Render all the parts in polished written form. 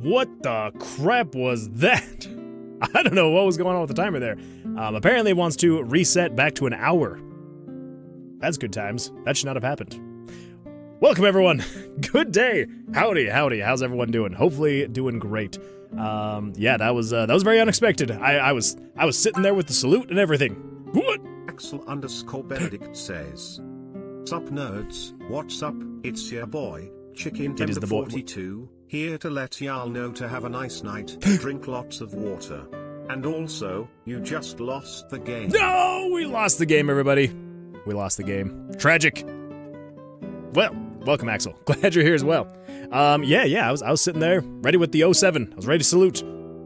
What the crap was that? I don't know what was going on with the timer there. Apparently it wants to reset back to an hour. That's good times. That should not have happened. Welcome everyone. Good day. Howdy, howdy. How's everyone doing? Hopefully doing great. Yeah, that was very unexpected. I was sitting there with the salute and everything. What? Axel_Benedict says, "Sup nerds, what's up? It's your boy, Chicken It is the boy. 42, here to let y'all know to have a nice night, drink lots of water. And also, you just lost the game." No, we lost the game, everybody. We lost the game. Tragic. Well, welcome, Axel. Glad you're here as well. Yeah, I was sitting there, ready with the 07. I was ready to salute.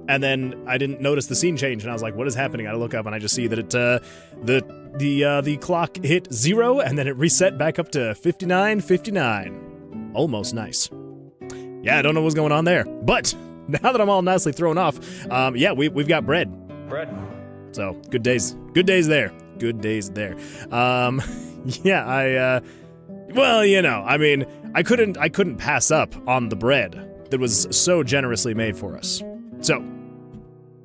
And then I didn't notice the scene change, and I was like, what is happening? I look up, and I just see that it, the clock hit 0, and then it reset back up to 59:59. Almost nice. Yeah, I don't know what's going on there. But, now that I'm all nicely thrown off, yeah, we've got bread. Bread. So, good days. Good days there. Good days there. Yeah, well, you know, I mean, I couldn't pass up on the bread that was so generously made for us. So,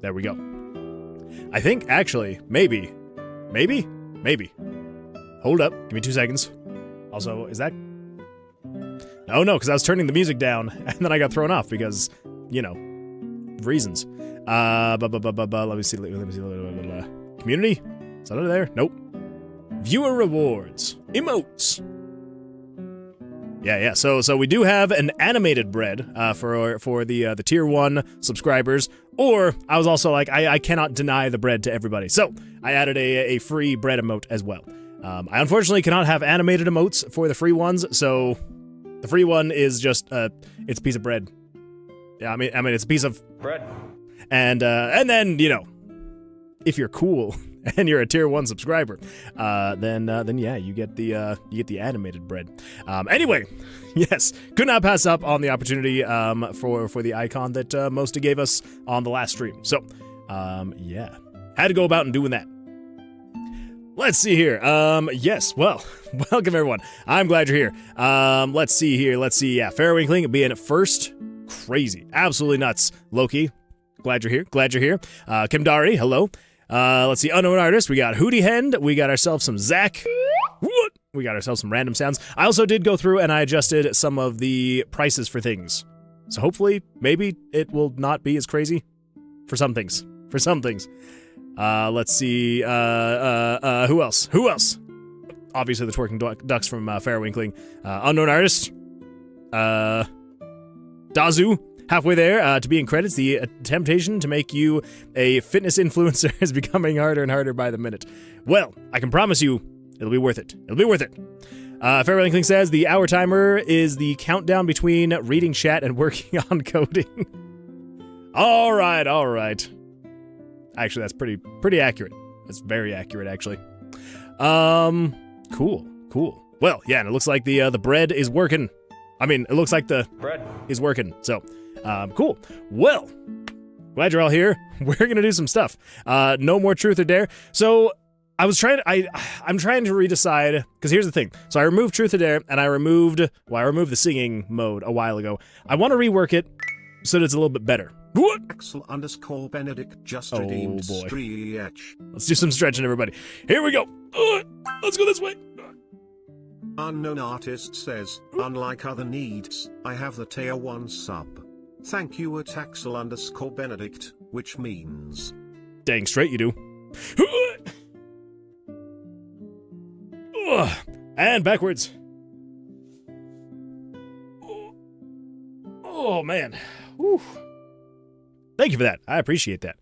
there we go. I think, actually, maybe. Hold up, give me 2 seconds. Also, is that... Oh no, because I was turning the music down, and then I got thrown off because, you know, reasons. Let me see. Community? Is that under there? Nope. Viewer rewards. Emotes. Yeah. So we do have an animated bread for the tier 1 subscribers. Or I was also like, I cannot deny the bread to everybody. So I added a free bread emote as well. I unfortunately cannot have animated emotes for the free ones. So the free one is just it's a piece of bread. Yeah, I mean it's a piece of bread. And then, you know, if you're cool and you're a tier 1 subscriber, then yeah, you get the animated bread. Anyway, yes, could not pass up on the opportunity for the icon that Mosta gave us on the last stream. So, yeah, had to go about and doing that. Let's see here. Yes, well, welcome everyone. I'm glad you're here. Let's see here. Yeah, Fairwinkling being first. Crazy. Absolutely nuts. Loki, glad you're here. Kim Dari, hello. Let's see, Unknown Artist, we got Hootie Hen, we got ourselves some Zach. What? We got ourselves some random sounds. I also did go through and I adjusted some of the prices for things. So hopefully, maybe it will not be as crazy for some things. Let's see, who else? Obviously the twerking ducks from Fairwinkling. Unknown Artist. Dazu. Halfway there, to be in credits, the temptation to make you a fitness influencer is becoming harder and harder by the minute. Well, I can promise you, it'll be worth it. Fairwinkling says, the hour timer is the countdown between reading chat and working on coding. All right. Actually, that's pretty accurate. That's very accurate, actually. Cool. Well, yeah, and it looks like the bread is working. I mean, it looks like the bread is working, so... cool. Well, glad you're all here. We're gonna do some stuff. No more truth or dare. So I'm trying to redecide, because here's the thing. So I removed truth or dare, and I removed the singing mode a while ago. I want to rework it so that it's a little bit better. What? Axel_Benedict just redeemed stretch. Let's do some stretching, everybody. Here we go. Let's go this way. Unknown Artist says, unlike other needs, I have the tier 1 sub. Thank you at Axel_Benedict, which means... Dang straight you do. And backwards. Oh, man. Whew. Thank you for that. I appreciate that.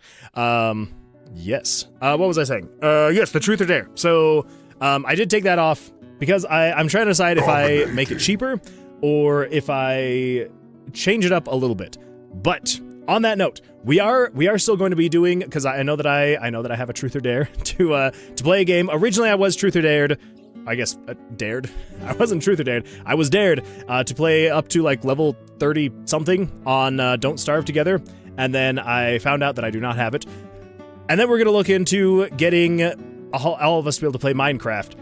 Yes. What was I saying? Yes, the truth or dare. So, I did take that off because I'm trying to decide if I make it cheaper or if I change it up a little bit. But on that note, we are still going to be doing, because I know that I have a truth or dare to play a game. Originally, I was truth or dared. I guess dared. I wasn't truth or dared. I was dared to play up to like level 30 something on Don't Starve Together, and then I found out that I do not have it. And then we're gonna look into getting all of us to be able to play Minecraft.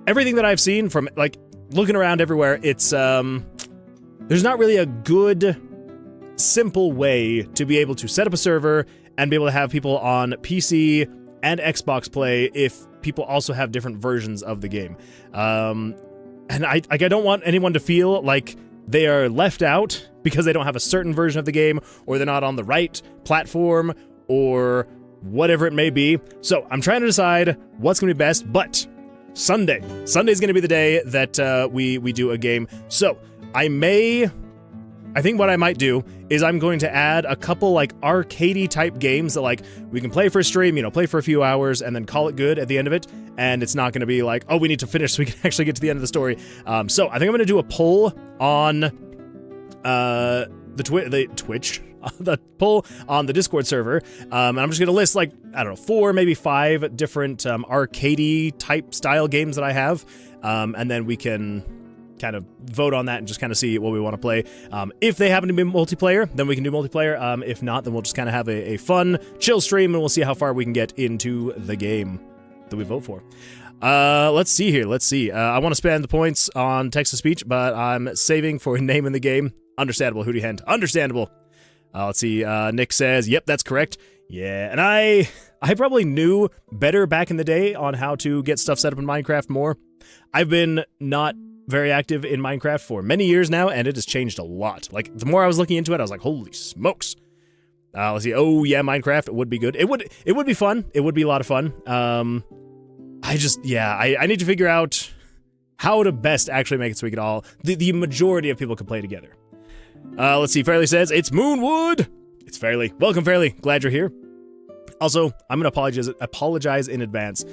Everything that I've seen from like looking around everywhere, it's there's not really a good simple way to be able to set up a server and be able to have people on PC and Xbox play if people also have different versions of the game. And I don't want anyone to feel like they are left out because they don't have a certain version of the game, or they're not on the right platform, or whatever it may be. So I'm trying to decide what's going to be best, but Sunday's going to be the day that we do a game. So I think what I might do is I'm going to add a couple like arcadey type games that like we can play for a stream, play for a few hours and then call it good at the end of it. And it's not going to be like, oh, we need to finish so we can actually get to the end of the story. So I think I'm going to do a poll on the poll on the Discord server. And I'm just going to list like, I don't know, 4, maybe 5 different arcadey type style games that I have. And then we can kind of vote on that and just kind of see what we want to play. If they happen to be multiplayer, then we can do multiplayer. If not, then we'll just kind of have a fun, chill stream, and we'll see how far we can get into the game that we vote for. Let's see here. I want to spend the points on text-to-speech, but I'm saving for name in the game. Understandable, Hootie Hend. Understandable. Let's see. Nick says, yep, that's correct. Yeah, and I probably knew better back in the day on how to get stuff set up in Minecraft more. I've been not very active in Minecraft for many years now, and it has changed a lot. Like, the more I was looking into it, I was like, holy smokes. Let's see. Oh, yeah, Minecraft would be good. It would be fun. It would be a lot of fun. I need to figure out how to best actually make it so we could all, the majority of people can play together. Let's see. Fairly says, it's Moonwood. It's Fairly. Welcome, Fairly. Glad you're here. Also, I'm going to apologize in advance.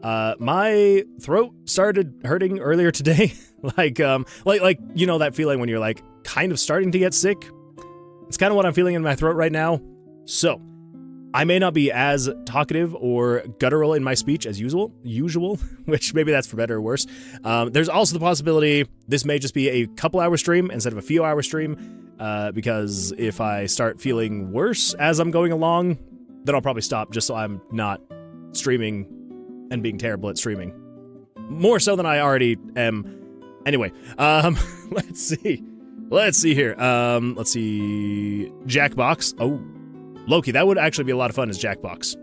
My throat started hurting earlier today. like that feeling when you're like kind of starting to get sick. It's kind of what I'm feeling in my throat right now. So I may not be as talkative or guttural in my speech as usual, which maybe that's for better or worse. There's also the possibility this may just be a couple hour stream instead of a few hour stream, because if I start feeling worse as I'm going along, then I'll probably stop just so I'm not streaming and being terrible at streaming. More so than I already am. Anyway, let's see. Let's see here. Let's see. Jackbox. Oh, Loki, that would actually be a lot of fun as Jackbox.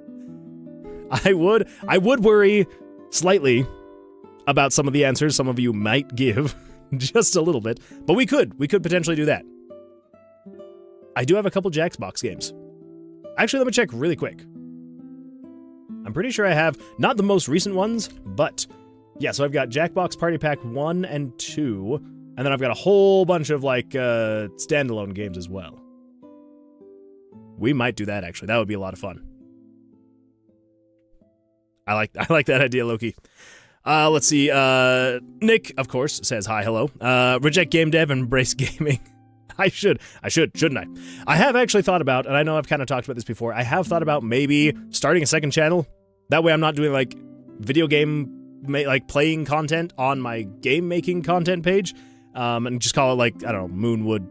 I would worry slightly about some of the answers some of you might give. Just a little bit. But we could potentially do that. I do have a couple Jackbox games. Actually, let me check really quick. I'm pretty sure I have, not the most recent ones, but yeah, so I've got Jackbox Party Pack 1 and 2, and then I've got a whole bunch of like standalone games as well. We might do that actually. That would be a lot of fun. I like that idea, Loki. Let's see. Nick, of course, says hi, hello. Reject game dev and embrace gaming. I should, shouldn't I? I have actually thought about, and I know I've kind of talked about this before, I have thought about maybe starting a second channel. That way I'm not doing like video game, like playing content on my game making content page, and just call it like, I don't know, Moonwood.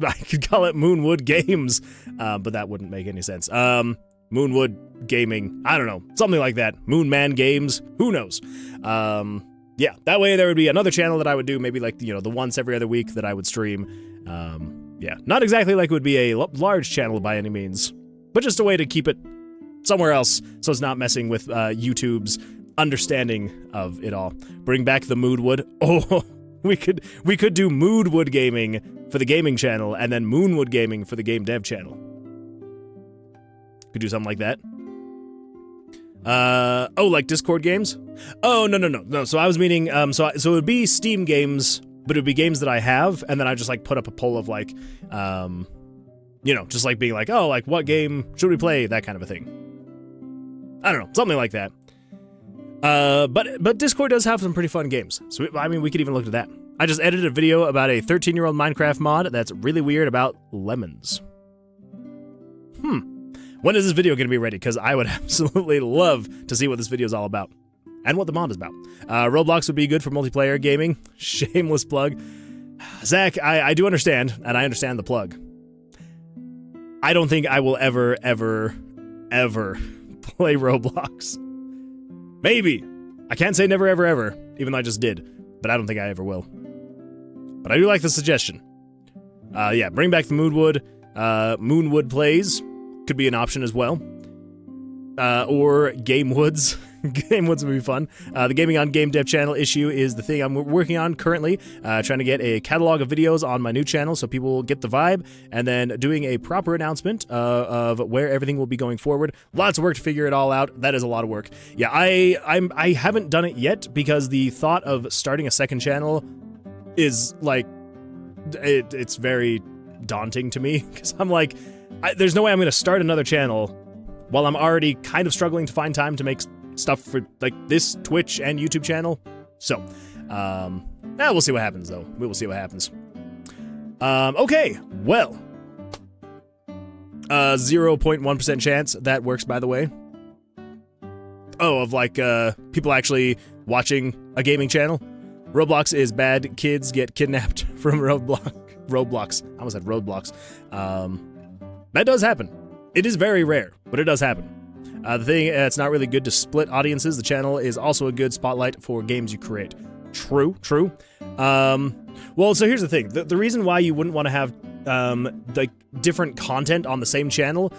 I could call it Moonwood Games, but that wouldn't make any sense. Moonwood Gaming, I don't know, something like that. Moonman Games, who knows? Yeah, that way there would be another channel that I would do, maybe like, the once every other week that I would stream. Yeah, not exactly like it would be a large channel by any means, but just a way to keep it somewhere else so it's not messing with YouTube's understanding of it all. Bring back the Moodwood. Oh, we could do Moodwood Gaming for the gaming channel and then Moonwood Gaming for the game dev channel. Could do something like that. Oh, like Discord games? Oh, no. So I was meaning, so it would be Steam games, but it would be games that I have, and then I just like put up a poll of like, just like being like, oh, like what game should we play? That kind of a thing. I don't know, something like that. But Discord does have some pretty fun games. So we could even look at that. I just edited a video about a 13-year-old Minecraft mod that's really weird about lemons. When is this video going to be ready? Because I would absolutely love to see what this video is all about. And what the mod is about. Roblox would be good for multiplayer gaming. Shameless plug. Zach, I do understand, and I understand the plug. I don't think I will ever play Roblox. Maybe. I can't say never, ever, even though I just did. But I don't think I ever will. But I do like the suggestion. Yeah, bring back the Moonwood. Moonwood Plays could be an option as well. Or Game Woods. Game Woods would be fun. The Gaming on Game Dev channel issue is the thing I'm working on currently, trying to get a catalog of videos on my new channel so people get the vibe, and then doing a proper announcement of where everything will be going forward. Lots of work to figure it all out. That is a lot of work. Yeah, I haven't done it yet because the thought of starting a second channel is like, it's very daunting to me, because I'm like, there's no way I'm going to start another channel while I'm already kind of struggling to find time to make stuff for like this Twitch and YouTube channel. So, we'll see what happens though. We will see what happens. Okay, well, 0.1% chance that works, by the way. Oh, of like people actually watching a gaming channel. Roblox is bad. Kids get kidnapped from Roblox. I almost said roadblocks. That does happen. It is very rare, but it does happen. The thing, it's not really good to split audiences. The channel is also a good spotlight for games you create. True. Well, so here's the thing. The reason why you wouldn't want to have like different content on the same channel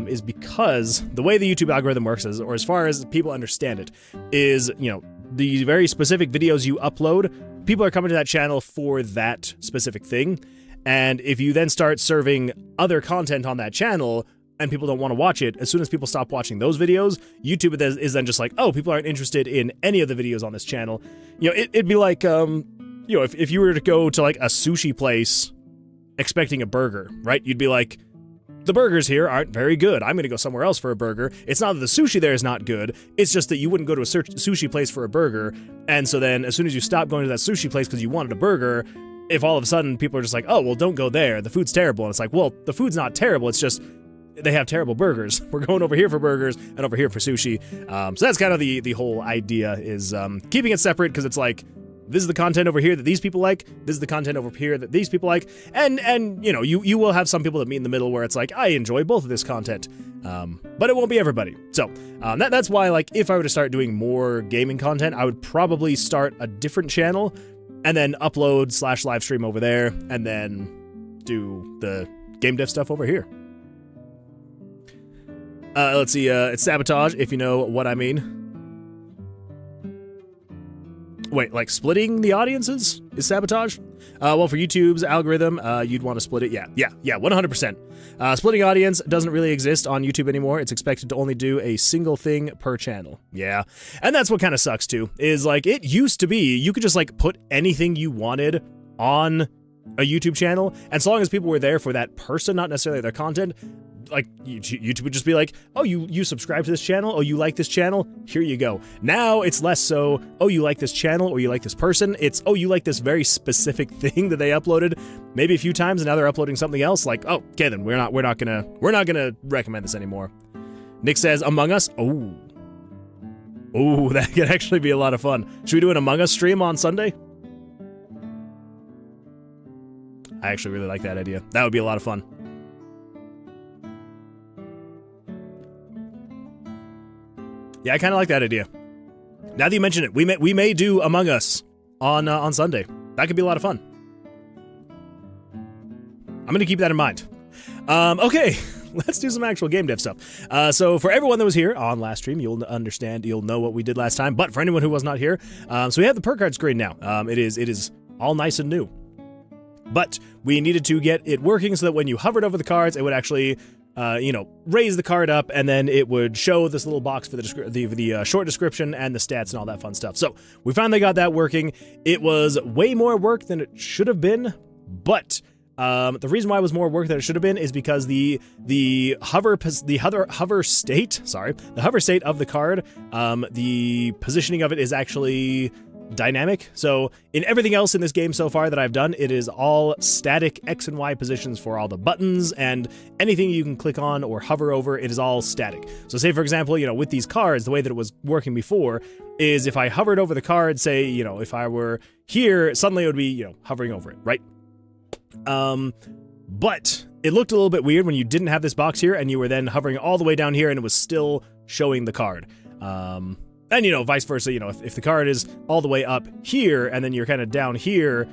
is because the way the YouTube algorithm works is, or as far as people understand it, is, you know, the very specific videos you upload, people are coming to that channel for that specific thing. And if you then start serving other content on that channel and people don't want to watch it, as soon as people stop watching those videos, YouTube is then just like, oh, people aren't interested in any of the videos on this channel. You know, it'd be like, you know, if you were to go to like a sushi place expecting a burger, right? You'd be like, the burgers here aren't very good. I'm going to go somewhere else for a burger. It's not that the sushi there is not good. It's just that you wouldn't go to a sushi place for a burger. And so then as soon as you stop going to that sushi place because you wanted a burger, if all of a sudden people are just like, oh, well, don't go there. The food's terrible. And it's like, well, the food's not terrible. It's just they have terrible burgers. We're going over here for burgers and over here for sushi. So that's kind of the whole idea, is keeping it separate, because it's like, this is the content over here that these people like, this is the content over here that these people like, and you know, you will have some people that meet in the middle where it's like, I enjoy both of this content, but it won't be everybody. So that's why, like, if I were to start doing more gaming content, I would probably start a different channel and then upload / live stream over there, and then do the game dev stuff over here. Let's see, it's sabotage, if you know what I mean. Wait, like splitting the audiences is sabotage? Well, for YouTube's algorithm, you'd want to split it. Yeah, 100%. Splitting audience doesn't really exist on YouTube anymore. It's expected to only do a single thing per channel. Yeah, and that's what kind of sucks too, is like, it used to be you could just like put anything you wanted on a YouTube channel, and so long as people were there for that person, not necessarily their content, like, YouTube would just be like, oh, you subscribe to this channel, oh, you like this channel, here you go. Now it's less so, oh, you like this channel or you like this person. It's, oh, you like this very specific thing that they uploaded maybe a few times, and now they're uploading something else. Like, oh, okay, then we're not gonna recommend this anymore. Nick says Among Us. Oh, that could actually be a lot of fun. Should we do an Among Us stream on Sunday? I actually really like that idea. That would be a lot of fun. Yeah, I kind of like that idea. Now that you mention it, we may do Among Us on Sunday. That could be a lot of fun. I'm gonna keep that in mind. Okay, let's do some actual game dev stuff. So for everyone that was here on last stream, you'll know what we did last time. But for anyone who was not here, so we have the perk card screen now. It is all nice and new. But we needed to get it working so that when you hovered over the cards, it would actually, raise the card up, and then it would show this little box for the short description and the stats and all that fun stuff. So we finally got that working. It was way more work than it should have been, but the reason why it was more work than it should have been is because the hover state of the card, the positioning of it is actually dynamic. So in everything else in this game so far that I've done, it is all static X and Y positions for all the buttons, and anything you can click on or hover over, it is all static. So say, for example, with these cards, the way that it was working before is if I hovered over the card, say, if I were here, suddenly it would be, hovering over it, right? But it looked a little bit weird when you didn't have this box here and you were then hovering all the way down here and it was still showing the card. And, vice versa, if the card is all the way up here and then you're kind of down here,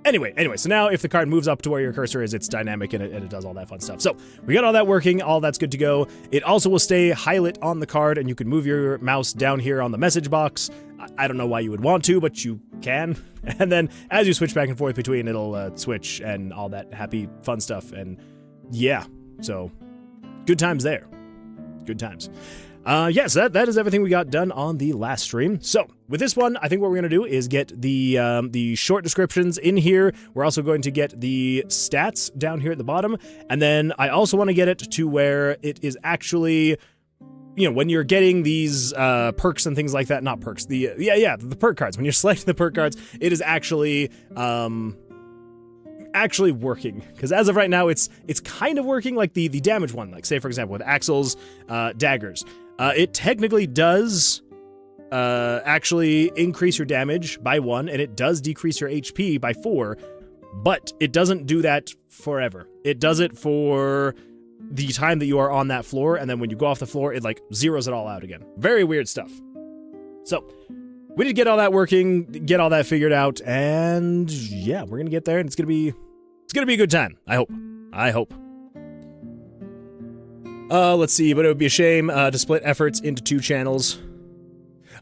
Anyway, so now if the card moves up to where your cursor is, it's dynamic and it does all that fun stuff. So we got all that working, all that's good to go. It also will stay highlight on the card, and you can move your mouse down here on the message box. I don't know why you would want to, but you can. And then as you switch back and forth between, it'll switch and all that happy fun stuff. And yeah, so good times there. Good times. Yes, that is everything we got done on the last stream. So with this one, I think what we're going to do is get the short descriptions in here. We're also going to get the stats down here at the bottom. And then I also want to get it to where it is actually, you know, when you're getting these perks and things like that, not perks, the perk cards. When you're selecting the perk cards, it is actually working, because as of right now it's kind of working, like the damage one, like say for example with Axel's daggers. It technically does actually increase your damage by 1, and it does decrease your HP by 4, but it doesn't do that forever. It does it for the time that you are on that floor, and then when you go off the floor, it like zeroes it all out again. Very weird stuff. So we need to get all that working, get all that figured out, and yeah, we're gonna get there, and it's gonna be a good time. I hope. Let's see, but it would be a shame to split efforts into 2 channels.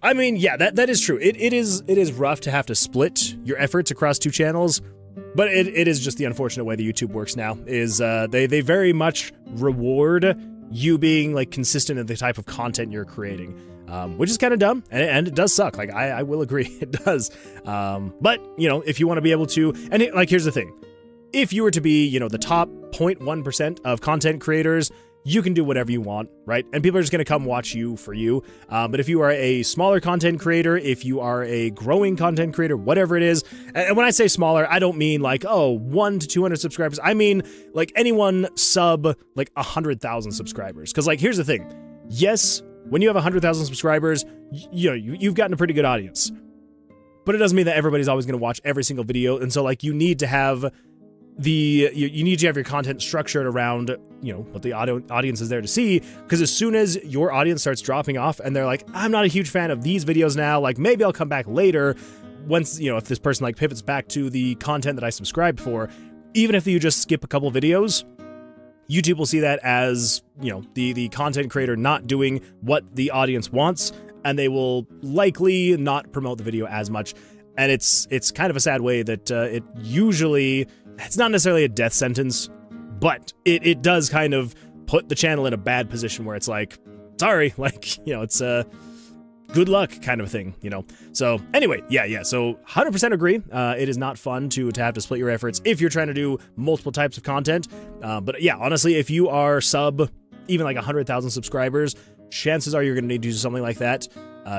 I mean, yeah, that is true. It is rough to have to split your efforts across 2 channels, but it is just the unfortunate way the YouTube works now. Is they very much reward you being like consistent in the type of content you're creating, which is kind of dumb, and it does suck. Like I will agree, it does. But you know, if you want to be able to, and like here's the thing. If you were to be, you know, the top 0.1% of content creators, you can do whatever you want, right? And people are just going to come watch you for you. But if you are a smaller content creator, if you are a growing content creator, whatever it is, and when I say smaller, I don't mean like, 1 to 200 subscribers. I mean like anyone sub like 100,000 subscribers. Because like, here's the thing. Yes, when you have 100,000 subscribers, you know, you've gotten a pretty good audience. But it doesn't mean that everybody's always going to watch every single video. And so like, you need to have you need to have your content structured around, you know, what the audience is there to see, because as soon as your audience starts dropping off and they're like, I'm not a huge fan of these videos now, like maybe I'll come back later once, you know, if this person like pivots back to the content that I subscribed for, even if you just skip a couple videos, YouTube will see that as, you know, the content creator not doing what the audience wants, and they will likely not promote the video as much. And it's kind of a sad way that it usually, it's not necessarily a death sentence, but it does kind of put the channel in a bad position where it's like, sorry, like, you know, it's a good luck kind of thing, you know? So anyway, yeah. So 100% agree. It is not fun to have to split your efforts if you're trying to do multiple types of content. But yeah, honestly, if you are sub even like 100,000 subscribers, chances are you're going to need to do something like that.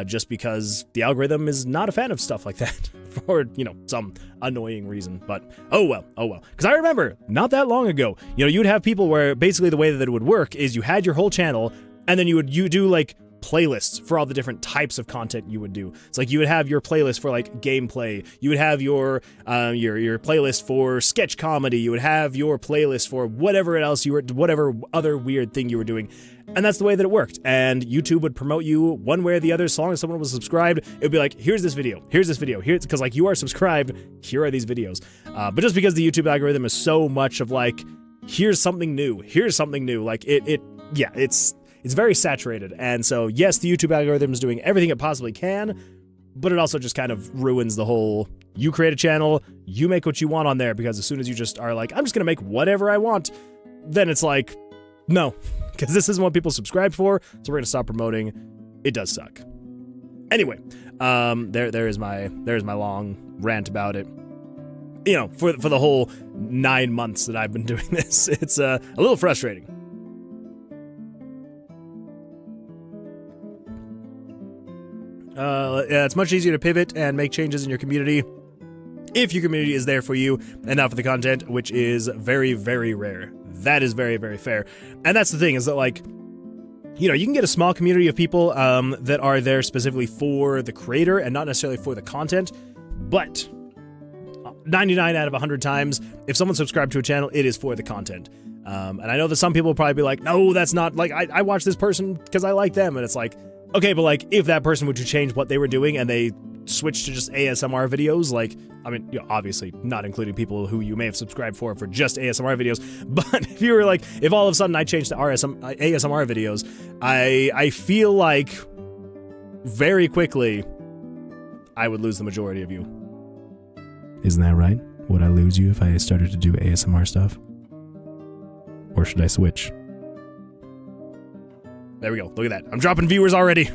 Just because the algorithm is not a fan of stuff like that for, you know, some annoying reason. But oh well. Because I remember not that long ago, you know, you would have people where basically the way that it would work is you had your whole channel, and then you do like playlists for all the different types of content you would do. It's like you would have your playlist for like gameplay, you would have your playlist for sketch comedy, you would have your playlist for whatever other weird thing you were doing. And that's the way that it worked. And YouTube would promote you one way or the other. As long as someone was subscribed, it would be like, here's this video, because like you are subscribed, here are these videos. But just because the YouTube algorithm is so much of like, here's something new, like it's very saturated. And so yes, the YouTube algorithm is doing everything it possibly can, but it also just kind of ruins the whole, you create a channel, you make what you want on there, because as soon as you just are like, I'm just gonna make whatever I want, then it's like, no, because this isn't what people subscribe for, so we're gonna stop promoting. It does suck. Anyway, there's my long rant about it. You know, for the whole 9 months that I've been doing this, it's a little frustrating. It's much easier to pivot and make changes in your community if your community is there for you and not for the content, which is very, very rare. That is very, very fair. And that's the thing, is that like, you know, you can get a small community of people that are there specifically for the creator and not necessarily for the content, but 99 out of 100 times, if someone subscribed to a channel, it is for the content. And I know that some people will probably be like, no, that's not, like, I watch this person because I like them. And it's like, okay, but like, if that person were to change what they were doing and they switch to just ASMR videos, like, I mean, you know, obviously not including people who you may have subscribed for just ASMR videos, but if you were like, if all of a sudden I changed to ASMR videos, I feel like very quickly I would lose the majority of you. Isn't that right? Would I lose you if I started to do ASMR stuff? Or should I switch? There we go. Look at that. I'm dropping viewers already.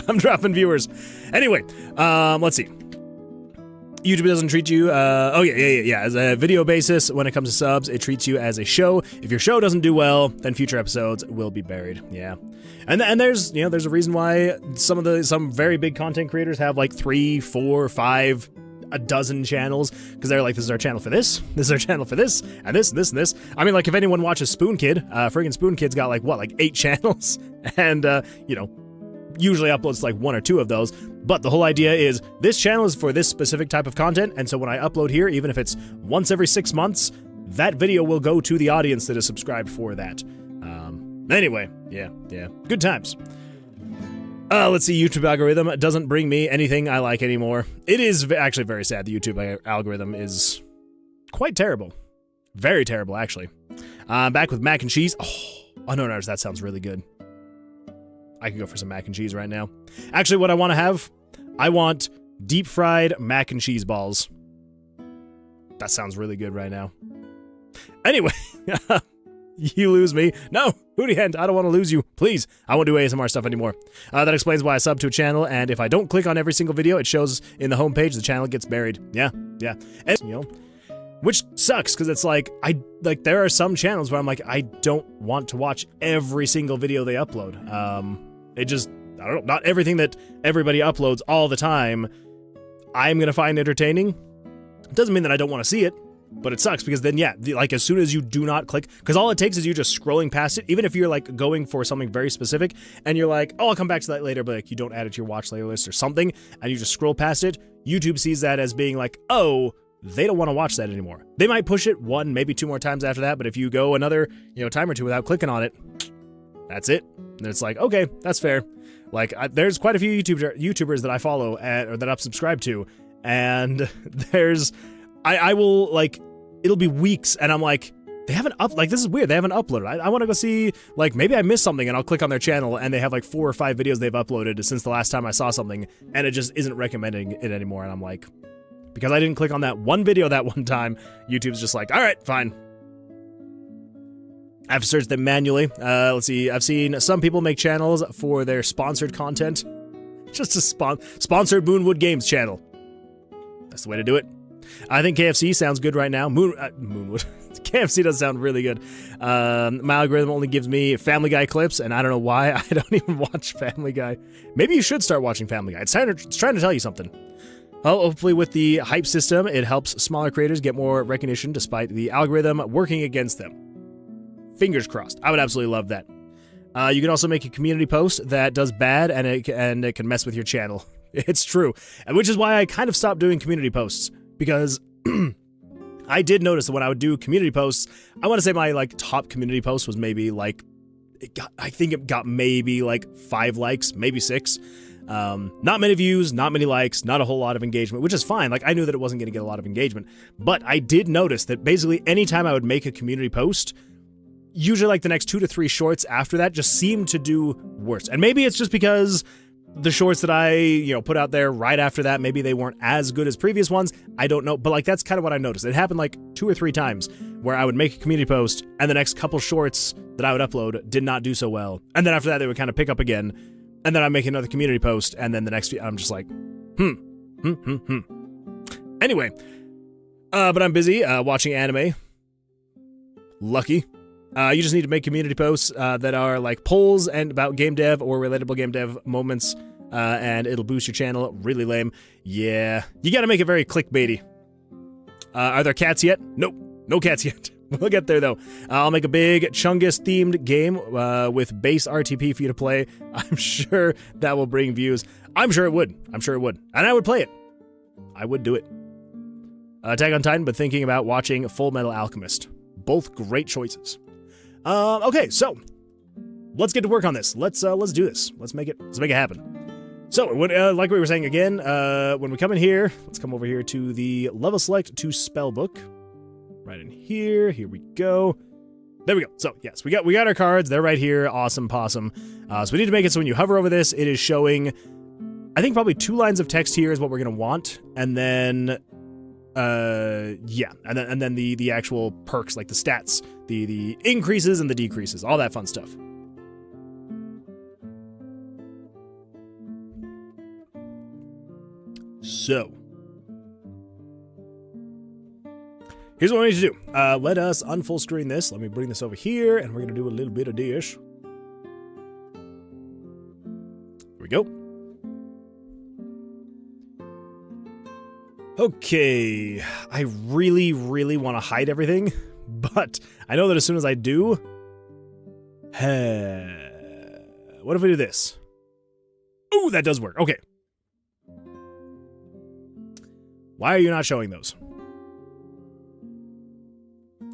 I'm dropping viewers. Anyway, let's see. YouTube doesn't treat you, as a video basis. When it comes to subs, it treats you as a show. If your show doesn't do well, then future episodes will be buried. Yeah. And there's, you know, there's a reason why some very big content creators have like 3, 4, 5, a dozen channels, because they're like, this is our channel for this is our channel for this, and this, and this, and this. I mean, like, if anyone watches Spoon Kid, friggin' Spoon Kid's got like, what, like 8 channels? And, you know, usually uploads like 1 or 2 of those. But the whole idea is, this channel is for this specific type of content, and so when I upload here, even if it's once every 6 months, that video will go to the audience that is subscribed for that. Anyway, yeah, good times. Let's see, YouTube algorithm doesn't bring me anything I like anymore. It is actually very sad. The YouTube algorithm is quite terrible. Very terrible, actually. Back with mac and cheese. Oh, no, that sounds really good. I could go for some mac and cheese right now. Actually, what I want to have, I want deep fried mac and cheese balls. That sounds really good right now. Anyway, you lose me. No, Hootie Hand, I don't want to lose you. Please, I won't do ASMR stuff anymore. That explains why I sub to a channel, and if I don't click on every single video, it shows in the homepage, the channel gets buried. Yeah. And, you know, which sucks, because it's like, there are some channels where I'm like, I don't want to watch every single video they upload. It just, I don't know, not everything that everybody uploads all the time I'm gonna find entertaining. It doesn't mean that I don't want to see it, but it sucks, because then, yeah, like, as soon as you do not click, because all it takes is you just scrolling past it, even if you're, like, going for something very specific, and you're like, oh, I'll come back to that later, but, like, you don't add it to your watch later list or something, and you just scroll past it, YouTube sees that as being like, oh, they don't want to watch that anymore. They might push it 1, maybe 2 more times after that, but if you go another, you know, time or 2 without clicking on it, that's it. And it's like, okay, that's fair. Like, there's quite a few YouTubers that I follow or that I'm subscribed to, and there's, I will, like, it'll be weeks, and I'm like, they haven't this is weird, they haven't uploaded. I want to go see, like, maybe I missed something, and I'll click on their channel, and they have, like, 4 or 5 videos they've uploaded since the last time I saw something, and it just isn't recommending it anymore, and I'm like, because I didn't click on that one video that one time, YouTube's just like, all right, fine. I've searched them manually. Let's see, I've seen some people make channels for their sponsored content. Just a sponsored Moonwood Games channel. That's the way to do it. I think KFC sounds good right now. Moonwood. KFC does sound really good. My algorithm only gives me Family Guy clips, and I don't know why. I don't even watch Family Guy. Maybe you should start watching Family Guy. It's trying to tell you something. Well, hopefully with the hype system, it helps smaller creators get more recognition despite the algorithm working against them. Fingers crossed. I would absolutely love that. You can also make a community post that does bad, and it can mess with your channel. It's true. And which is why I kind of stopped doing community posts, because I did notice that when I would do community posts, I want to say my, like, top community post was maybe, like, I think it got maybe, like, 5 likes, maybe 6. Not many views, not many likes, not a whole lot of engagement, which is fine. Like, I knew that it wasn't going to get a lot of engagement, but I did notice that basically anytime I would make a community post, usually like the next 2 to 3 shorts after that just seemed to do worse. And maybe it's just because the shorts that I, you know, put out there right after that, maybe they weren't as good as previous ones. I don't know, but like, that's kind of what I noticed. It happened like 2 or 3 times where I would make a community post and the next couple shorts that I would upload did not do so well. And then after that, they would kind of pick up again. And then I make another community post, and then the next I'm just like, Anyway, but I'm busy watching anime. Lucky. You just need to make community posts that are like polls and about game dev or relatable game dev moments, and it'll boost your channel. Really lame. Yeah, you gotta make it very clickbaity. Are there cats yet? Nope, no cats yet. We'll get there, though. I'll make a big Chungus-themed game with base RTP for you to play. I'm sure that will bring views. I'm sure it would. And I would play it. I would do it. Attack on Titan, but thinking about watching Full Metal Alchemist. Both great choices. Okay, so let's get to work on this. Let's do this. Let's make it happen. So, like we were saying again, when we come in here, let's come over here to the level select to spellbook. Right in here. Here we go. There we go. So, yes, we got our cards. They're right here. Awesome possum. So we need to make it so when you hover over this, it is showing, I think probably 2 lines of text here is what we're going to want. And then, yeah. And then the actual perks, like the stats, the increases and the decreases, all that fun stuff. So, here's what we need to do. Let us unfull screen this. Let me bring this over here, and we're going to do a little bit of this. Here we go. Okay. I really, really want to hide everything, but I know that as soon as I do... what if we do this? Ooh, that does work. Okay. Why are you not showing those?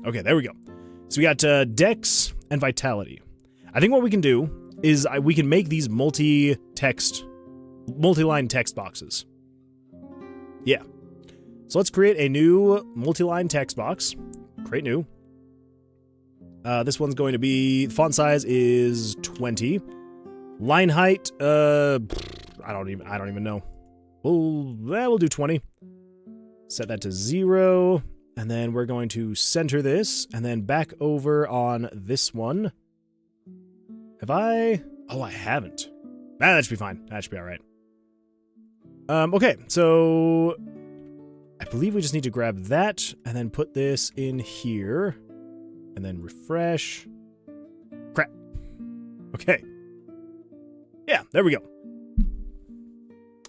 Okay, there we go. So we got Dex and Vitality. I think what we can do is we can make these multi-line text boxes. Yeah. So let's create a new multi-line text box. Create new. This one's going to be, font size is 20. Line height, I don't even know. We'll do 20. Set that to 0, and then we're going to center this, and then back over on this one. Have I? Oh, I haven't. That should be fine. That should be all right. Okay, so I believe we just need to grab that, and then put this in here, and then refresh. Crap. Okay. Yeah, there we go.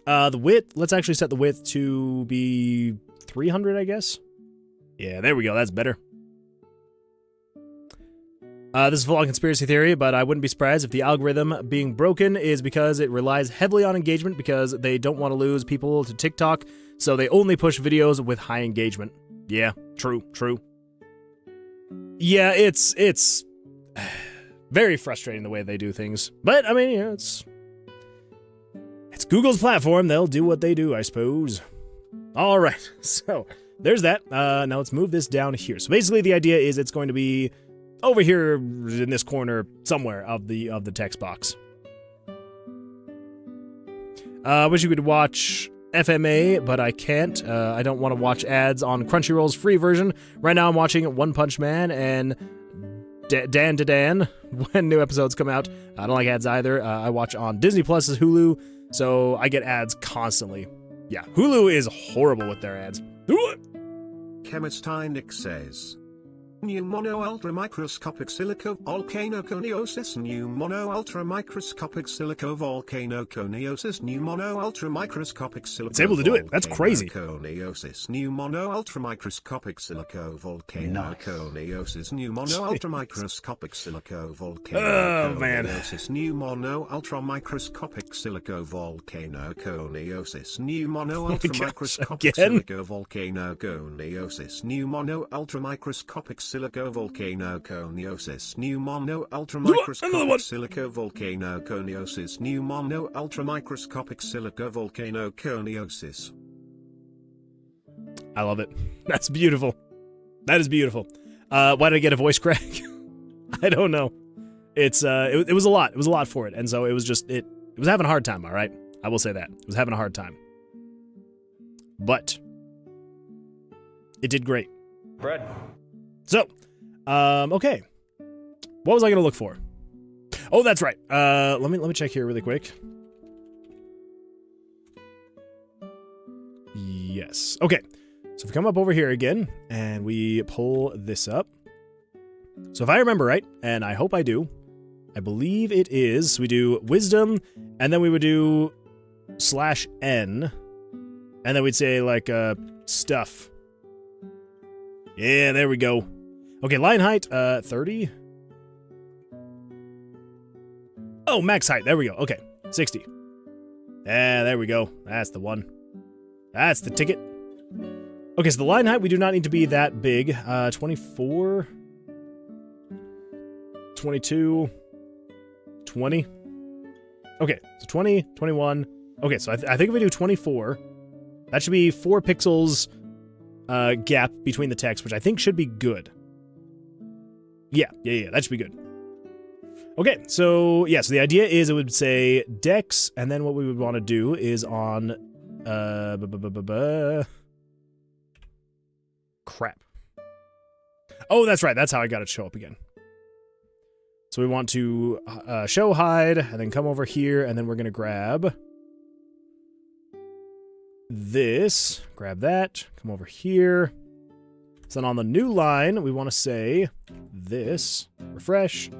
The width, let's actually set the width to be 300, I guess. Yeah, there we go. That's better. This is full on conspiracy theory, but I wouldn't be surprised if the algorithm being broken is because it relies heavily on engagement because they don't want to lose people to TikTok, so they only push videos with high engagement. Yeah, true. Yeah, it's very frustrating the way they do things. But, I mean, yeah, it's Google's platform. They'll do what they do, I suppose. All right, so there's that. Now let's move this down here. So basically the idea is it's going to be over here in this corner somewhere of the text box. I wish you could watch FMA, but I can't. I don't want to watch ads on Crunchyroll's free version. Right now I'm watching One Punch Man and Dan to Dan when new episodes come out. I don't like ads either. I watch on Disney Plus's Hulu, so I get ads constantly. Yeah, Hulu is horrible with their ads. Chemistinic says. New mono ultra microscopic silico volcano coniosis. New mono ultra microscopic silico volcano coniosis. New mono ultra microscopic silico. It's able to do it. That's crazy. Coniosis. New mono ultra microscopic silico volcano coniosis. New mono ultra microscopic silico volcano coniosis. New mono ultra microscopic silico volcano coniosis. New mono ultra microscopic silico volcano coniosis. New mono ultra microscopic silico volcano coniosis. New mono ultra microscopic silico volcano coniosis. New mono ultra microscopic silico volcano coniosis. I love it. That's beautiful. That is beautiful. Why did I get a voice crack? I don't know. It's it was a lot. It was a lot for it, and so it was just it was having a hard time. All right, I will say that it was having a hard time, but it did great. Bread. So, okay. What was I gonna look for? Oh, that's right. Let me check here really quick. Yes. Okay. So if we come up over here again and we pull this up. So if I remember right, and I hope I do, I believe it is, we do wisdom, and then we would do /n, and then we'd say like stuff. Yeah, there we go. Okay, line height, 30. Oh, max height, there we go. Okay, 60. Yeah, there we go. That's the one. That's the ticket. Okay, so the line height, we do not need to be that big. 24. 22. 20. Okay, so 20, 21, Okay, so I think if we do 24, that should be 4 pixels gap between the text, which I think should be good. Yeah, that should be good. Okay, so yeah, so the idea is it would say Dex, and then what we would want to do is on crap. Oh, that's right. That's how I got it show up again. So we want to show hide, and then come over here, and then we're gonna grab this, grab that, come over here. So then on the new line, we want to say this, refresh.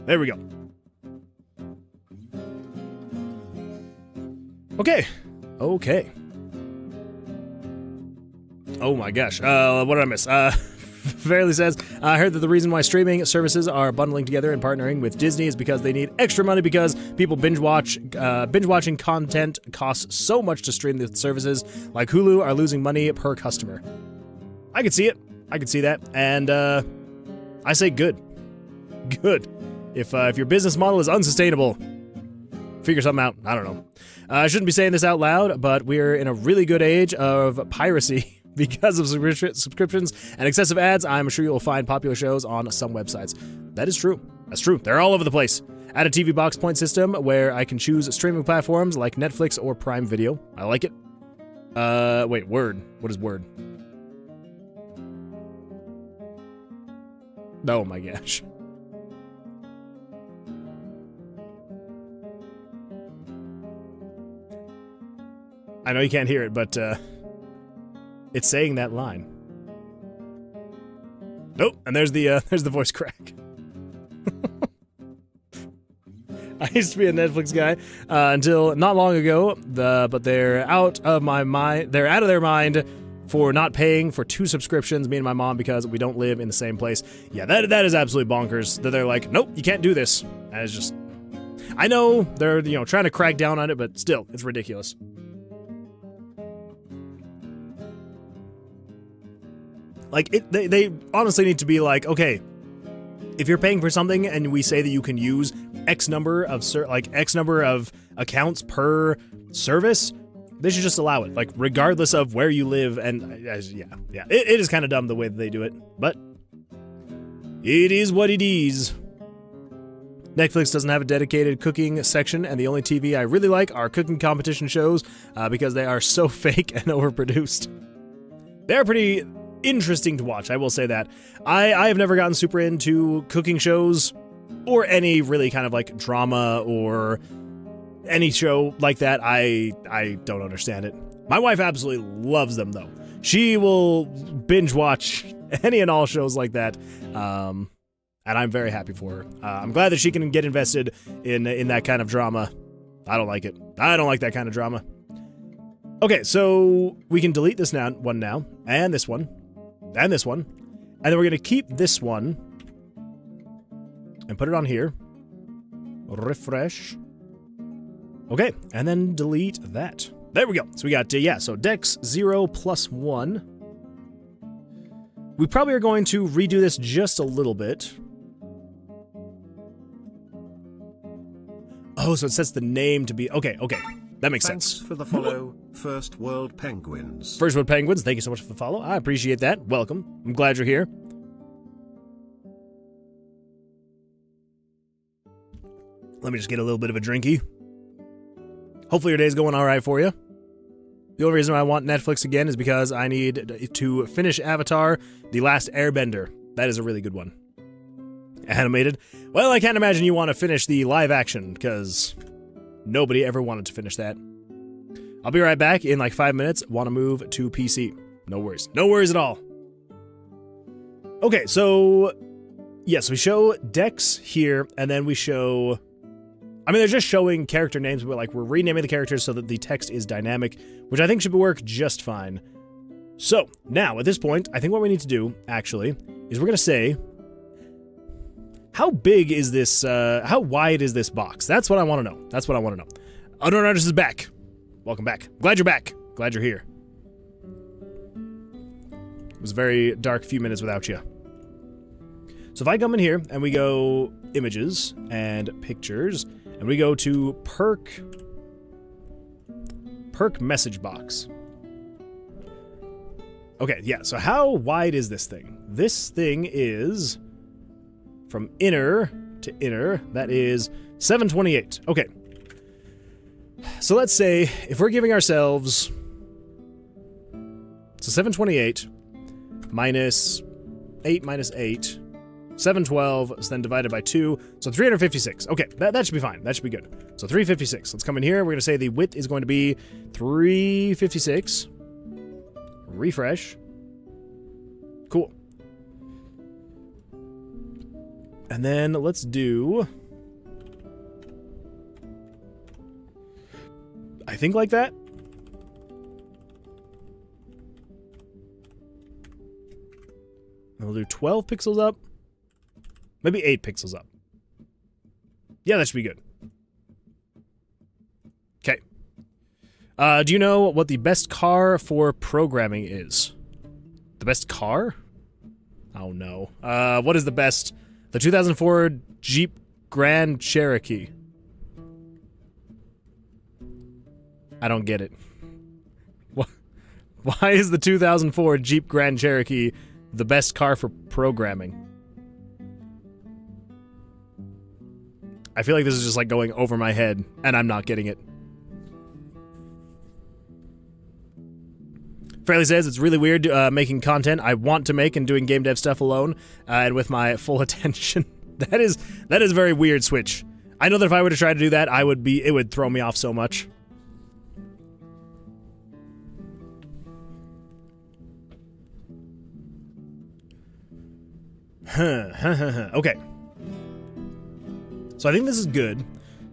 There we go. Okay. Okay. Oh my gosh. What did I miss? Ver-silli says, I heard that the reason why streaming services are bundling together and partnering with Disney is because they need extra money because people binge watching content costs so much to stream the services, like Hulu are losing money per customer. I could see it. I could see that. And I say good. Good. If your business model is unsustainable, figure something out. I don't know. I shouldn't be saying this out loud, but we're in a really good age of piracy. Because of subscriptions and excessive ads, I'm sure you'll find popular shows on some websites. That is true. That's true. They're all over the place. Add a TV box point system where I can choose streaming platforms like Netflix or Prime Video. I like it. Wait, Word. What is Word? Oh my gosh. I know you can't hear it, but, it's saying that line. Nope, and there's the voice crack. I used to be a Netflix guy until not long ago. But they're out of my mind. They're out of their mind for not paying for 2 subscriptions, me and my mom, because we don't live in the same place. Yeah, that is absolutely bonkers. That they're like, nope, you can't do this. And it's just, I know they're trying to crack down on it, but still, it's ridiculous. Like, they honestly need to be like, okay, if you're paying for something and we say that you can use X number of accounts per service, they should just allow it, like, regardless of where you live. And yeah, it is kind of dumb the way that they do it, but it is what it is. Netflix doesn't have a dedicated cooking section, and the only TV I really like are cooking competition shows because they are so fake and overproduced. They're pretty interesting to watch, I will say that. I have never gotten super into cooking shows or any really kind of like drama or any show like that. I don't understand it. My wife absolutely loves them though. She will binge watch any and all shows like that. And I'm very happy for her. I'm glad that she can get invested in that kind of drama. I don't like it. I don't like that kind of drama. Okay, so we can delete this one now, and this one. And this one. And then we're going to keep this one and put it on here. Refresh. Okay, and then delete that. There we go. So we got, so Dex 0 plus 1. We probably are going to redo this just a little bit. Oh, so it sets the name to be... Okay. That makes sense. Thanks for the follow, First World Penguins. First World Penguins, thank you so much for the follow. I appreciate that. Welcome. I'm glad you're here. Let me just get a little bit of a drinky. Hopefully your day's going all right for you. The only reason I want Netflix again is because I need to finish Avatar: The Last Airbender. That is a really good one. Animated. Well, I can't imagine you want to finish the live action, because... nobody ever wanted to finish that. I'll be right back in like 5 minutes. Want to move to PC. No worries. No worries at all. Okay, so... yes, we show Dex here, and then we show... I mean, they're just showing character names, but like we're renaming the characters so that the text is dynamic, which I think should work just fine. So, now, at this point, I think what we need to do, actually, is we're going to say... how big is this, how wide is this box? That's what I want to know. That's what I want to know. Unknown Artist is back. Welcome back. Glad you're back. Glad you're here. It was a very dark few minutes without you. So if I come in here, and we go Images, and Pictures, and we go to Perk... Perk message box. Okay, yeah, so how wide is this thing? This thing is from inner to inner. That is 728. Okay. So let's say if we're giving ourselves... So 728 minus 8 minus 8. 712, so then divided by 2. So 356. Okay, that should be fine. That should be good. So 356. Let's come in here. We're going to say the width is going to be 356. Refresh. Cool. And then let's do... I think like that. And we'll do 12 pixels up. Maybe 8 pixels up. Yeah, that should be good. Okay. Do you know what the best car for programming is? The best car? Oh no. What is the best? The 2004 Jeep Grand Cherokee. I don't get it. Why is the 2004 Jeep Grand Cherokee the best car for programming? I feel like this is just like going over my head, and I'm not getting it. Fairly says it's really weird making content I want to make and doing game dev stuff alone and with my full attention. That is a very weird switch. I know that if I were to try to do that, it would throw me off so much. Okay. So I think this is good.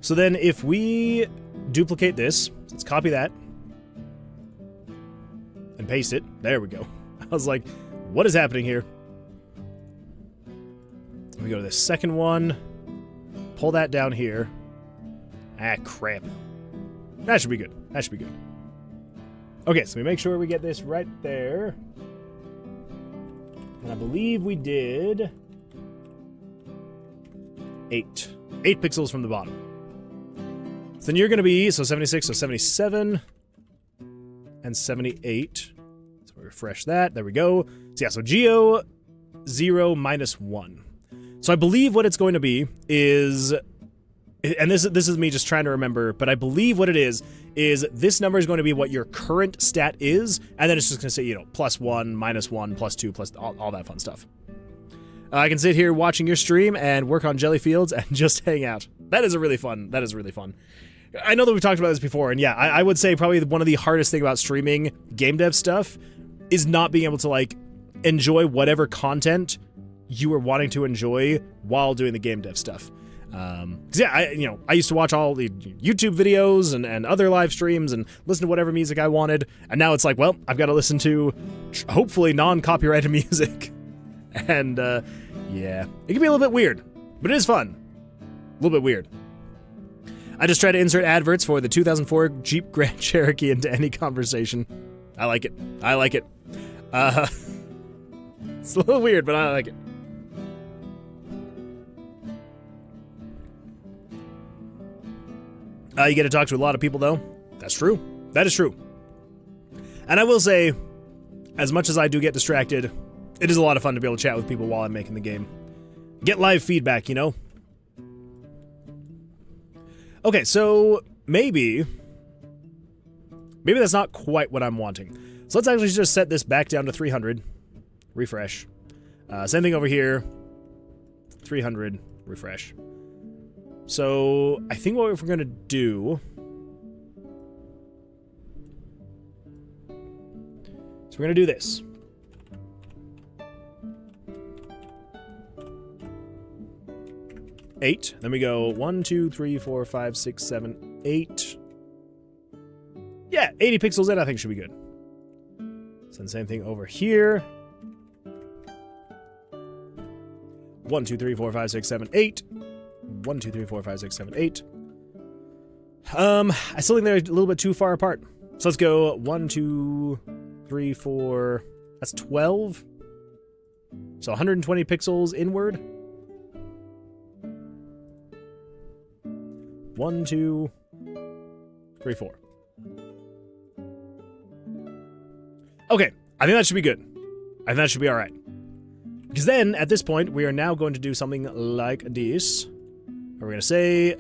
So then if we duplicate this, let's copy that. And paste it. There we go. I was like, what is happening here? We go to the second one. Pull that down here. Ah, crap. That should be good. That should be good. Okay, so we make sure we get this right there. And I believe we did 8. 8 pixels from the bottom. So then you're going to be, so 76, so 77. And 78. So we refresh that. There we go. So yeah, so Geo 0 minus 1. So I believe what it's going to be is, and this is me just trying to remember, but I believe what it is this number is going to be what your current stat is, and then it's just going to say, you know, +1, -1, +2, plus all that fun stuff. I can sit here watching your stream and work on jelly fields and just hang out. That is really fun. I know that we've talked about this before, and yeah, I would say probably one of the hardest thing about streaming game dev stuff is not being able to, like, enjoy whatever content you were wanting to enjoy while doing the game dev stuff. 'Cause yeah, I used to watch all the YouTube videos and other live streams and listen to whatever music I wanted, and now it's like, well, I've got to listen to hopefully non-copyrighted music. And, yeah, it can be a little bit weird, but it is fun. A little bit weird. I just try to insert adverts for the 2004 Jeep Grand Cherokee into any conversation. I like it. It's a little weird, but I like it. You get to talk to a lot of people, though. That's true. That is true. And I will say, as much as I do get distracted, it is a lot of fun to be able to chat with people while I'm making the game. Get live feedback, you know? Okay, so maybe that's not quite what I'm wanting. So let's actually just set this back down to 300. Refresh. Same thing over here. 300. Refresh. So I think what we're going to do... So we're going to do this. Eight. Then we go 1, 2, 3, 4, 5, 6, 7, 8. Yeah, 80 pixels in I think should be good. So the same thing over here. 1, 2, 3, 4, 5, 6, 7, 8. 1, 2, 3, 4, 5, 6, 7, 8. I still think they're a little bit too far apart. So let's go 1, 2, 3, 4. That's 12. So 120 pixels inward. 1, 2, 3, 4. Okay, I think that should be good. I think that should be all right. Because then, at this point, we are now going to do something like this. We're going to say,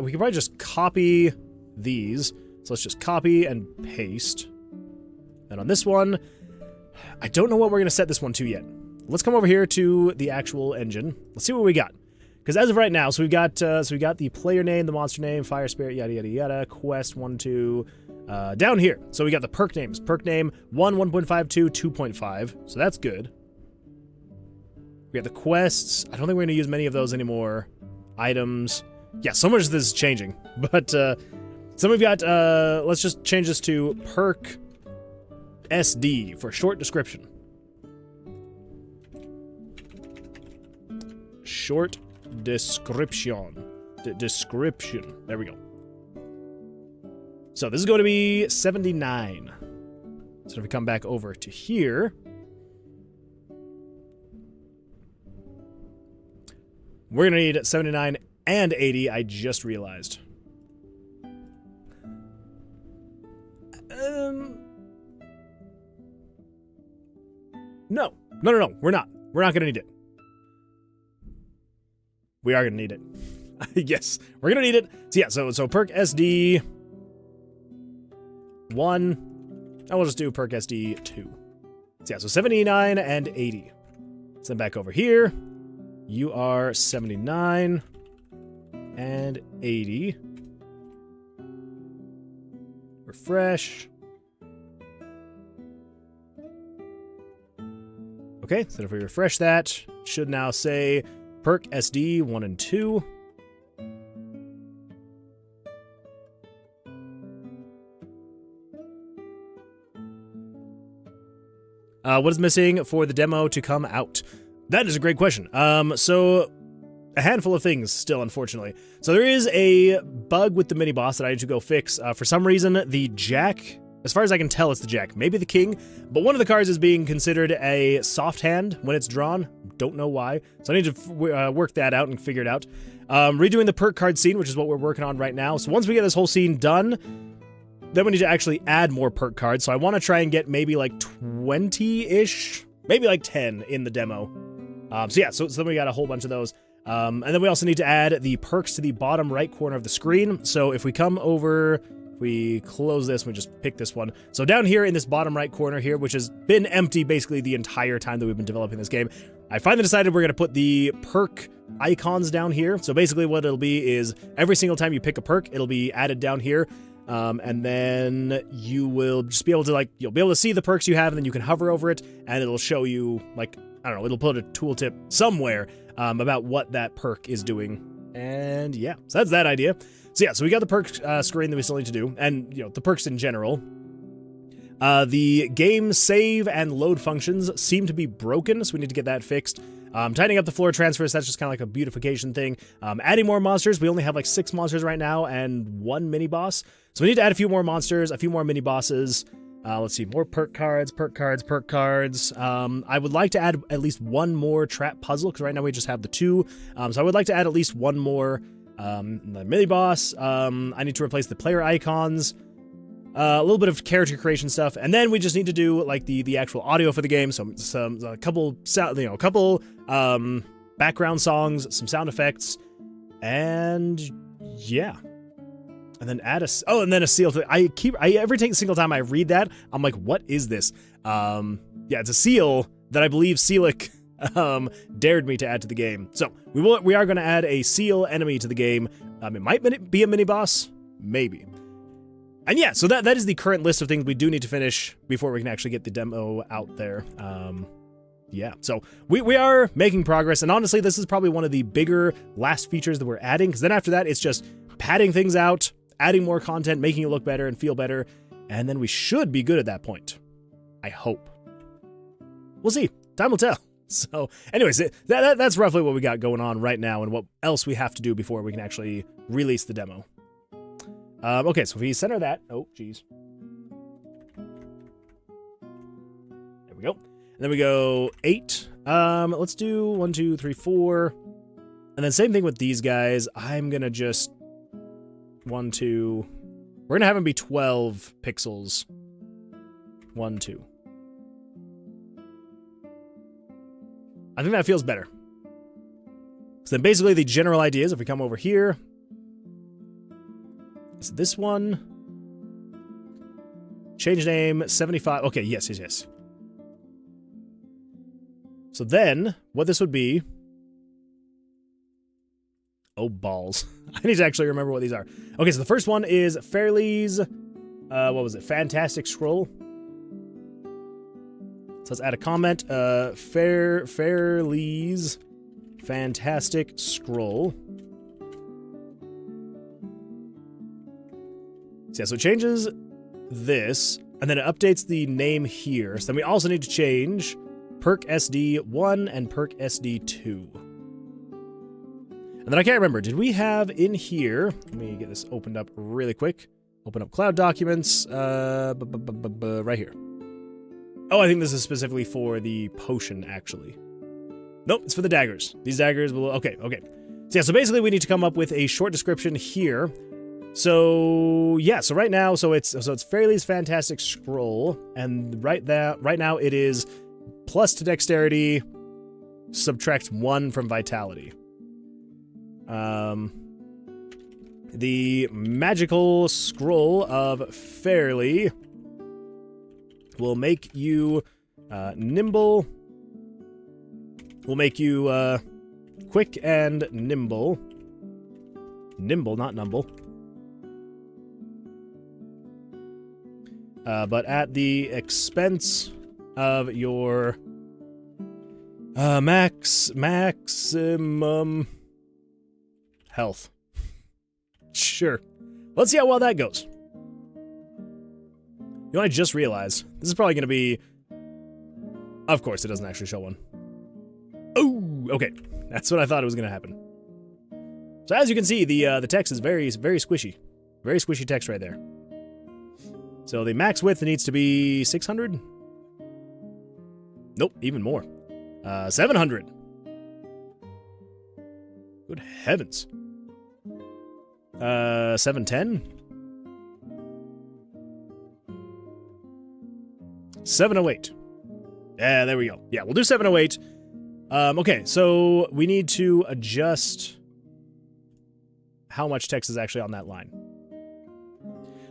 we can probably just copy these. So let's just copy and paste. And on this one, I don't know what we're going to set this one to yet. Let's come over here to the actual engine. Let's see what we got. Because as of right now, so we got the player name, the monster name, fire spirit, yada yada yada, quest 1, 2, down here. So we got the perk names. Perk name 1, 1.5, 2, 2.5. So that's good. We got the quests. I don't think we're going to use many of those anymore. Items. Yeah, so much of this is changing. But some we've got, let's just change this to perk SD for short description. Short description. Description. There we go. So this is going to be 79. So if we come back over to here, we're going to need 79 and 80, I just realized. No, we're not. We're not going to need it. We are going to need it. Yes, we're going to need it. So yeah, so perk SD 1. I will just do perk SD 2. So yeah, so 79 and 80. Send back over here. You are 79 and 80. Refresh. Okay, so if we refresh that, it should now say perk SD 1 and 2. What is missing for the demo to come out? That is a great question. So a handful of things still, unfortunately. So there is a bug with the mini-boss that I need to go fix. For some reason, the Jack, as far as I can tell, it's the Jack, maybe the King, but one of the cards is being considered a soft hand when it's drawn. Don't know why. So I need to work that out and figure it out. Redoing the perk card scene, which is what we're working on right now. So once we get this whole scene done, then we need to actually add more perk cards. So I want to try and get maybe like 20-ish, maybe like 10 in the demo. So yeah, so then we got a whole bunch of those. And then we also need to add the perks to the bottom right corner of the screen. So if we come over, if we close this, we just pick this one. So down here in this bottom right corner here, which has been empty basically the entire time that we've been developing this game, I finally decided we're going to put the perk icons down here. So basically what it'll be is every single time you pick a perk, it'll be added down here. And then you will just be able to, like, you'll be able to see the perks you have, and then you can hover over it, and it'll show you, like, I don't know, it'll put a tooltip somewhere about what that perk is doing. And yeah, so that's that idea. So yeah, so we got the perk screen that we still need to do, and, you know, the perks in general. The game save and load functions seem to be broken, so we need to get that fixed. Tightening up the floor transfers, that's just kind of like a beautification thing. Adding more monsters, we only have like 6 monsters right now and 1 mini-boss. So we need to add a few more monsters, a few more mini-bosses. Let's see, more perk cards. I would like to add at least 1 more trap puzzle, because right now we just have the 2. So I would like to add at least 1 more mini-boss. I need to replace the player icons. A little bit of character creation stuff, and then we just need to do like the actual audio for the game. So a couple sound, a couple background songs, some sound effects, and yeah, and then add a seal. Every single time I read that, I'm like, what is this? Yeah, it's a seal that I believe Celik dared me to add to the game. So we are going to add a seal enemy to the game. It might be a mini boss, maybe. And yeah, so that is the current list of things we do need to finish before we can actually get the demo out there. Yeah, so we are making progress, and honestly, this is probably one of the bigger last features that we're adding, because then after that, it's just padding things out, adding more content, making it look better and feel better, and then we should be good at that point. I hope. We'll see. Time will tell. So anyways, that's roughly what we got going on right now and what else we have to do before we can actually release the demo. Okay, so if we center that, oh, geez. There we go. And then we go 8. Let's do 1, 2, 3, 4. And then same thing with these guys. I'm gonna just 1, 2. We're gonna have them be 12 pixels. 1, 2. I think that feels better. So then basically the general idea is if we come over here, it's this one. Change name, 75. Okay, yes. So then, what this would be... Oh, balls. I need to actually remember what these are. Okay, so the first one is Fairly's... what was it? Fantastic Scroll. So let's add a comment. Fairly's Fantastic Scroll. So yeah, so it changes this, and then it updates the name here. So then we also need to change Perk SD 1 and Perk SD 2. And then I can't remember, did we have in here, let me get this opened up really quick. Open up Cloud Documents, right here. Oh, I think this is specifically for the potion, actually. Nope, it's for the daggers. These daggers will, okay. So yeah, so basically we need to come up with a short description here. So yeah, so right now, so it's Fairly's Fantastic Scroll, and right now it is plus to dexterity, subtract 1 from vitality. The magical scroll of Fairly will make you nimble. Will make you quick and nimble. Nimble, not numble. But at the expense of your maximum health. Sure. Let's see how well that goes. You know, I just realized this is probably going to be... Of course, it doesn't actually show one. Oh, okay. That's what I thought it was going to happen. So as you can see, the text is very squishy. Very squishy text right there. So the max width needs to be 600? Nope, even more. 700. Good heavens. 710? 708. Yeah, there we go. Yeah, we'll do 708. Okay, so we need to adjust how much text is actually on that line.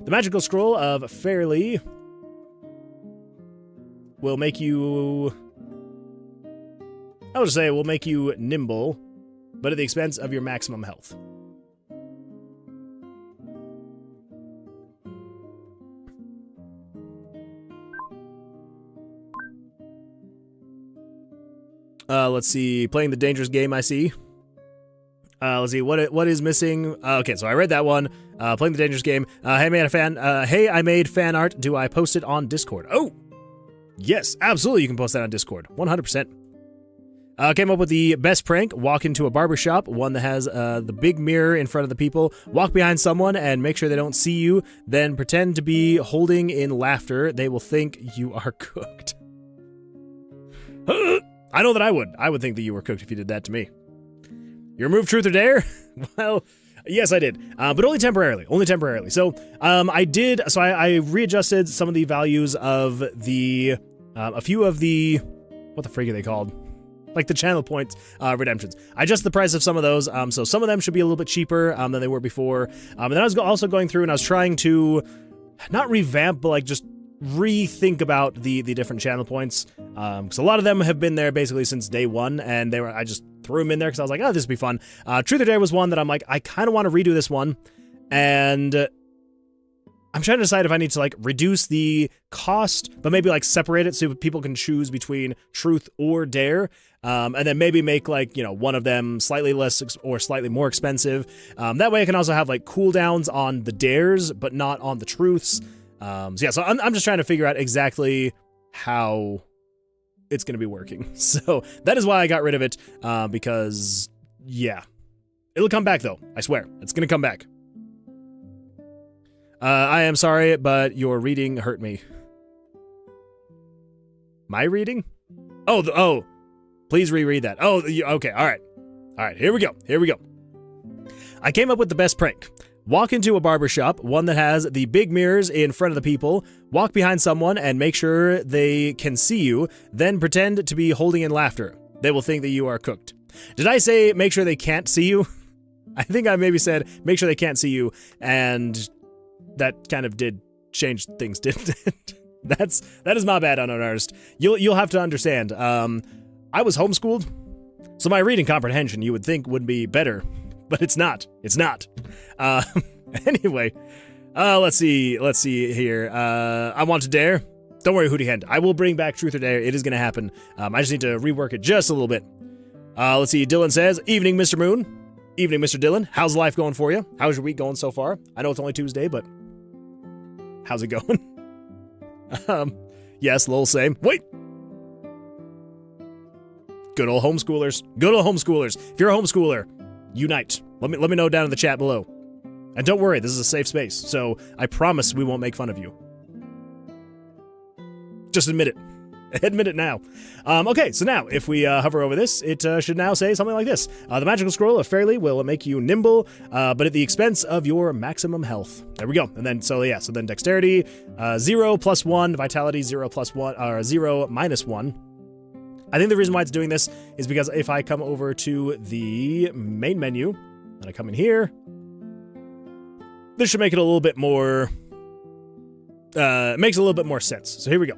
The magical scroll of Fairly will make you... I would say will make you nimble, but at the expense of your maximum health. Let's see. Playing the dangerous game, I see. Let's see. What is missing? Okay, so I read that one. Playing the dangerous game. Hey, I made fan art. Do I post it on Discord? Oh! Yes, absolutely you can post that on Discord. 100%. Came up with the best prank. Walk into a barbershop, one that has the big mirror in front of the people. Walk behind someone and make sure they don't see you. Then pretend to be holding in laughter. They will think you are cooked. I know that I would. I would think that you were cooked if you did that to me. You removed Truth or Dare? Well, yes, I did. But only temporarily. Only temporarily. So, I readjusted some of the values of the, a few of the, what the frig are they called? Like the channel points redemptions. I adjusted the price of some of those, so some of them should be a little bit cheaper than they were before. And then I was also going through and I was trying to, not revamp, but like just rethink about the different channel points. Because a lot of them have been there basically since day one, and I just threw them in there because I was like, oh, this would be fun. Truth or Dare was one that I'm like, I kind of want to redo this one, and I'm trying to decide if I need to like reduce the cost, but maybe like separate it so people can choose between Truth or Dare, and then maybe make like, you know, one of them slightly less or slightly more expensive. That way I can also have like cooldowns on the Dares, but not on the Truths. So yeah, so I'm just trying to figure out exactly how it's going to be working. So that is why I got rid of it, because, yeah. It'll come back, though. I swear. It's going to come back. I am sorry, but your reading hurt me. My reading? Oh, please reread that. Oh, okay, all right. All right, here we go. I came up with the best prank. Walk into a barbershop, one that has the big mirrors in front of the people, walk behind someone and make sure they can see you, then pretend to be holding in laughter. They will think that you are cooked. Did I say make sure they can't see you? I think I maybe said make sure they can't see you, and that kind of did change things, didn't it? That is my bad, unknown artist. You'll have to understand. I was homeschooled, so my reading comprehension you would think would be better, but it's not. It's not. Anyway, let's see here. I want to dare. Don't worry, Hootie Hand. I will bring back Truth or Dare. It is going to happen. I just need to rework it just a little bit. Let's see. Dylan says, "Evening, Mr. Moon. Evening, Mr. Dylan. How's life going for you? How's your week going so far? I know it's only Tuesday, but how's it going?" Yes, lol, same. Wait. Good old homeschoolers. Good old homeschoolers. If you're a homeschooler, unite. Let me know down in the chat below. And don't worry, this is a safe space, so I promise we won't make fun of you. Just admit it. Admit it now. Okay, so now, if we hover over this, it should now say something like this. The magical scroll of Fairly will make you nimble, but at the expense of your maximum health. There we go. And then, so then dexterity, 0 plus 1, vitality, 0 plus 1, or 0 minus 1. I think the reason why it's doing this is because if I come over to the main menu, and I come in here, this should make it a little bit more... it makes a little bit more sense. So here we go.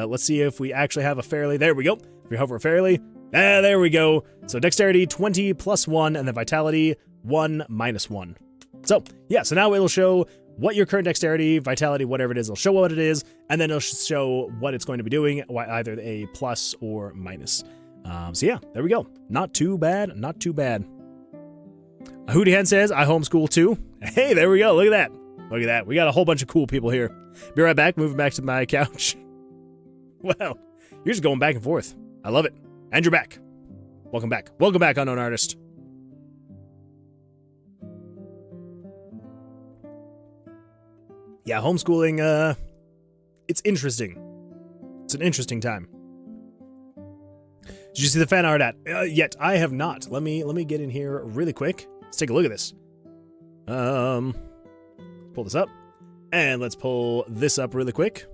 Let's see if we actually have a Fairly. There we go. If we hover Fairly, there we go. So dexterity 20 plus 1, and then vitality 1 minus 1. So yeah, so now it'll show what your current dexterity, vitality, whatever it is, it'll show what it is, and then it'll show what it's going to be doing, either a plus or minus. So yeah, there we go. Not too bad, not too bad. Hootie Hen says, I homeschool too. Hey, there we go. Look at that. Look at that. We got a whole bunch of cool people here. Be right back. Moving back to my couch. Well, you're just going back and forth. I love it. And you're back. Welcome back. Welcome back, unknown artist. Yeah, homeschooling, it's interesting. It's an interesting time. Did you see the fan art yet? I have not. Let me get in here really quick. Let's take a look at this. Pull this up. And let's pull this up really quick.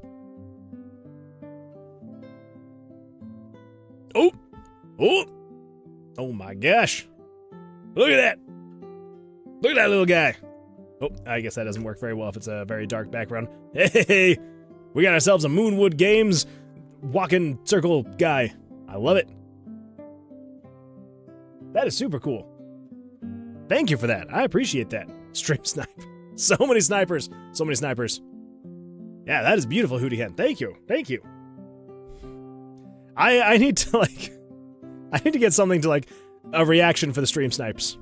Oh! Oh! Oh my gosh. Look at that! Look at that little guy. Oh, I guess that doesn't work very well if it's a very dark background. Hey! We got ourselves a Moonwood Games walking circle guy. I love it. That is super cool. Thank you for that. I appreciate that. Stream snipe. So many snipers. So many snipers. Yeah, that is beautiful, Hootie Hen. Thank you. Thank you. I need to, I need to get something to, a reaction for the stream snipes.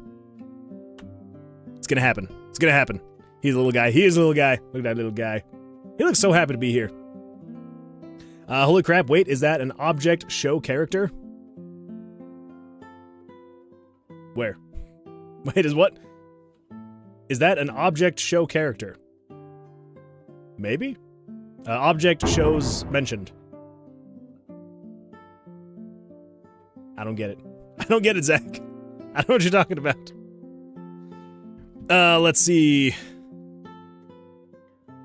It's gonna happen. It's gonna happen. He's a little guy. He is a little guy. Look at that little guy. He looks so happy to be here. Holy crap, wait, is that an object show character? Where? Wait, is what? Is that an object show character? Maybe? Object shows mentioned. I don't get it. I don't get it, Zach. I don't know what you're talking about. Let's see.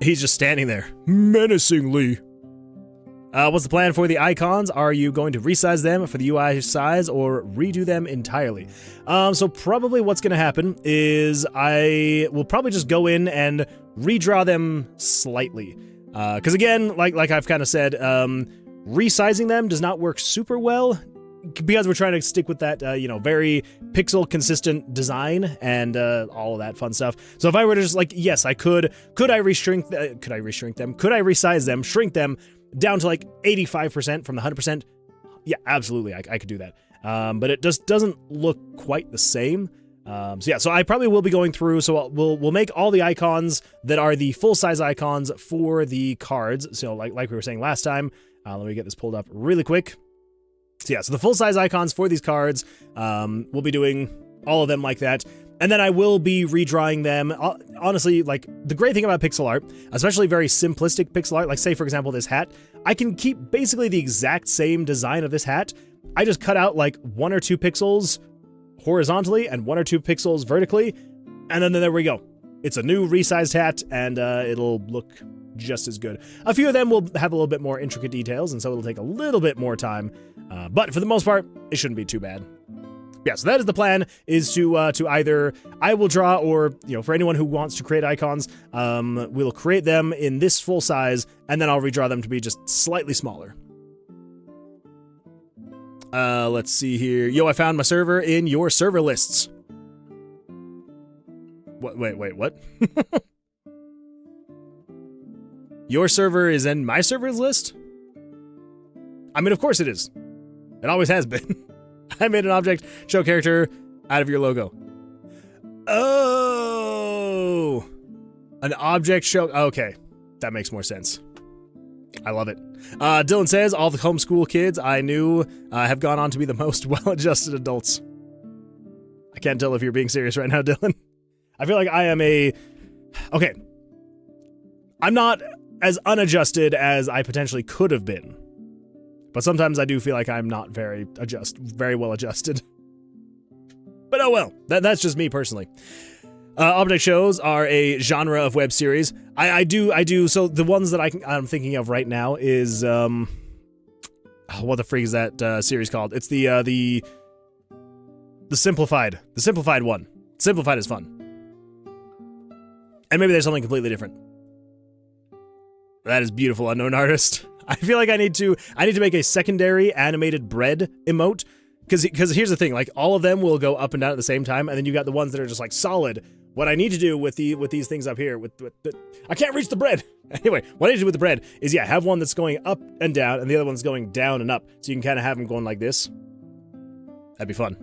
He's just standing there, menacingly. What's the plan for the icons? Are you going to resize them for the UI size or redo them entirely? So probably what's going to happen is I will probably just go in and redraw them slightly. Because again, like I've kind of said, resizing them does not work super well because we're trying to stick with that, very pixel consistent design and all of that fun stuff. So if I were to just yes, I could I reshrink them? Could I resize them, shrink them down to 85% from the 100%? Yeah, absolutely, I could do that. But it just doesn't look quite the same. So I probably will be going through, so we'll make all the icons that are the full-size icons for the cards. So like we were saying last time, let me get this pulled up really quick. So yeah, so the full-size icons for these cards, we'll be doing all of them like that. And then I will be redrawing them. Honestly, the great thing about pixel art, especially very simplistic pixel art, say for example this hat, I can keep basically the exact same design of this hat. I just cut out 1 or 2 pixels horizontally and 1 or 2 pixels vertically, and then there we go. It's a new resized hat, and it'll look just as good. A few of them will have a little bit more intricate details, and so it'll take a little bit more time. But for the most part, it shouldn't be too bad. Yeah, so that is the plan, is to either I will draw, or, you know, for anyone who wants to create icons, we'll create them in this full size, and then I'll redraw them to be just slightly smaller. Let's see here. Yo, I found my server in your server lists. What? Wait, what? Your server is in my servers list? I mean, of course it is. It always has been. I made an object show character out of your logo. Oh, an object show. Okay, that makes more sense. I love it. Dylan says, all the homeschool kids I knew have gone on to be the most well-adjusted adults. I can't tell if you're being serious right now, Dylan. I feel like I am okay. I'm not as unadjusted as I potentially could have been. But sometimes I do feel like I'm not very well adjusted. But oh well, that's just me personally. Object shows are a genre of web series. I do. So the ones that I'm thinking of right now is what the freak is that series called? It's the simplified one. Simplified is fun. And maybe there's something completely different. That is beautiful, unknown artist. I feel like I need to make a secondary animated bread emote, because here's the thing, like, all of them will go up and down at the same time, and then you got the ones that are just like solid. What I need to do with these things up here, I can't reach the bread. Anyway, what I need to do with the bread is, yeah, have one that's going up and down, and the other one's going down and up, so you can kind of have them going like this. That'd be fun.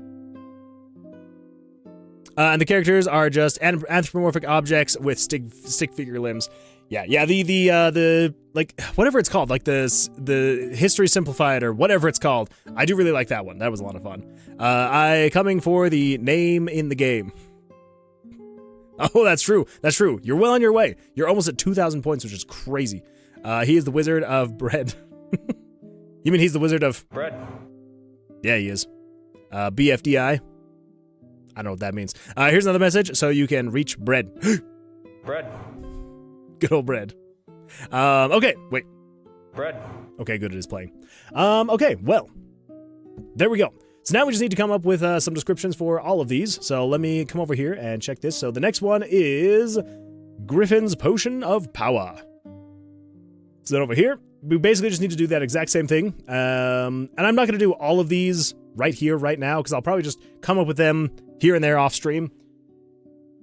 And the characters are just anthropomorphic objects with stick figure limbs. Yeah, the like, whatever it's called, like the history simplified or whatever it's called. I do really like that one. That was a lot of fun. I coming for the name in the game. Oh, that's true. That's true. You're well on your way. You're almost at 2,000 points, which is crazy. He is the Wizard of Bread. You mean he's the Wizard of Bread? Yeah, he is. BFDI. I don't know what that means. Here's another message, so you can reach bread. Bread. Good old bread. Okay, wait. Bread. Okay, good, it is playing. Okay, well, there we go. So now we just need to come up with some descriptions for all of these. So let me come over here and check this. So the next one is Griffin's Potion of Power. So then over here, we basically just need to do that exact same thing. And I'm not going to do all of these right here, right now, because I'll probably just come up with them here and there off stream.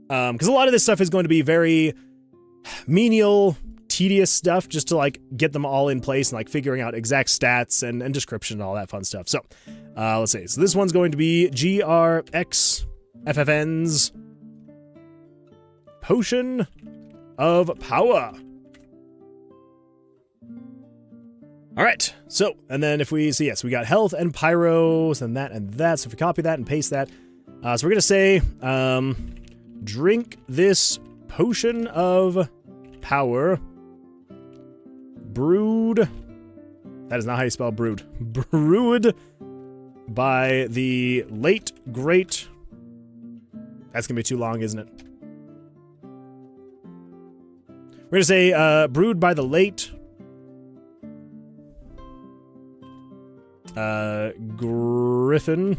Because a lot of this stuff is going to be very menial, tedious stuff, just to like get them all in place and like figuring out exact stats and description and all that fun stuff. So let's see. So this one's going to be GRXFFN's Potion of Power. All right. So, and then if we see, yes, we got health and pyros and that and that. So if we copy that and paste that, so we're going to say, drink this potion of power brewed. That is not how you spell brewed. Brewed by the late great. That's going to be too long, isn't it? We're going to say, brewed by the late Griffin.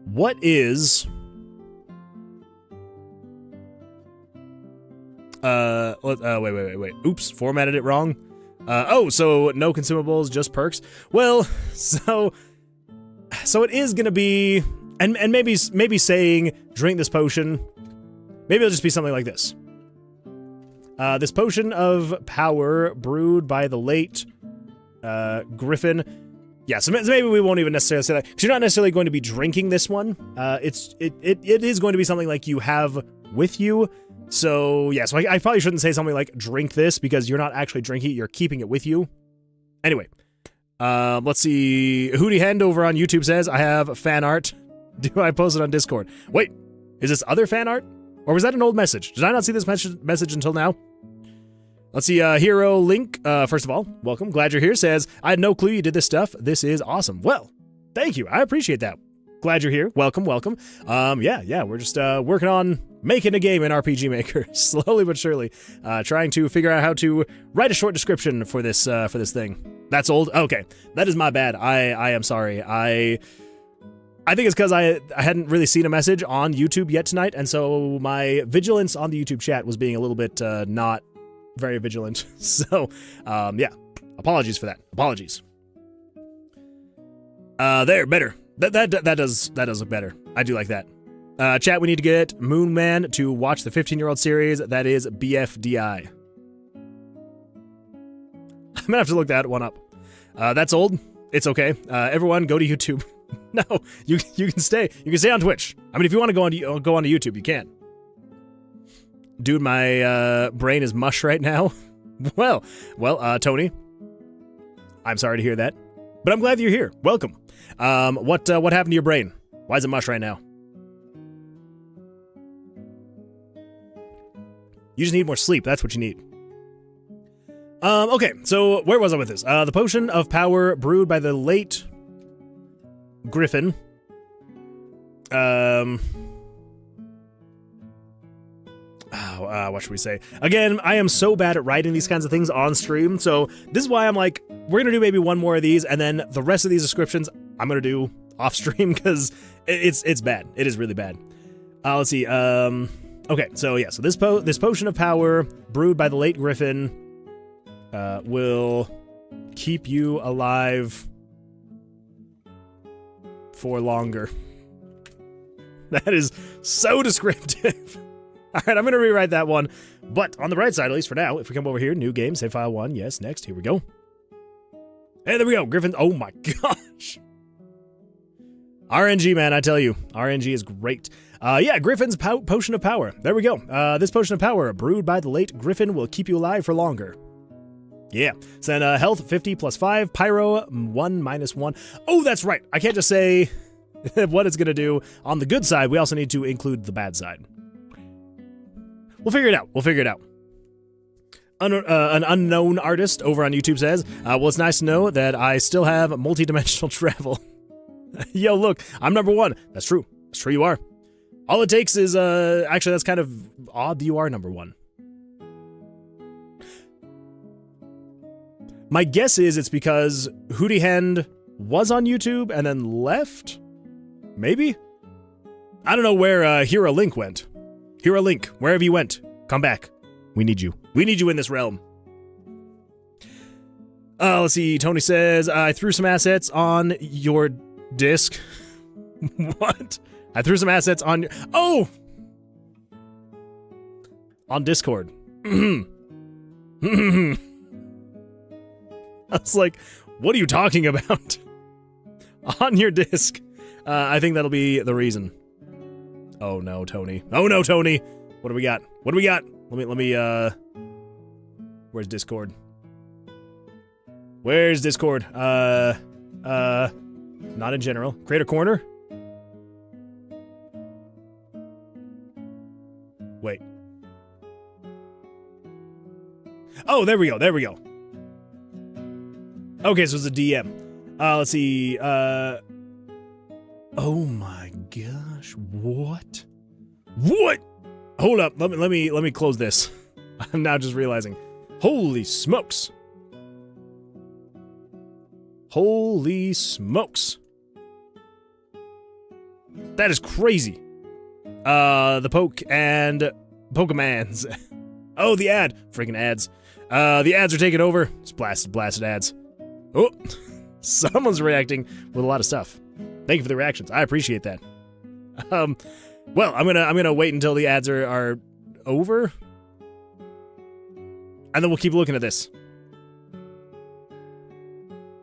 What is wait. Oops, formatted it wrong. Oh, so no consumables, just perks. Well, so it is gonna be, and maybe saying drink this potion. Maybe it'll just be something like this. This potion of power brewed by the late Griffin. Yeah, so maybe we won't even necessarily say that, because you're not necessarily going to be drinking this one. It is going to be something like you have with you. So yeah, so I probably shouldn't say something like drink this, because you're not actually drinking it, you're keeping it with you. Anyway, let's see. Hootie Hand over on YouTube says, I have fan art. Do I post it on Discord? Wait, is this other fan art? Or was that an old message? Did I not see this message until now? Let's see, Hero Link, first of all, welcome, glad you're here, says, I had no clue you did this stuff, this is awesome. Well, thank you, I appreciate that. Glad you're here, welcome. Yeah, we're just working on making a game in RPG Maker, slowly but surely, trying to figure out how to write a short description for this thing. That's old? Okay, that is my bad. I am sorry. I think it's because I hadn't really seen a message on YouTube yet tonight, and so my vigilance on the YouTube chat was being a little bit not very vigilant. So, yeah, apologies for that. Apologies. There, better. That does look better. I do like that. Chat, we need to get Moonman to watch the 15-year-old series. That is BFDI. I'm gonna have to look that one up. That's old. It's okay. Everyone, go to YouTube. No, you can stay. You can stay on Twitch. I mean, if you want to go onto YouTube, you can. Dude, my brain is mush right now. Well, Tony, I'm sorry to hear that, but I'm glad that you're here. Welcome. What happened to your brain? Why is it mush right now? You just need more sleep. That's what you need. Okay, so where was I with this? The potion of power brewed by the late Griffin. What should we say? Again, I am so bad at writing these kinds of things on stream, so this is why I'm like, we're gonna do maybe one more of these, and then the rest of these descriptions I'm gonna do off stream because it's bad. It is really bad. Let's see. Okay, so yeah, so this potion of power brewed by the late Griffin will keep you alive for longer. That is so descriptive. All right, I'm going to rewrite that one. But on the right side, at least for now, if we come over here, new game, save file 1. Yes, next. Here we go. And there we go. Griffin. Oh my gosh. RNG, man, I tell you. RNG is great. Yeah, Griffin's potion of power. There we go. This potion of power, brewed by the late Griffin, will keep you alive for longer. Yeah. So then health 50 plus 5, pyro 1 minus 1. Oh, that's right. I can't just say what it's going to do. On the good side, we also need to include the bad side. We'll figure it out. We'll figure it out. An unknown artist over on YouTube says, well, it's nice to know that I still have multi-dimensional travel. Yo, look, I'm number 1. That's true. That's true, you are. All it takes is, actually, that's kind of odd that you are number 1. My guess is it's because Hootie Hand was on YouTube and then left? Maybe? I don't know where Hero Link went. Hero Link, wherever you went, come back. We need you. We need you in this realm. Let's see. Tony says, I threw some assets on your disc. What? I threw some assets on your... Oh! On Discord. I was like, what are you talking about? On your disc. I think that'll be the reason. Oh no, Tony. Oh no, Tony. What do we got? What do we got? Let me, where's Discord? Where's Discord? Not in general. Creator Corner? Wait. Oh, there we go. There we go. Okay, so it's a DM. Let's see. Oh my gosh. What? What? Hold up. Let me close this. I'm now just realizing. Holy smokes. Holy smokes. That is crazy. The poke and Pokemans. Oh, the ad. Freaking ads. The ads are taking over. It's blasted ads. Oh, someone's reacting with a lot of stuff. Thank you for the reactions. I appreciate that. Well, I'm gonna wait until the ads are over, and then we'll keep looking at this.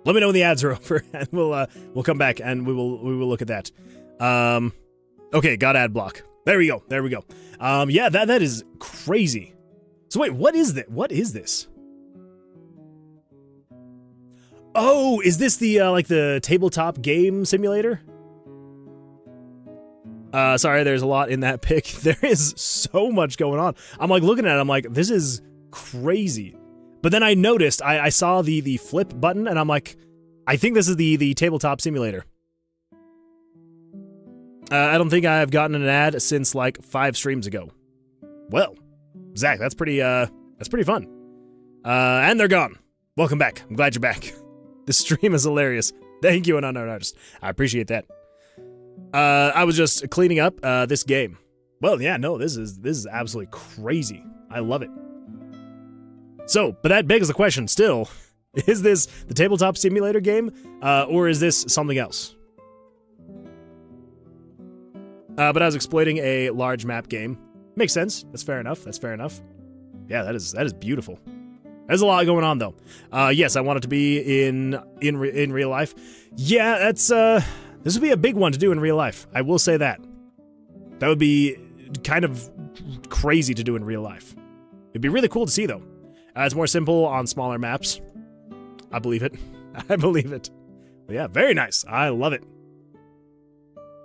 Let me know when the ads are over, and we'll come back and we will look at that. Okay, got ad block. There we go. There we go. Yeah, that is crazy. So wait, what is that? What is this? Oh, is this the like the tabletop game simulator? Sorry, there's a lot in that pic. There is so much going on. I'm like looking at it, I'm like, this is crazy. But then I noticed, I saw the flip button, and I'm like, I think this is the tabletop simulator. I don't think I've gotten an ad since like 5 streams ago. Well, Zach, that's pretty fun. And they're gone. Welcome back. I'm glad you're back. This stream is hilarious. Thank you, an unknown artist. I appreciate that. I was just cleaning up this game. Well, yeah, no, this is absolutely crazy. I love it. So, but that begs the question still, is this the tabletop simulator game, or is this something else? But I was exploiting a large map game. Makes sense. That's fair enough. That's fair enough. Yeah, that is beautiful. There's a lot going on though. Yes, I want it to be in real life. Yeah, that's this would be a big one to do in real life. I will say that. That would be kind of crazy to do in real life. It'd be really cool to see though. It's more simple on smaller maps. I believe it. I believe it. But yeah, very nice. I love it.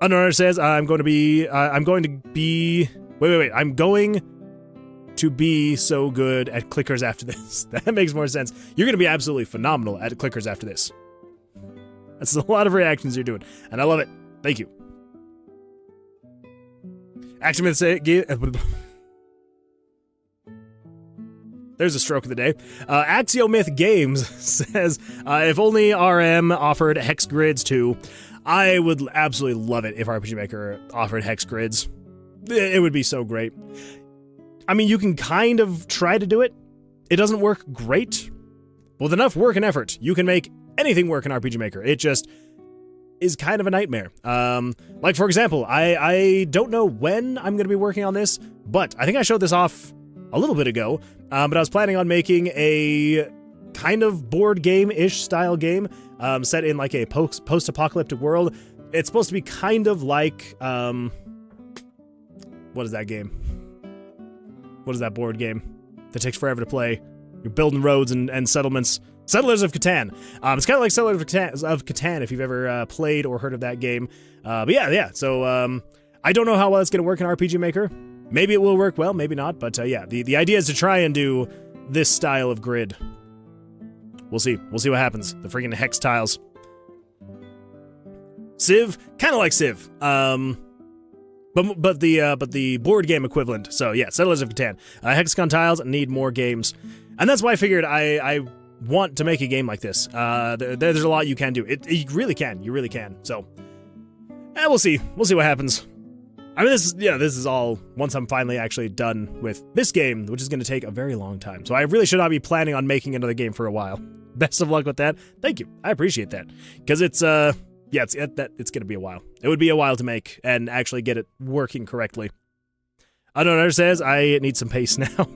Unknown says I'm going to be so good at clickers after this. That makes more sense. You're going to be absolutely phenomenal at clickers after this. That's a lot of reactions you're doing, and I love it. Thank you. Axiomyth say there's a stroke of the day. Axiomyth Games says, if only RM offered hex grids too. I would absolutely love it if RPG Maker offered hex grids. It would be so great. I mean, you can kind of try to do it. It doesn't work great. With enough work and effort, you can make anything work in RPG Maker. It just is kind of a nightmare. Like, for example, I don't know when I'm going to be working on this, but I think I showed this off a little bit ago, but I was planning on making a kind of board game-ish style game set in like a post-apocalyptic world. It's supposed to be kind of like, what is that game? What is that board game that takes forever to play? You're building roads and settlements. Settlers of Catan. It's kind of like Settlers of Catan if you've ever played or heard of that game. But yeah. So I don't know how well it's going to work in RPG Maker. Maybe it will work well, maybe not. But yeah, the idea is to try and do this style of grid. We'll see. We'll see what happens. The freaking hex tiles. Civ, kind of like Civ. But the board game equivalent. So yeah, Settlers of Catan. Hexagon tiles need more games, and that's why I figured I want to make a game like this. There's a lot you can do. You really can. You really can. So, we'll see. We'll see what happens. I mean, this is all once I'm finally actually done with this game, which is going to take a very long time. So I really should not be planning on making another game for a while. Best of luck with that. Thank you. I appreciate that because it's going to be a while. It would be a while to make and actually get it working correctly. Unknown says I need some paste now.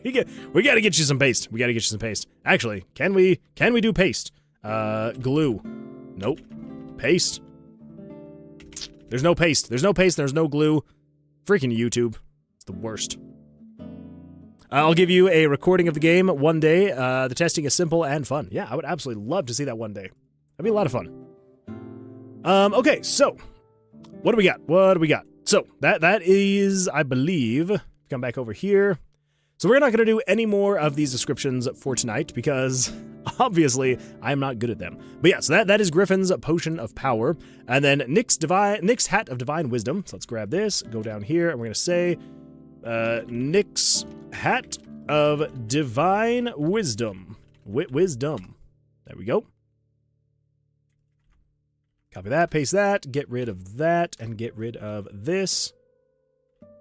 we got to get you some paste. We got to get you some paste. Actually, can we do paste? Glue. Nope. Paste. There's no paste. There's no paste. There's no glue. Freaking YouTube. It's the worst. I'll give you a recording of the game one day. The testing is simple and fun. Yeah, I would absolutely love to see that one day. That'd be a lot of fun. Okay, so what do we got? What do we got? So that is, I believe, come back over here. So we're not going to do any more of these descriptions for tonight because obviously I'm not good at them. But yeah, so that is Griffin's Potion of Power, and then Nick's Hat of Divine Wisdom. So let's grab this, go down here, and we're going to say Nick's Hat of Divine Wisdom. Wisdom. There we go. Copy that, paste that, get rid of that, and get rid of this.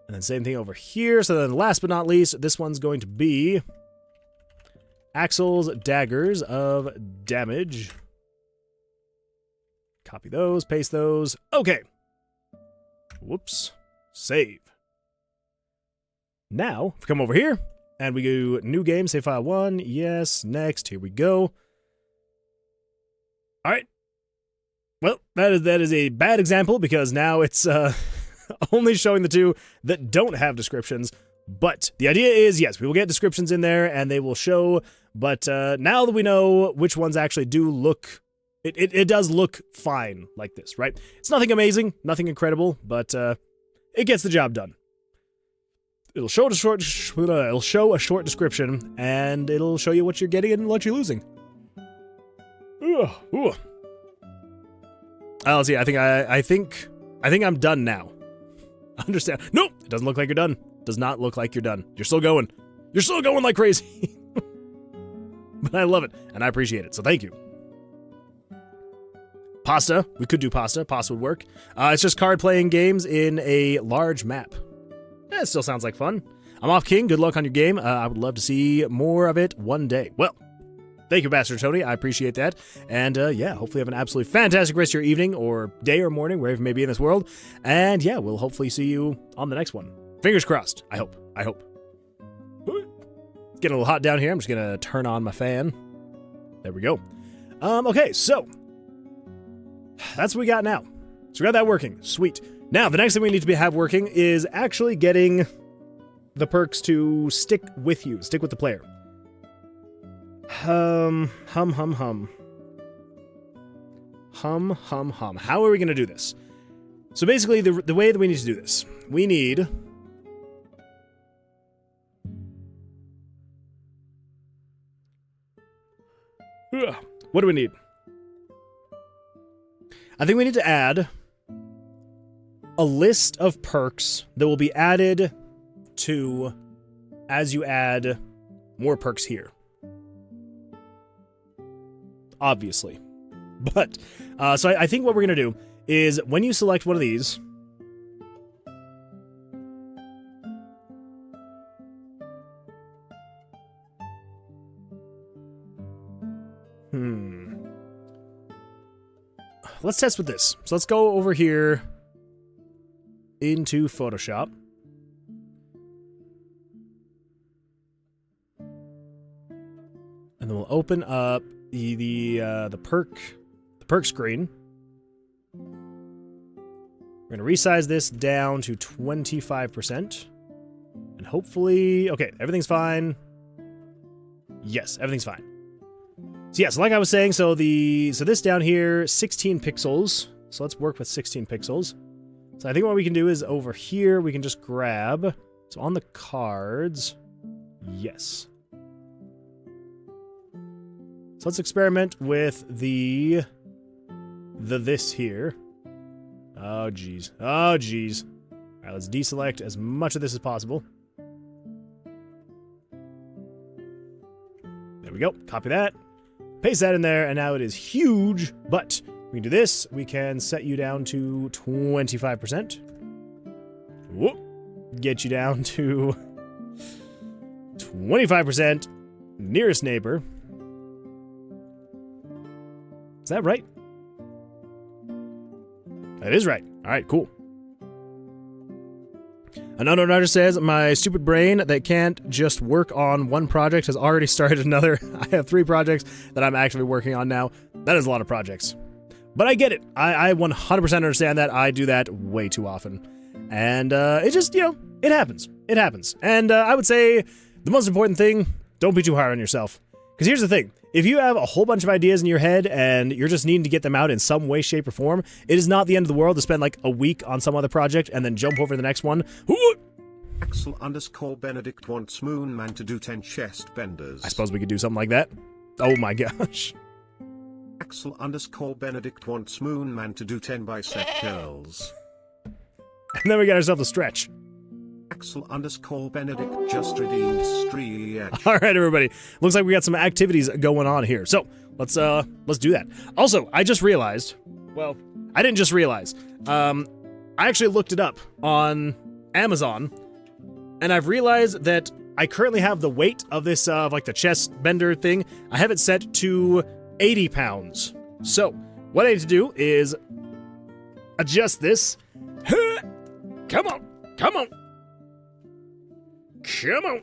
And then same thing over here. So then last but not least, this one's going to be Axel's Daggers of Damage. Copy those, paste those. Okay. Whoops. Save. Now, if we come over here, and we go New Game, save file 1. Yes, next. Here we go. All right. Well, that is a bad example because now it's only showing the two that don't have descriptions. But the idea is, yes, we will get descriptions in there and they will show. But now that we know which ones actually do look, it does look fine like this, right? It's nothing amazing, nothing incredible, but it gets the job done. It'll show a short description and it'll show you what you're getting and what you're losing. Ooh. Let's see. I think I think I'm done now. Understand? Nope, it doesn't look like you're done. Does not look like you're done. You're still going. You're still going like crazy. But I love it, and I appreciate it, so thank you. Pasta. We could do pasta. Pasta would work. It's just card-playing games in a large map. It still sounds like fun. I'm off, King. Good luck on your game. I would love to see more of it one day. Well, thank you, Bastard Tony. I appreciate that. And, yeah, hopefully you have an absolutely fantastic rest of your evening or day or morning, wherever you may be in this world. And, yeah, we'll hopefully see you on the next one. Fingers crossed. I hope. I hope. It's getting a little hot down here. I'm just going to turn on my fan. There we go. Okay, so that's what we got now. So we got that working. Sweet. Now, the next thing we need to have working is actually getting the perks to stick with you. Stick with the player. Hum. How are we going to do this? So basically, the way that we need to do this, we need... What do we need? I think we need to add a list of perks that will be added to as you add more perks here. Obviously. But, so I think what we're going to do is when you select one of these, let's test with this. So let's go over here into Photoshop. And then we'll open up the perk screen. We're going to resize this down to 25%. And hopefully, okay, everything's fine. Yes, everything's fine. So yeah, so like I was saying, so this down here, 16 pixels. So let's work with 16 pixels. So I think what we can do is over here, we can just grab, so on the cards, yes. So let's experiment with the this here. Oh, geez. Oh, geez. All right, let's deselect as much of this as possible. There we go. Copy that. Paste that in there, and now it is huge, but we can do this. We can set you down to 25%. Whoop. Get you down to 25%. Nearest neighbor. Is that right? That is right. All right, cool. An unknown writer says, my stupid brain that can't just work on one project has already started another. I have 3 projects that I'm actually working on now. That is a lot of projects. But I get it. I 100% understand that. I do that way too often. And it just, you know, it happens. It happens. And I would say the most important thing, don't be too hard on yourself. Because here's the thing. If you have a whole bunch of ideas in your head and you're just needing to get them out in some way, shape, or form, it is not the end of the world to spend like a week on some other project and then jump over to the next one. Axel_Benedict wants Moonman to do 10 chest benders. I suppose we could do something like that. Oh my gosh. Axel_Benedict wants Moonman to do 10 bicep curls. And then we got ourselves a stretch. Axel_Benedict just redeemed Stretch. All right, everybody. Looks like we got some activities going on here. So let's do that. Also, I just realized. Well, I didn't just realize. I actually looked it up on Amazon, and I've realized that I currently have the weight of this like the chest bender thing. I have it set to 80 pounds. So what I need to do is adjust this. Come on, come on. Come on.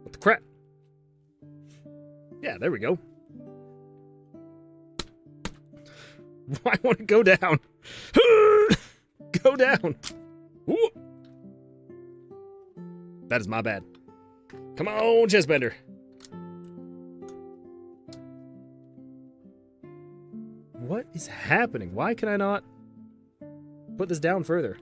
What the crap? Yeah, there we go. I want to go down. Go down. Ooh. That is my bad. Come on, chestbender. What is happening? Why can I not put this down further?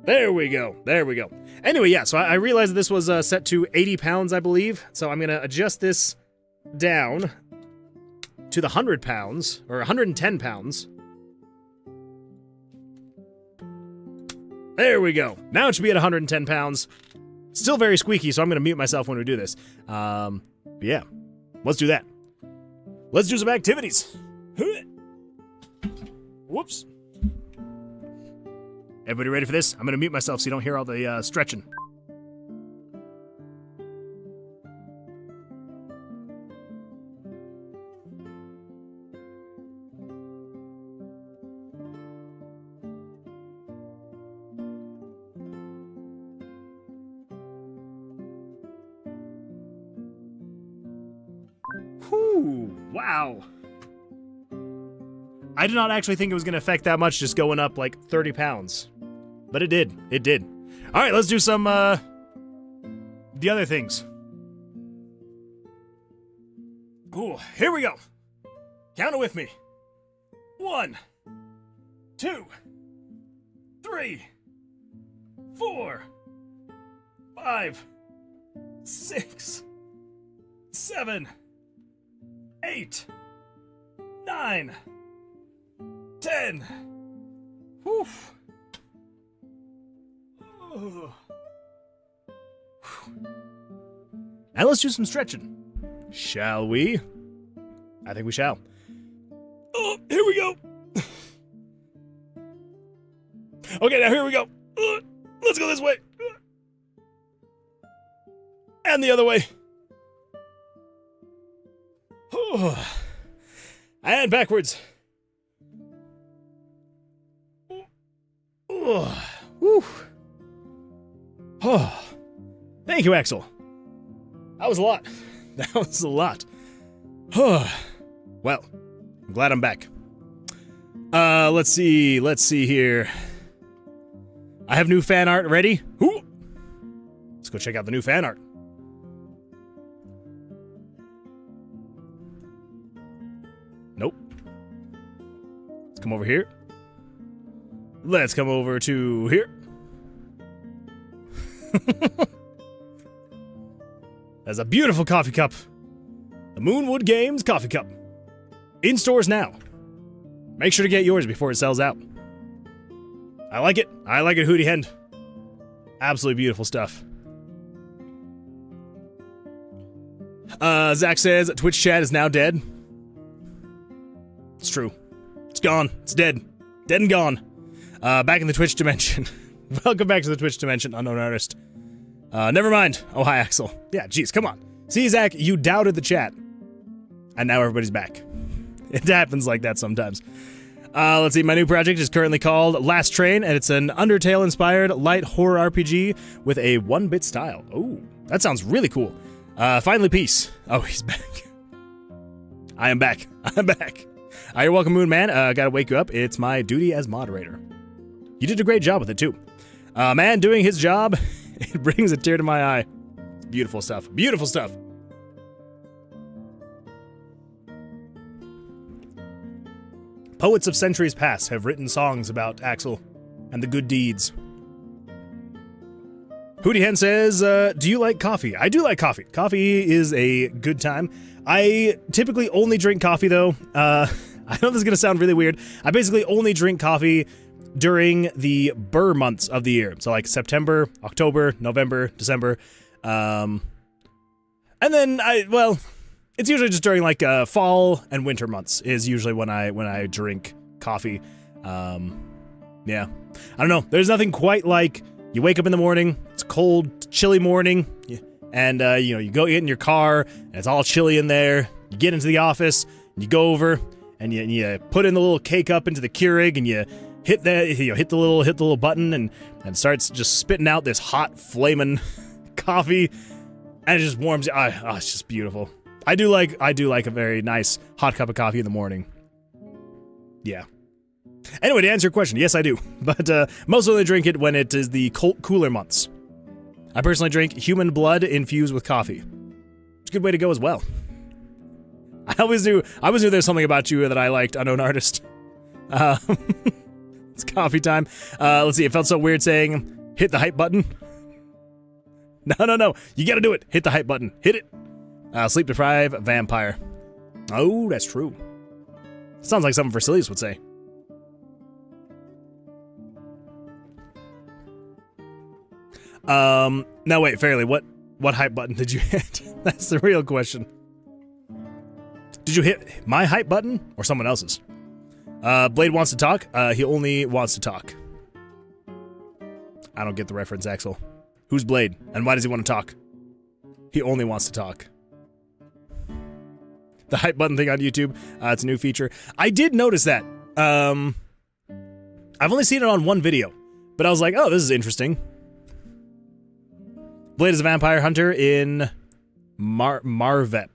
There we go. There we go. Anyway, yeah, so I realized that this was set to 80 pounds, I believe. So I'm going to adjust this down to the 100 pounds, or 110 pounds. There we go. Now it should be at 110 pounds. Still very squeaky, so I'm going to mute myself when we do this. But yeah, let's do that. Let's do some activities. Whoops. Everybody ready for this? I'm going to mute myself so you don't hear all the stretching. Whew, wow. I did not actually think it was going to affect that much just going up like 30 pounds. But it did. It did. All right, let's do some, the other things. Ooh, here we go. Count it with me. 1, 2, 3, 4, 5, 6, 7, 8, 9, 10. Whew. And let's do some stretching. Shall we? I think we shall. Oh, here we go. Okay, now here we go. Let's go this way. And the other way. And backwards. Whew. Oh, thank you, Axel. That was a lot. That was a lot. Well, I'm glad I'm back. Let's see here. I have new fan art ready. Ooh. Let's go check out the new fan art. Nope. Let's come over here. Let's come over to here. That's a beautiful coffee cup. The Moonwood Games coffee cup. In stores now. Make sure to get yours before it sells out. I like it. I like it, Hootie Hen. Absolutely beautiful stuff. Zach says Twitch chat is now dead. It's true. It's gone. It's dead. Dead and gone. Back in the Twitch dimension. Welcome back to the Twitch dimension, unknown artist. Never mind. Oh, hi, Axel. Yeah, geez, come on. See, Zach, you doubted the chat. And now everybody's back. It happens like that sometimes. Let's see, my new project is currently called Last Train, and it's an Undertale-inspired light horror RPG with a 1-bit style. Oh, that sounds really cool. Finally, peace. Oh, he's back. I am back. I'm back. You're welcome, Moon Man. Gotta wake you up. It's my duty as moderator. You did a great job with it, too. Man doing his job, it brings a tear to my eye. Beautiful stuff. Beautiful stuff. Poets of centuries past have written songs about Axel and the good deeds. Hootie Hen says, do you like coffee? I do like coffee. Coffee is a good time. I typically only drink coffee, though. I know this is going to sound really weird. I basically only drink coffee during the Burr months of the year. So like September, October, November, December. And then it's usually just during like fall and winter months is usually when I drink coffee. Yeah. I don't know. There's nothing quite like you wake up in the morning, it's a cold, chilly morning, and you go get in your car, and it's all chilly in there. You get into the office, and you go over, and you put in the little cake up into the Keurig, and you hit the little button, and starts just spitting out this hot, flaming coffee, and it just warms you. It's just beautiful. I do like a very nice hot cup of coffee in the morning. Yeah. Anyway, to answer your question, yes, I do. But mostly I drink it when it is the cooler months. I personally drink human blood infused with coffee. It's a good way to go as well. I always knew there's something about you that I liked, unknown artist. It's coffee time. Let's see. It felt so weird saying, hit the hype button. No. You gotta do it. Hit the hype button. Hit it. Sleep deprived vampire. Oh, that's true. Sounds like something Ver-silli-us would say. No, wait, Fairly, what hype button did you hit? That's the real question. Did you hit my hype button or someone else's? Blade wants to talk. He only wants to talk. I don't get the reference, Axel. Who's Blade, and why does he want to talk? He only wants to talk. The hype button thing on YouTube, it's a new feature. I did notice that. I've only seen it on one video, but I was like, oh, this is interesting. Blade is a vampire hunter in Marvep.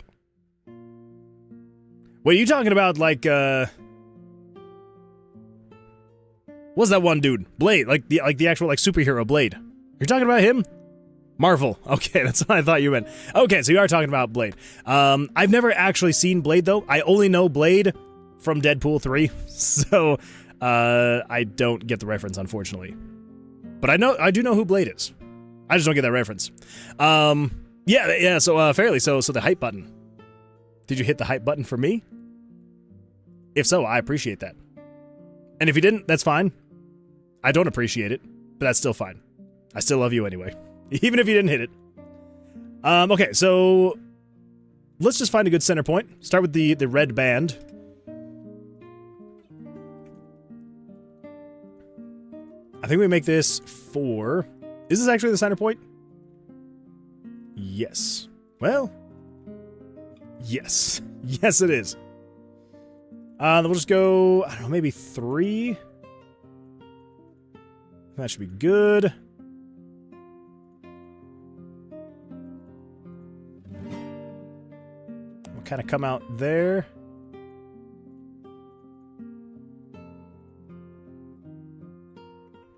What are you talking about, like, what's that one dude? Blade, like the actual, like, superhero Blade. You're talking about him? Marvel. Okay, that's what I thought you meant. Okay, so you are talking about Blade. I've never actually seen Blade, though. I only know Blade from Deadpool 3, so I don't get the reference, unfortunately. But I do know who Blade is. I just don't get that reference. Yeah, so Fairly, so the hype button. Did you hit the hype button for me? If so, I appreciate that. And if you didn't, that's fine. I don't appreciate it, but that's still fine. I still love you anyway. Even if you didn't hit it. Okay, so let's just find a good center point. Start with the red band. I think we make this 4. Is this actually the center point? Yes. Well, yes. Yes, it is. Then we'll just go, I don't know, maybe 3. That should be good. We'll kind of come out there.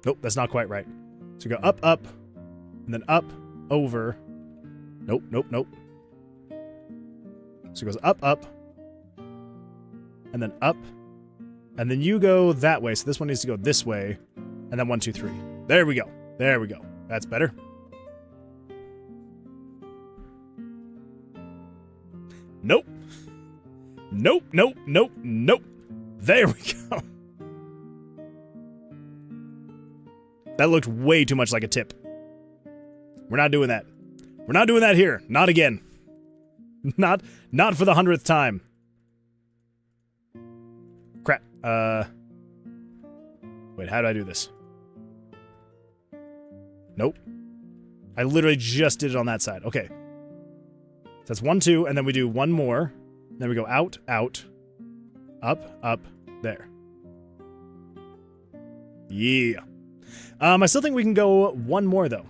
Nope, that's not quite right. So go up, up, and then up, over. Nope. So it goes up, up, and then up, and then you go that way. So this one needs to go this way, and then 1, 2, 3. There we go. That's better. Nope. There we go. That looked way too much like a tip. We're not doing that. We're not doing that here. Not again. Not for the 100th time. Crap. Wait, how do I do this? Nope. I literally just did it on that side. Okay. So that's 1, 2, and then we do one more. Then we go out, out, up, up, there. Yeah. I still think we can go one more, though.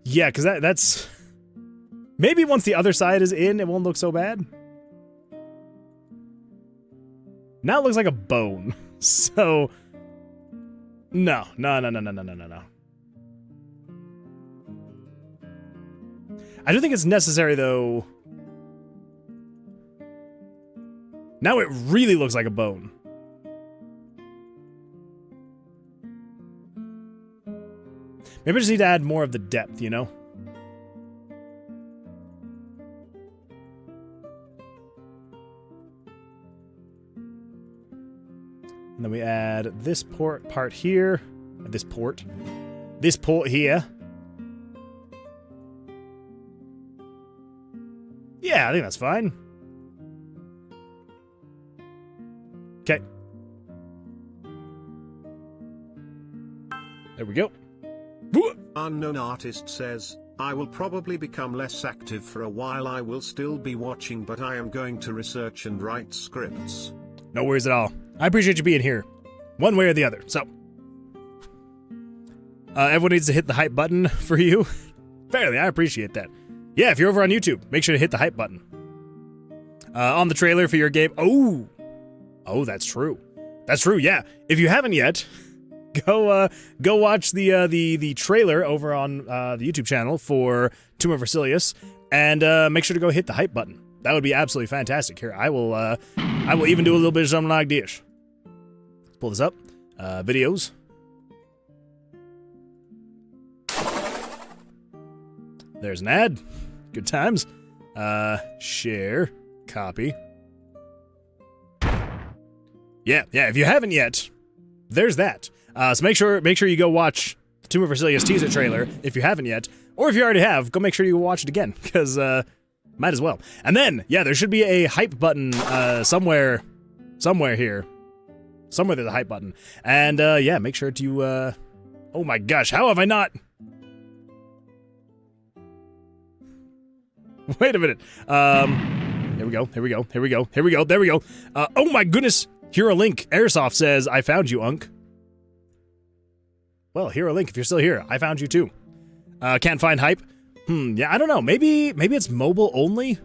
Yeah, because that's... Maybe once the other side is in, it won't look so bad. Now it looks like a bone. So... No. I don't think it's necessary, though. Now it really looks like a bone. Maybe I just need to add more of the depth, you know? And then we add this part here. This port here. Yeah, I think that's fine. Okay. There we go. Unknown artist says, I will probably become less active for a while. I will still be watching, but I am going to research and write scripts. No worries at all. I appreciate you being here. One way or the other. So. Everyone needs to hit the hype button for you. Fairly, I appreciate that. Yeah, if you're over on YouTube, make sure to hit the hype button. On the trailer for your game. Oh, that's true. That's true, yeah. If you haven't yet, go watch the trailer over on the YouTube channel for Tomb of Vercilias. And make sure to go hit the hype button. That would be absolutely fantastic. Here, I will even do a little bit of something like this. Let's pull this up. Videos. There's an ad. Good times. Share. Copy. Yeah, if you haven't yet, there's that. So make sure you go watch the Tomb of Vercilias teaser trailer if you haven't yet. Or if you already have, go make sure you watch it again, because, might as well. And then, yeah, there should be a hype button, somewhere here. Somewhere there's a hype button. And, yeah, make sure to, oh my gosh, how have I not... Wait a minute. Here we go. Oh my goodness. Here a link. Airsoft says, I found you, Unk. Well, here a link if you're still here. I found you too. Can't find hype. Yeah, I don't know. Maybe it's mobile only?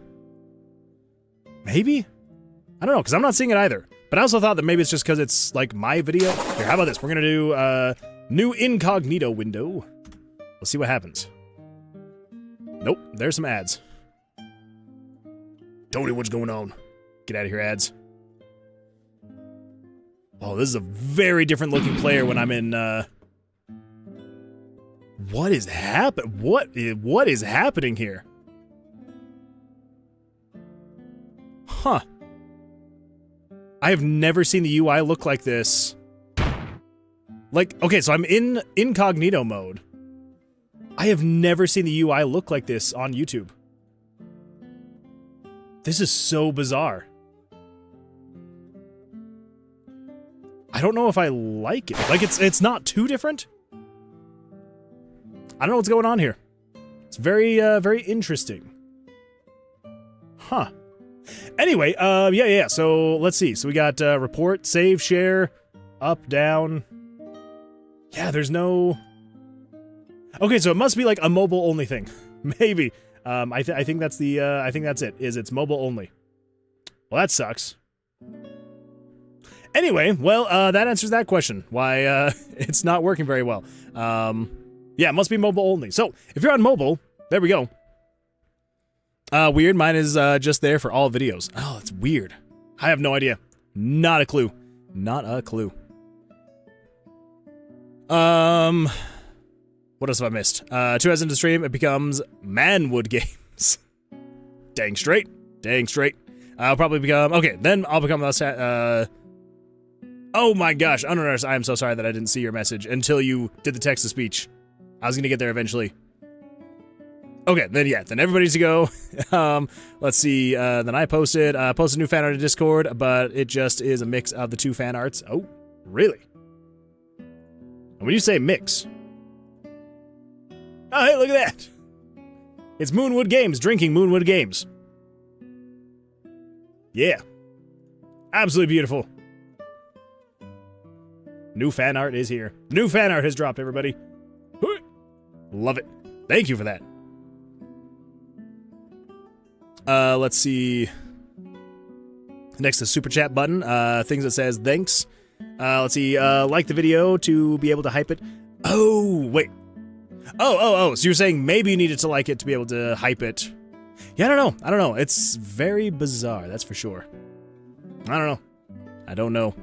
Maybe? I don't know, because I'm not seeing it either. But I also thought that maybe it's just because it's, like, my video. Here, how about this? We're gonna do, new incognito window. Let's see what happens. Nope, there's some ads. Tony, what's going on? Get out of here, ads. Oh, this is a very different looking player when I'm in, What is what is happening here? Huh. I have never seen the UI look like this. Like, okay, so I'm in incognito mode. I have never seen the UI look like this on YouTube. This is so bizarre. I don't know if I like it. Like, it's not too different. I don't know what's going on here. It's very, very interesting. Huh. Anyway, yeah. So, let's see. So, we got, report, save, share, up, down. Yeah, there's no... Okay, so it must be like a mobile-only thing. Maybe. I think that's the, I think that's it, it's mobile only. Well, that sucks. Anyway, well, that answers that question. Why, it's not working very well. Yeah, it must be mobile only. So, if you're on mobile, there we go. Weird, mine is, just there for all videos. Oh, it's weird. I have no idea. Not a clue. Not a clue. What else have I missed? 2 hours into the stream, it becomes Moonwood games. Dang straight. I'll probably become... Okay, then I'll become... Oh my gosh, Unknown, I am so sorry that I didn't see your message until you did the text-to-speech. I was gonna get there eventually. Okay, then yeah, then everybody needs to go. Let's see, then I posted new fan art in Discord, but it just is a mix of the 2 fan arts. Oh, really? And when you say mix... Oh, hey, look at that! It's Moonwood Games, drinking Moonwood Games. Yeah. Absolutely beautiful. New fan art is here. New fan art has dropped, everybody. Love it. Thank you for that. Let's see. Next, the super chat button. Things that says thanks. Let's see. Like the video to be able to hype it. Oh, wait. Oh, so you're saying maybe you needed to like it to be able to hype it. Yeah, I don't know. It's very bizarre, that's for sure. I don't know.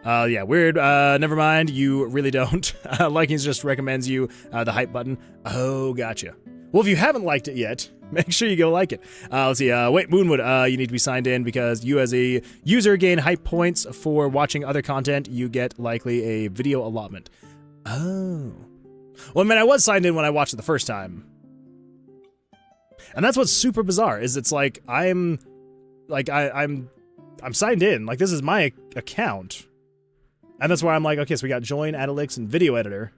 Yeah, weird. Never mind, you really don't. Likings just recommends you the hype button. Oh, gotcha. Well, if you haven't liked it yet, make sure you go like it. Let's see, wait, Moonwood, you need to be signed in because you as a user gain hype points for watching other content. You get likely a video allotment. Oh. Well, I mean, I was signed in when I watched it the first time. And that's what's super bizarre, is it's like, I'm signed in, like, this is my account. And that's why I'm like, okay, so we got join, Adalix, and video editor.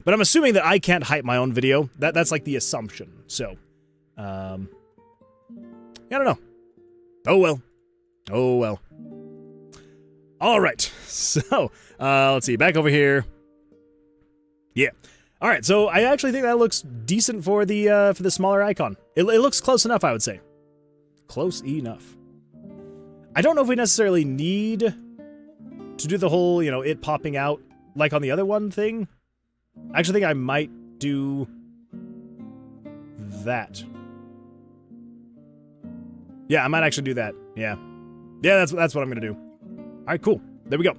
But I'm assuming that I can't hype my own video. That's like the assumption, so. I don't know. Oh well. Alright, so, let's see, back over here. Yeah. All right, so I actually think that looks decent for the smaller icon. It looks close enough, I would say. Close enough. I don't know if we necessarily need to do the whole, you know, it popping out like on the other one thing. I actually think I might do that. Yeah, I might actually do that. Yeah. Yeah, that's what I'm gonna do. All right, cool. There we go.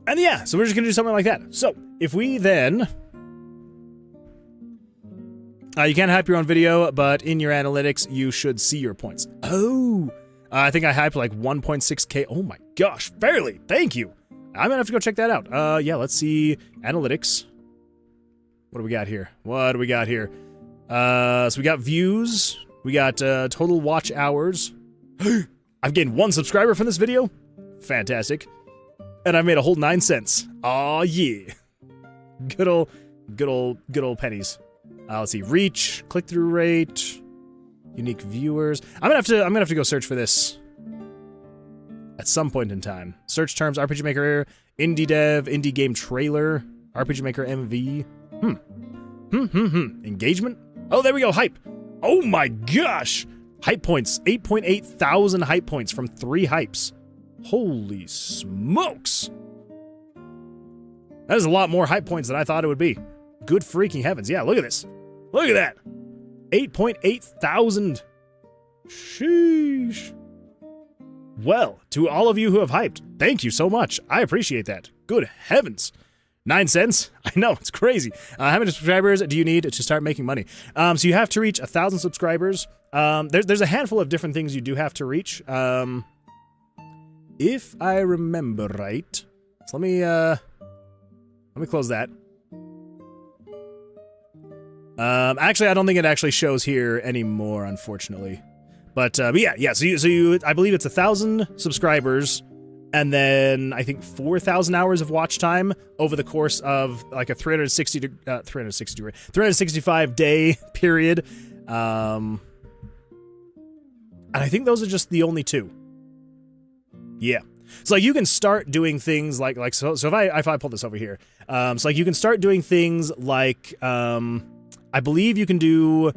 And yeah, so we're just gonna do something like that. So if we then, you can't hype your own video, but in your analytics you should see your points. Oh, I think I hyped like 1.6k. Oh my gosh, fairly. Thank you. I'm gonna have to go check that out. Yeah, let's see analytics. What do we got here? So we got views. We got total watch hours. I've gained 1 subscriber from this video. Fantastic. And I've made a whole 9 cents. Aw, yeah. Good old pennies. Let's see, reach, click-through rate, unique viewers. I'm gonna have to go search for this at some point in time. Search terms: RPG Maker, indie dev, indie game trailer, RPG Maker MV. Engagement. Oh, there we go. Hype. Oh my gosh. Hype points. 8.8 thousand hype points from 3 hypes. Holy smokes. That is a lot more hype points than I thought it would be. Good freaking heavens. Yeah, look at this. Look at that. 8.8 thousand. Sheesh. Well, to all of you who have hyped, thank you so much. I appreciate that. Good heavens. 9 cents? I know, it's crazy. How many subscribers do you need to start making money? So you have to reach 1,000 subscribers. There's a handful of different things you do have to reach. If I remember right. So let me close that. Actually, I don't think it actually shows here anymore, unfortunately. But yeah. So you, I believe it's 1,000 subscribers, and then I think 4,000 hours of watch time over the course of like a 365 day period. And I think those are just the only 2. Yeah. So like you can start doing things like so if I pull this over here, so like you can start doing things like I believe you can do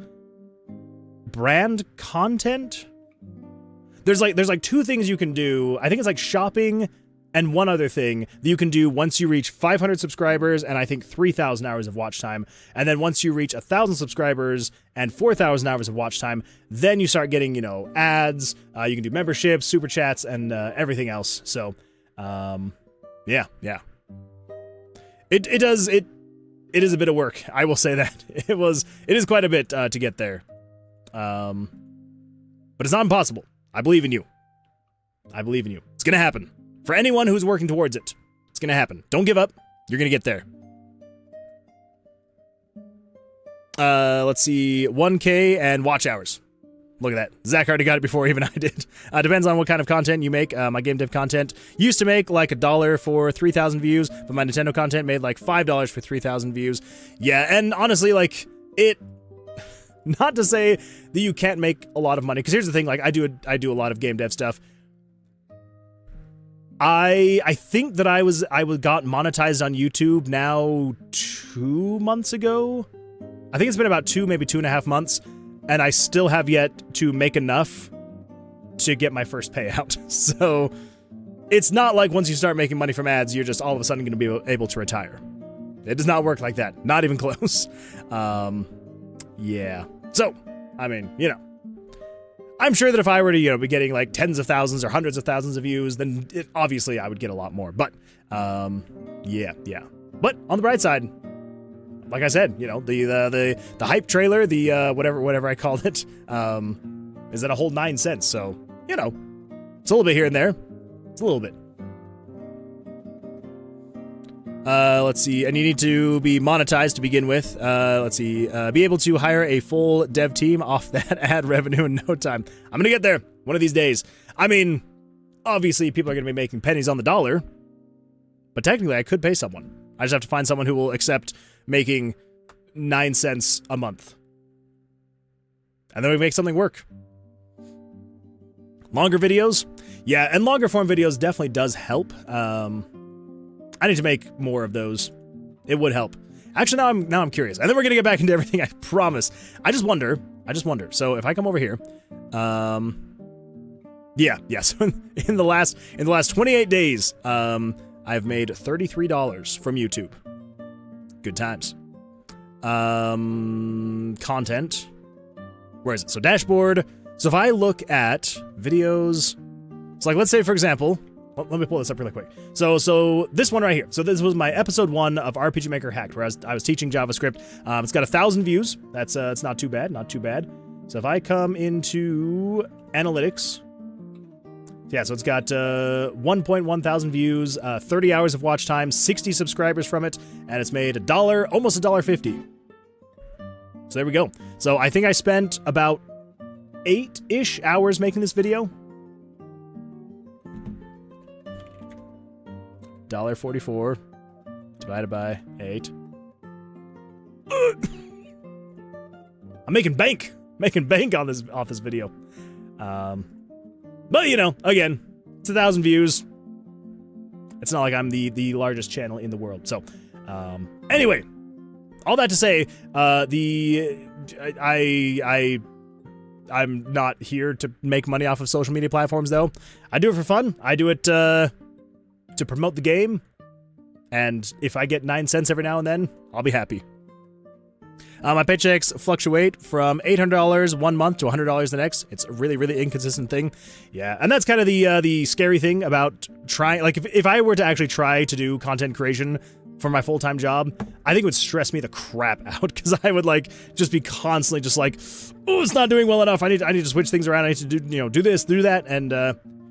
brand content. There's like 2 things you can do. I think it's like shopping and one other thing that you can do once you reach 500 subscribers and I think 3,000 hours of watch time. And then once you reach 1,000 subscribers and 4,000 hours of watch time, then you start getting, you know, ads. You can do memberships, super chats, and everything else. So, yeah. It is a bit of work. I will say that it is quite a bit to get there. But it's not impossible. I believe in you. It's gonna happen. For anyone who's working towards it, it's gonna happen. Don't give up. You're gonna get there. Let's see, 1K and watch hours. Look at that. Zach already got it before even I did. Depends on what kind of content you make. My game dev content used to make like $1 for 3,000 views, but my Nintendo content made like $5 for 3,000 views. Yeah, and honestly, like, not to say that you can't make a lot of money, because here's the thing, like, I do a lot of game dev stuff. I think that I got monetized on YouTube now 2 months ago. I think it's been about 2, maybe 2.5 months, and I still have yet to make enough to get my first payout. So it's not like once you start making money from ads, you're just all of a sudden going to be able to retire. It does not work like that. Not even close. Yeah. So, I mean, you know, I'm sure that if I were to, you know, be getting like tens of thousands or hundreds of thousands of views, then obviously I would get a lot more. But, yeah. But on the bright side, like I said, you know, the hype trailer, the whatever I called it, is at a whole 9 cents. So, you know, it's a little bit here and there. It's a little bit. Let's see, and you need to be monetized to begin with. Let's see, be able to hire a full dev team off that ad revenue in no time. I'm gonna get there one of these days. I mean, obviously people are gonna be making pennies on the dollar, but technically I could pay someone. I just have to find someone who will accept making 9 cents a month. And then we make something work. Longer videos? Yeah, and longer form videos definitely does help. I need to make more of those. It would help. Actually, now I'm curious. And then we're gonna get back into everything, I promise. I just wonder. So if I come over here, yeah. So in the last 28 days, I've made $33 from YouTube. Good times. Content. Where is it? So dashboard. So if I look at videos, so like let's say for example, let me pull this up really quick. So this one right here. So this was my episode 1 of RPG Maker Hacked, where I was teaching JavaScript. It's got 1,000 views. That's it's not too bad, not too bad. So if I come into analytics, yeah, so it's got 1.1 thousand views, 30 hours of watch time, 60 subscribers from it, and it's made almost $1.50. So there we go. So I think I spent about 8-ish hours making this video. $1.44 divided by 8. I'm making bank on this off this video. But you know, again, it's 1,000 views. It's not like I'm the largest channel in the world. So, anyway, all that to say, I'm not here to make money off of social media platforms, though. I do it for fun. I do it to promote the game, and if I get 9 cents every now and then, I'll be happy. My paychecks fluctuate from $800 one month to $100 the next. It's a really, really inconsistent thing. Yeah, and that's kind of the scary thing about trying. Like, if I were to actually try to do content creation for my full-time job, I think it would stress me the crap out, because I would like just be constantly just like, oh, it's not doing well enough. I need to switch things around. I need to do this, do that, and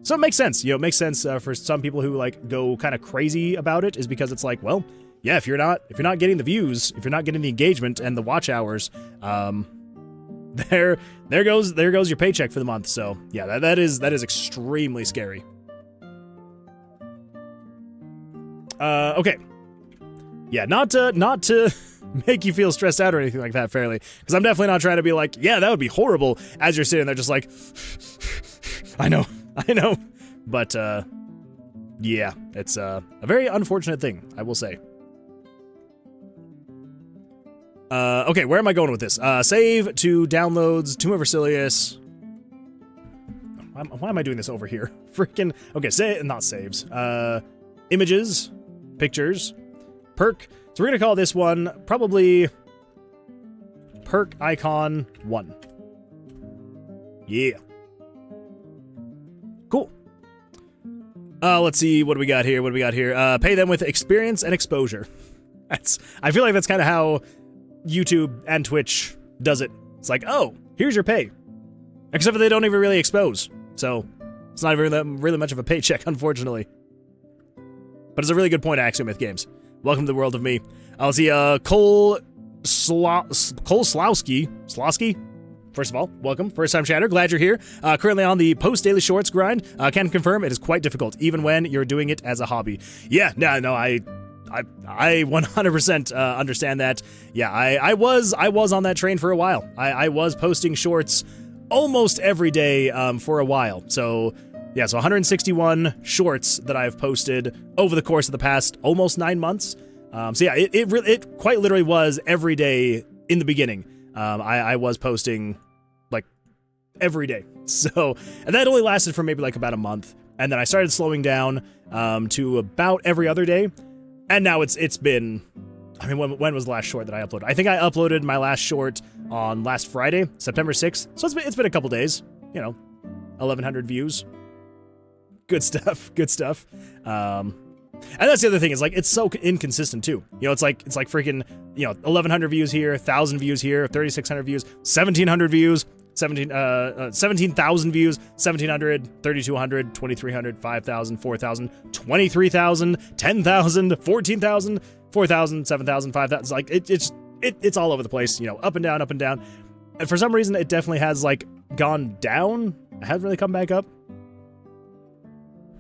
so it makes sense. It makes sense for some people who like go kind of crazy about it, is because it's like, well, yeah, if you're not getting the views, if you're not getting the engagement and the watch hours, there goes your paycheck for the month. So yeah, that is extremely scary. Okay, yeah, not to make you feel stressed out or anything like that, fairly, because I'm definitely not trying to be like, yeah, that would be horrible, as you're sitting there just like, I know, but yeah, it's a very unfortunate thing, I will say. Okay, where am I going with this? Save to downloads, Tomb of Vercilias. Why am I doing this over here? Freaking, okay, not saves. Images, pictures, perk. So we're gonna call this one probably perk icon 1. Yeah. Cool. Let's see, what do we got here? Pay them with experience and exposure. I feel like that's kind of how YouTube and Twitch does it. It's like, oh, here's your pay. Except for they don't even really expose. So it's not even really much of a paycheck, unfortunately. But it's a really good point, Axiomyth Games. Welcome to the world of me. I'll see Cole Slowski. First of all, welcome. First time chatter. Glad you're here. Currently on the post-daily shorts grind. Can confirm it is quite difficult, even when you're doing it as a hobby. Yeah, no, I 100% understand that. Yeah, I was on that train for a while. I was posting shorts almost every day for a while. So yeah, so 161 shorts that I've posted over the course of the past almost 9 months. So yeah, it quite literally was every day in the beginning. I was posting like every day. So, and that only lasted for maybe like about a month. And then I started slowing down to about every other day. And now it's been, I mean, when was the last short that I uploaded? I think I uploaded my last short on last Friday, September 6th. So it's been a couple days, 1,100 views. Good stuff. And that's the other thing, is like, it's so inconsistent too. It's like freaking, 1,100 views here, 1,000 views here, 3,600 views, 1,700 views, 17,000 views, 1,700, 3,200, 2,300, 5,000, 4,000, 23,000, 10,000, 14,000, 4,000, 7,000, 5,000. Like it's all over the place, up and down, up and down. And for some reason, it definitely has like gone down. It hasn't really come back up.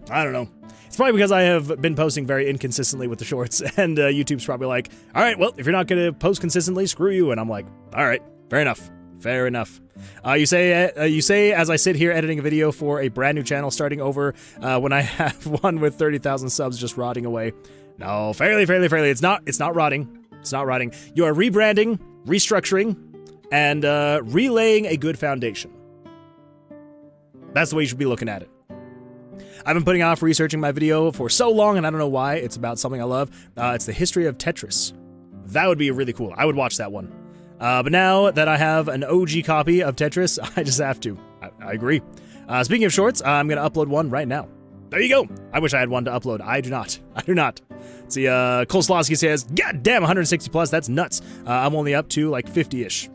I don't know. It's probably because I have been posting very inconsistently with the shorts, and YouTube's probably like, all right, well, if you're not going to post consistently, screw you. And I'm like, all right, fair enough. You say as I sit here editing a video for a brand new channel starting over when I have one with 30,000 subs just rotting away. No, fairly. It's not rotting. It's not rotting. You are rebranding, restructuring, and relaying a good foundation. That's the way you should be looking at it. I've been putting off researching my video for so long, and I don't know why. It's about something I love. It's the history of Tetris. That would be really cool. I would watch that one. But now that I have an OG copy of Tetris, I just have to. I agree. Speaking of shorts, I'm going to upload one right now. There you go. I wish I had one to upload. I do not. I do not. Let's see, Koslowski says, God damn, 160 plus. That's nuts. I'm only up to like 50-ish.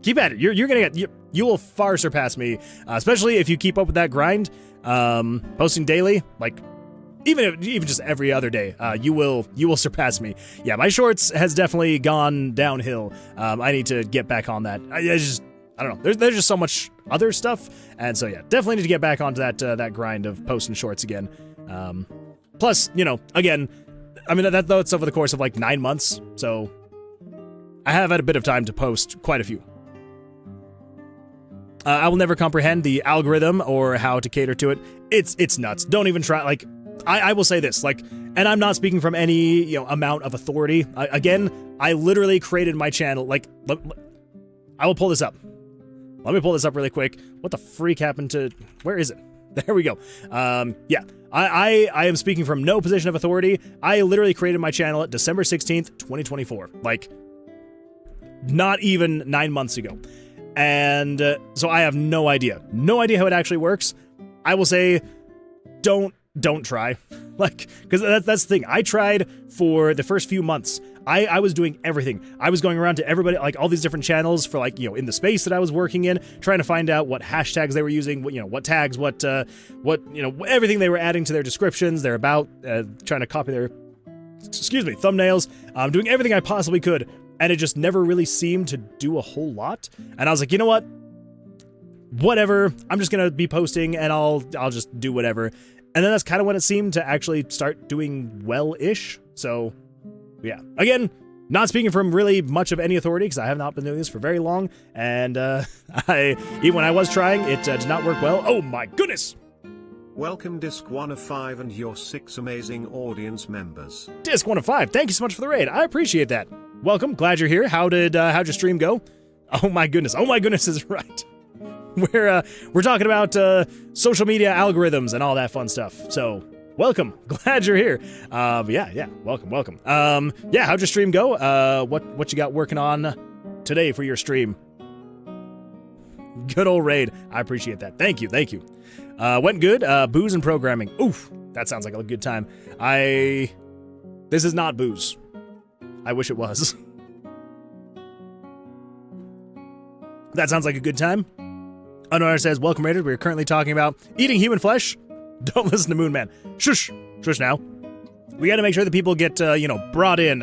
Keep at it. You're going to get, you will far surpass me, especially if you keep up with that grind. Posting daily, like, even just every other day, you will surpass me. Yeah, my shorts has definitely gone downhill. I need to get back on that. I don't know. There's just so much other stuff, and so yeah, definitely need to get back onto that grind of posting shorts again. Plus, you know, again, I mean that's over the course of like 9 months, so I have had a bit of time to post quite a few. I will never comprehend the algorithm or how to cater to it. It's nuts. Don't even try. Like, I will say this, like, and I'm not speaking from any, you know, amount of authority. I literally created my channel. Like, I will pull this up. Let me pull this up really quick. What the freak happened to? Where is it? There we go. Yeah, I am speaking from no position of authority. I literally created my channel at December 16th, 2024. Like, not even 9 months ago. And so I have no idea how it actually works. I will say, don't try, like, because that's the thing. I tried for the first few months. I was doing everything. I was going around to everybody, like all these different channels for, like, you know, in the space that I was working in, trying to find out what hashtags they were using, what, you know, what tags, what you know, everything they were adding to their descriptions, their about, trying to copy their, thumbnails. Doing everything I possibly could. And it just never really seemed to do a whole lot. And I was like, you know what? Whatever. I'm just gonna be posting, and I'll just do whatever. And then that's kind of when it seemed to actually start doing well-ish. So, yeah. Again, not speaking from really much of any authority, because I have not been doing this for very long. And even when I was trying, it did not work well. Oh my goodness! Welcome Disc 1 of 5 and your 6 amazing audience members. Disc 1 of 5, thank you so much for the raid. I appreciate that. Welcome, glad you're here. How'd your stream go? Oh my goodness is right. We're talking about social media algorithms and all that fun stuff. So, welcome, glad you're here. Yeah, welcome. Yeah, how'd your stream go? What you got working on today for your stream? Good old raid, I appreciate that. Thank you. Went good. Booze and programming. Oof, that sounds like a good time. This is not booze. I wish it was. That sounds like a good time. Honor says, welcome raiders. We're currently talking about eating human flesh. Don't listen to Moon Man. Shush now. We gotta make sure that people get, brought in,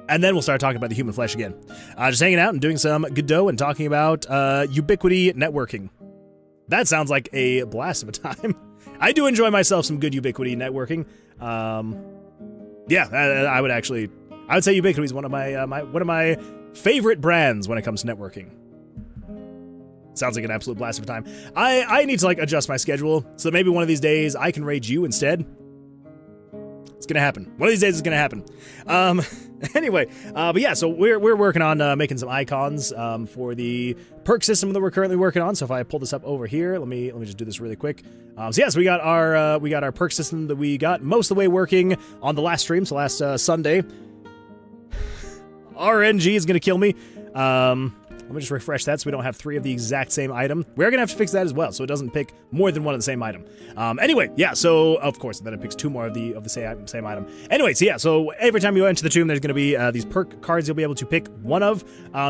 and then we'll start talking about the human flesh again. Just hanging out and doing some Godot and talking about ubiquity networking. That sounds like a blast of a time. I do enjoy myself some good ubiquity networking. Yeah, I would say Ubiquity is one of my favorite brands when it comes to networking. Sounds like an absolute blast of a time. I need to, like, adjust my schedule so that maybe one of these days I can raid you instead. It's gonna happen. One of these days it's gonna happen. Anyway, but yeah, so we're working on making some icons for the perk system that we're currently working on. So if I pull this up over here, let me just do this really quick. So we got our perk system that we got most of the way working on the last stream, so last Sunday. RNG is gonna kill me. Let me just refresh that so we don't have 3 of the exact same item. We're gonna have to fix that as well, so it doesn't pick more than one of the same item. Anyway, yeah, so of course, then it picks 2 more of the same item. Anyway, so yeah, so every time you enter the tomb, there's gonna be these perk cards you'll be able to pick one of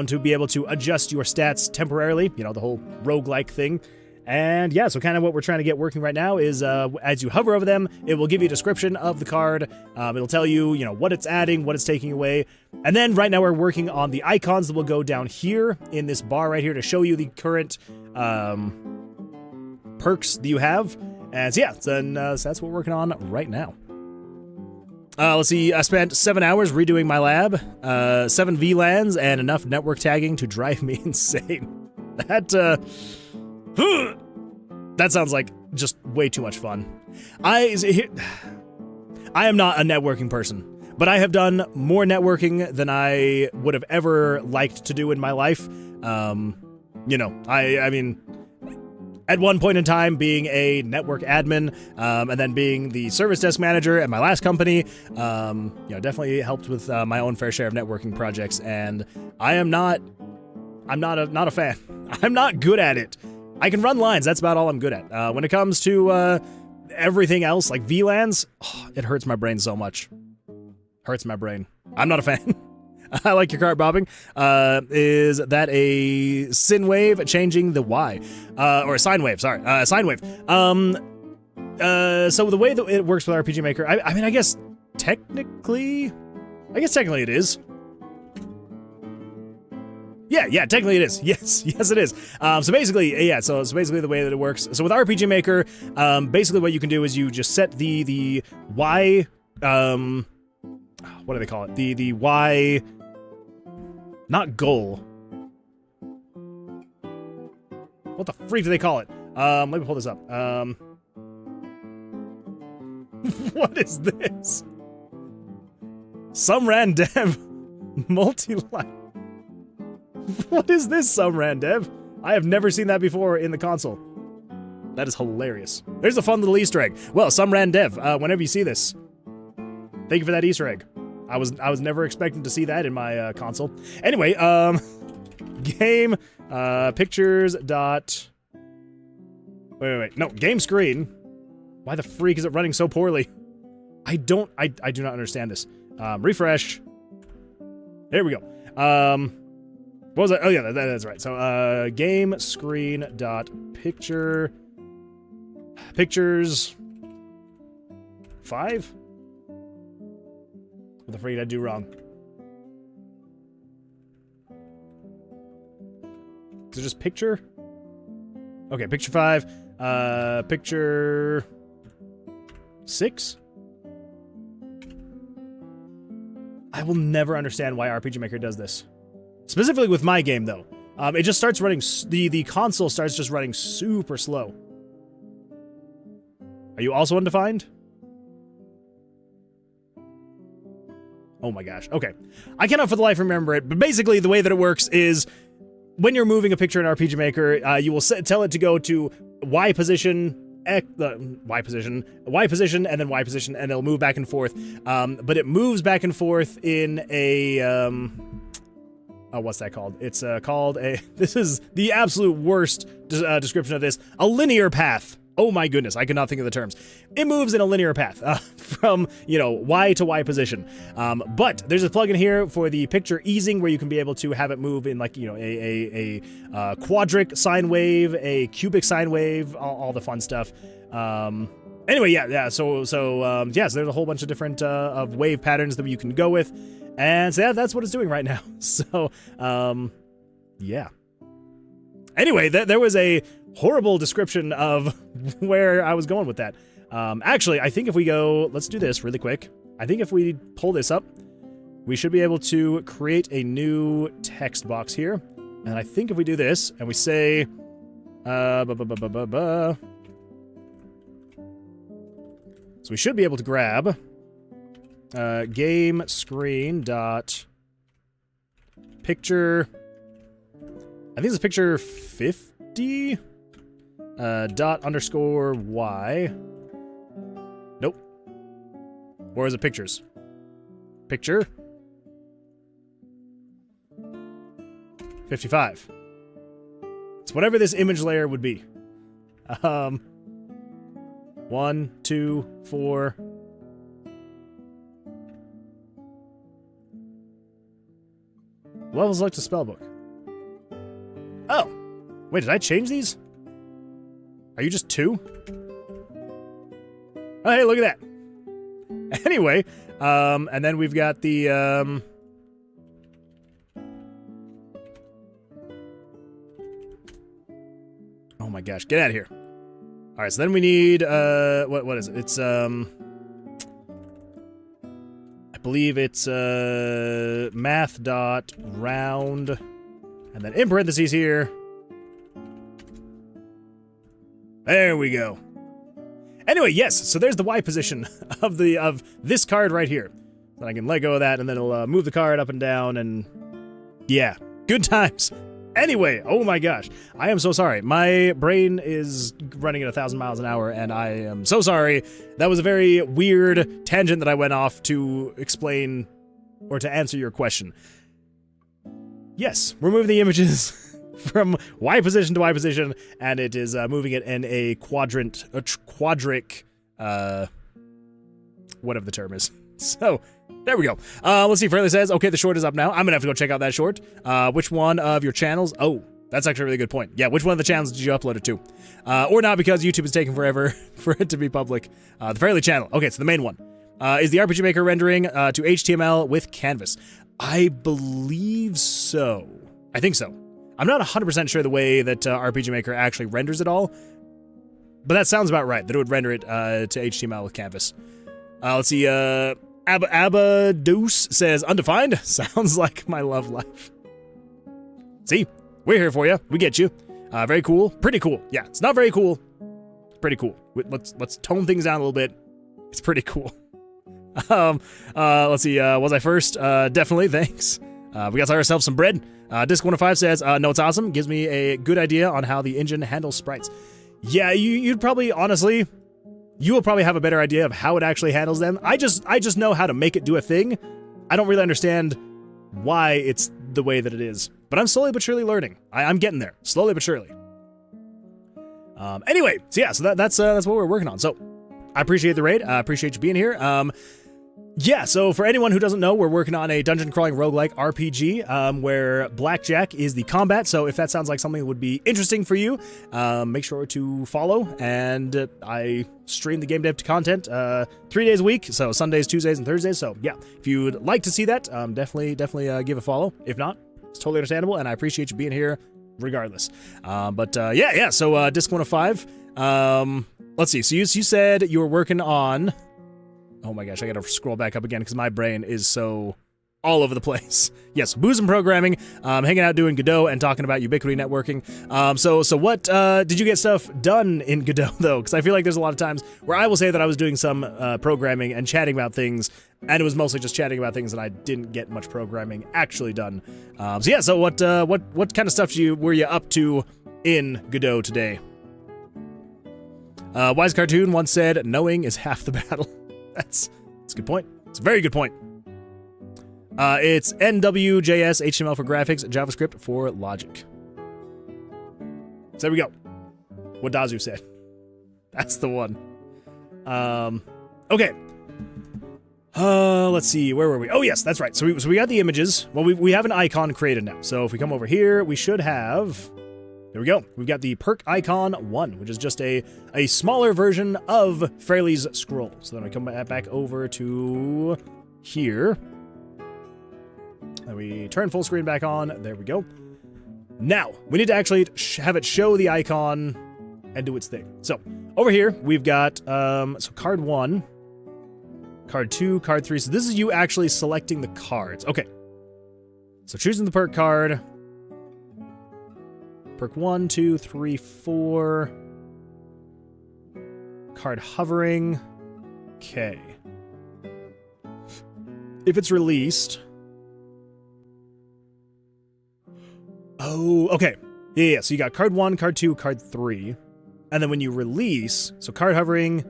to be able to adjust your stats temporarily, you know, the whole roguelike thing. And yeah, so kind of what we're trying to get working right now is as you hover over them, it will give you a description of the card. It'll tell you, you know, what it's adding, what it's taking away. And then right now we're working on the icons that will go down here in this bar right here to show you the current perks that you have. And so yeah, so that's what we're working on right now. Let's see, I spent 7 hours redoing my lab, 7 VLANs, and enough network tagging to drive me insane. That sounds like just way too much fun. I am not a networking person, but I have done more networking than I would have ever liked to do in my life. You know, I mean, at one point in time, being a network admin, and then being the service desk manager at my last company, you know, definitely helped with my own fair share of networking projects, and I'm not a fan. I'm not good at it. I can run lines. That's about all I'm good at. When it comes to everything else, like VLANs, it hurts my brain so much. Hurts my brain. I'm not a fan. I like your card bobbing. Is that a sin wave changing the Y? Or a sine wave, sorry. Sine wave. So the way that it works with RPG Maker, I mean, I guess technically it is. Yeah, technically it is. Yes, it is. So basically, yeah, so it's basically the way that it works. So with RPG Maker, basically what you can do is you just set the Y, what do they call it? The Y, not goal. What the freak do they call it? Let me pull this up. What is this? Some random multi-line. What is this, some randev? I have never seen that before in the console. That is hilarious. There's a fun little Easter egg. Well, some randev, whenever you see this, thank you for that Easter egg. I was never expecting to see that in my console. Anyway, game pictures dot. Wait. No, game screen. Why the freak is it running so poorly? I do not understand this. Refresh. There we go. What was that? Oh yeah, that's right. So game screen dot pictures 5. What the freak did I do wrong? Is it just picture? Okay, picture 5. Picture 6. I will never understand why RPG Maker does this. Specifically with my game, though. It just starts running, the console starts just running super slow. Are you also undefined? Oh my gosh, okay. I cannot for the life remember it, but basically the way that it works is when you're moving a picture in RPG Maker, you will tell it to go to Y position, Y position, and then Y position, and it'll move back and forth. But it moves back and forth in a, oh, what's that called? It's called a, this is the absolute worst description of this, a linear path. Oh my goodness, I cannot think of the terms. It moves in a linear path from, Y to Y position. But there's a plugin here for the picture easing where you can be able to have it move in like, a quadric sine wave, a cubic sine wave, all the fun stuff. Anyway, yeah. So there's a whole bunch of different of wave patterns that you can go with. And so yeah, that's what it's doing right now. So, yeah. Anyway, there was a horrible description of where I was going with that. Actually, I think if we go, let's do this really quick. I think if we pull this up, we should be able to create a new text box here. And I think if we do this and we say, so we should be able to grab game screen dot picture. I think it's picture 50. Dot underscore Y. Nope. Or is it pictures? Picture 55. It's whatever this image layer would be. 1, 2, 4. Level select to spellbook. Oh! Wait, did I change these? Are you just 2? Oh, hey, look at that. Anyway, and then we've got the, oh my gosh, get out of here. All right, so then we need, what is it? It's, I believe it's, math.round, and then in parentheses here, there we go. Anyway, yes, so there's the Y position of this card right here. Then I can let go of that, and then it'll move the card up and down, and yeah, good times. Anyway, oh my gosh, I am so sorry. My brain is running at 1,000 miles an hour, and I am so sorry. That was a very weird tangent that I went off to explain or to answer your question. Yes, we're moving the images from Y position to Y position, and it is moving it in a quadric, whatever the term is. So, there we go. Let's see, Fairly says, okay, the short is up now. I'm gonna have to go check out that short. Which one of your channels? Oh, that's actually a really good point. Yeah, which one of the channels did you upload it to? Or not, because YouTube is taking forever for it to be public. The Fairly channel. Okay, so the main one. Is the RPG Maker rendering to HTML with Canvas? I believe so. I think so. I'm not 100% sure the way that RPG Maker actually renders it all, but that sounds about right, that it would render it to HTML with Canvas. Let's see, Abadoos says, undefined? Sounds like my love life. See? We're here for you. We get you. Very cool. Pretty cool. Yeah, it's not very cool. It's pretty cool. Let's tone things down a little bit. It's pretty cool. Let's see, was I first? Definitely, thanks. We got ourselves some bread. Disc105 says, no, it's awesome. Gives me a good idea on how the engine handles sprites. Yeah, you'd probably, honestly, you will probably have a better idea of how it actually handles them. I just know how to make it do a thing. I don't really understand why it's the way that it is. But I'm slowly but surely learning. I'm getting there, slowly but surely. Anyway, so yeah, so that's what we're working on. So I appreciate the raid. I appreciate you being here. Yeah, so for anyone who doesn't know, we're working on a dungeon crawling roguelike RPG where blackjack is the combat. So if that sounds like something that would be interesting for you, make sure to follow. And I stream the game dev content 3 days a week, so Sundays, Tuesdays, and Thursdays. So yeah, if you would like to see that, definitely give a follow. If not, it's totally understandable, and I appreciate you being here regardless. Yeah, so Disc105, let's see, so you said you were working on... Oh my gosh, I gotta scroll back up again because my brain is so all over the place. Yes, booze and programming, hanging out doing Godot and talking about Ubiquity networking. So what did you get stuff done in Godot though? Because I feel like there's a lot of times where I will say that I was doing some programming and chatting about things, and it was mostly just chatting about things, and I didn't get much programming actually done. So what kind of stuff were you up to in Godot today? Wise Cartoon once said, "Knowing is half the battle." That's a good point. It's a very good point. It's NWJS, HTML for graphics, JavaScript for logic. So there we go. What Dazu said. That's the one. Okay. Let's see. Where were we? Oh, yes, that's right. So we got the images. Well, we have an icon created now. So if we come over here, we should have... There we go. We've got the perk icon 1, which is just a smaller version of Fairly's scroll. So then we come back over to here. And we turn full screen back on. There we go. Now, we need to actually have it show the icon and do its thing. So over here, we've got so card 1, card 2, card 3. So this is you actually selecting the cards. Okay. So choosing the perk card. Perk 1, 2, 3, 4. Card hovering. Okay. If it's released. Oh, okay. Yeah, so you got card 1, card 2, card 3. And then when you release, so card hovering.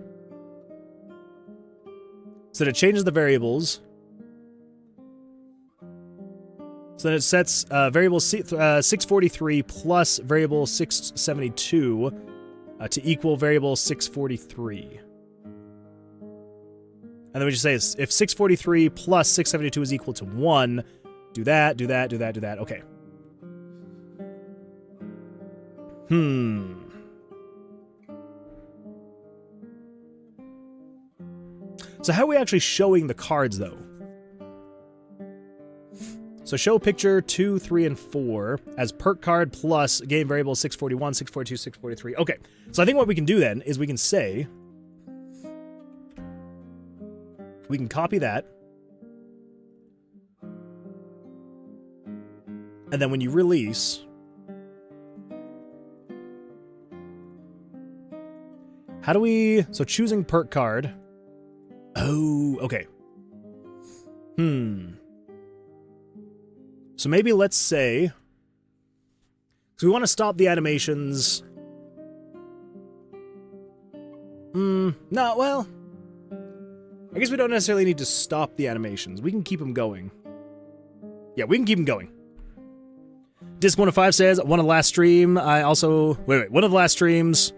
So that it changes the variables. So then it sets variable 643 plus variable 672 to equal variable 643. And then we just say if 643 plus 672 is equal to 1, do that. Okay. So how are we actually showing the cards, though? So show picture 2, 3, and 4 as perk card plus game variable 641, 642, 643. Okay, so I think what we can do then is we can say, we can copy that, and then when you release, how do we, so choosing perk card, oh, okay. So maybe let's say, so we want to stop the animations. No, well, I guess we don't necessarily need to stop the animations. We can keep them going. Yeah, we can keep them going. Disc105 says, one of the last stream, I also... Wait, one of the last streams...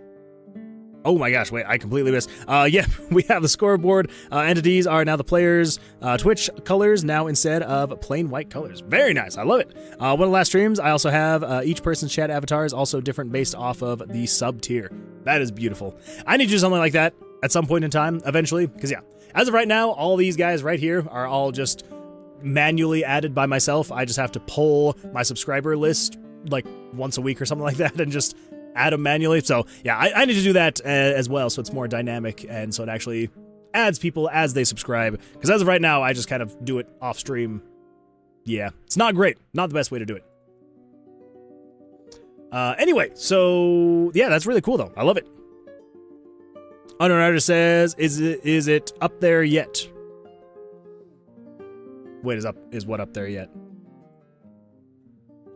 Oh my gosh, wait, I completely missed. Yeah, we have the scoreboard. Entities are now the players' Twitch colors now instead of plain white colors. Very nice, I love it. One of the last streams, I also have each person's chat avatar is also different based off of the sub tier. That is beautiful. I need to do something like that at some point in time, eventually, because yeah, as of right now, all these guys right here are all just manually added by myself. I just have to pull my subscriber list like once a week or something like that and just add them manually. So yeah, I need to do that as well, so it's more dynamic and so it actually adds people as they subscribe, because as of right now I just kind of do it off stream. Yeah, it's not great, not the best way to do it. Anyway, so yeah, that's really cool though. I love it. Unknown Artist says, is it up there yet? Wait, is what up there yet?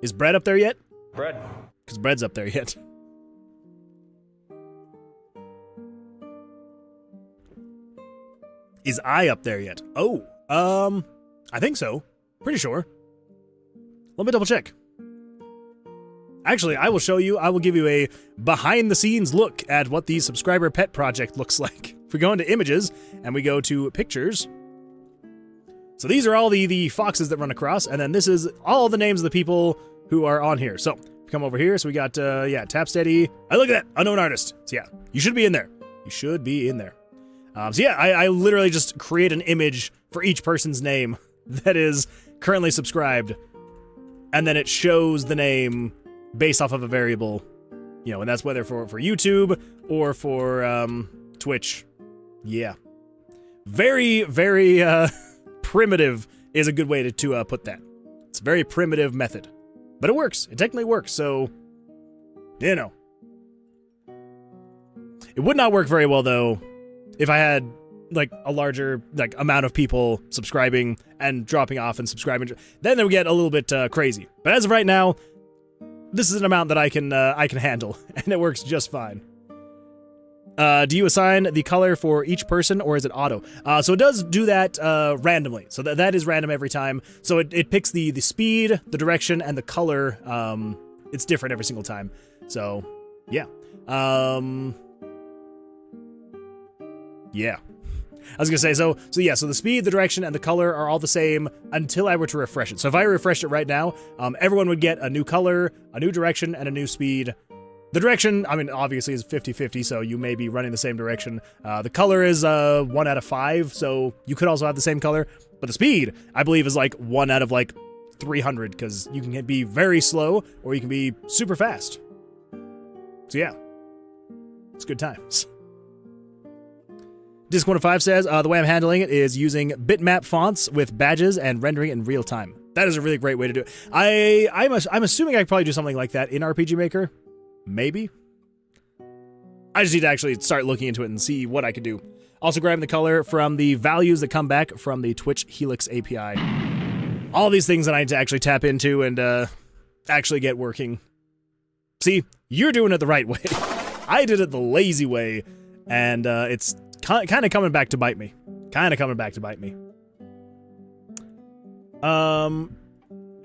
Is bread up there yet? Bread. Because bread's up there yet. Is I up there yet? Oh, I think so. Pretty sure. Let me double check. Actually, I will show you, I will give you a behind-the-scenes look at what the subscriber pet project looks like. If we go into images, and we go to pictures, so these are all the foxes that run across, and then this is all the names of the people who are on here. So, come over here, so we got, yeah, Tap Steady. Oh, look at that, Unknown Artist. So yeah, you should be in there. You should be in there. So yeah, I literally just create an image for each person's name that is currently subscribed, and then it shows the name based off of a variable, you know, and that's whether for YouTube or for Twitch. Yeah. Very, very primitive is a good way to put that. It's a very primitive method. But it works. It technically works, so, you know. It would not work very well, though, if I had, like, a larger, like, amount of people subscribing and dropping off and subscribing. Then it would get a little bit crazy. But as of right now, this is an amount that I can handle, and it works just fine. Do you assign the color for each person, or is it auto? So it does do that randomly. So that is random every time. So it picks the speed, the direction, and the color. It's different every single time. So, yeah. Yeah. I was gonna say, so yeah, so the speed, the direction, and the color are all the same until I were to refresh it. So if I refresh it right now, everyone would get a new color, a new direction, and a new speed. The direction, I mean, obviously is 50-50, so you may be running the same direction. The color is 1 out of 5, so you could also have the same color. But the speed, I believe, is like 1 out of like 300, because you can be very slow, or you can be super fast. So yeah, it's good times. Disc105 says, the way I'm handling it is using bitmap fonts with badges and rendering it in real time. That is a really great way to do it. I'm assuming I could probably do something like that in RPG Maker. Maybe. I just need to actually start looking into it and see what I could do. Also grabbing the color from the values that come back from the Twitch Helix API. All these things that I need to actually tap into and actually get working. See, you're doing it the right way. I did it the lazy way, and it's kind of coming back to bite me.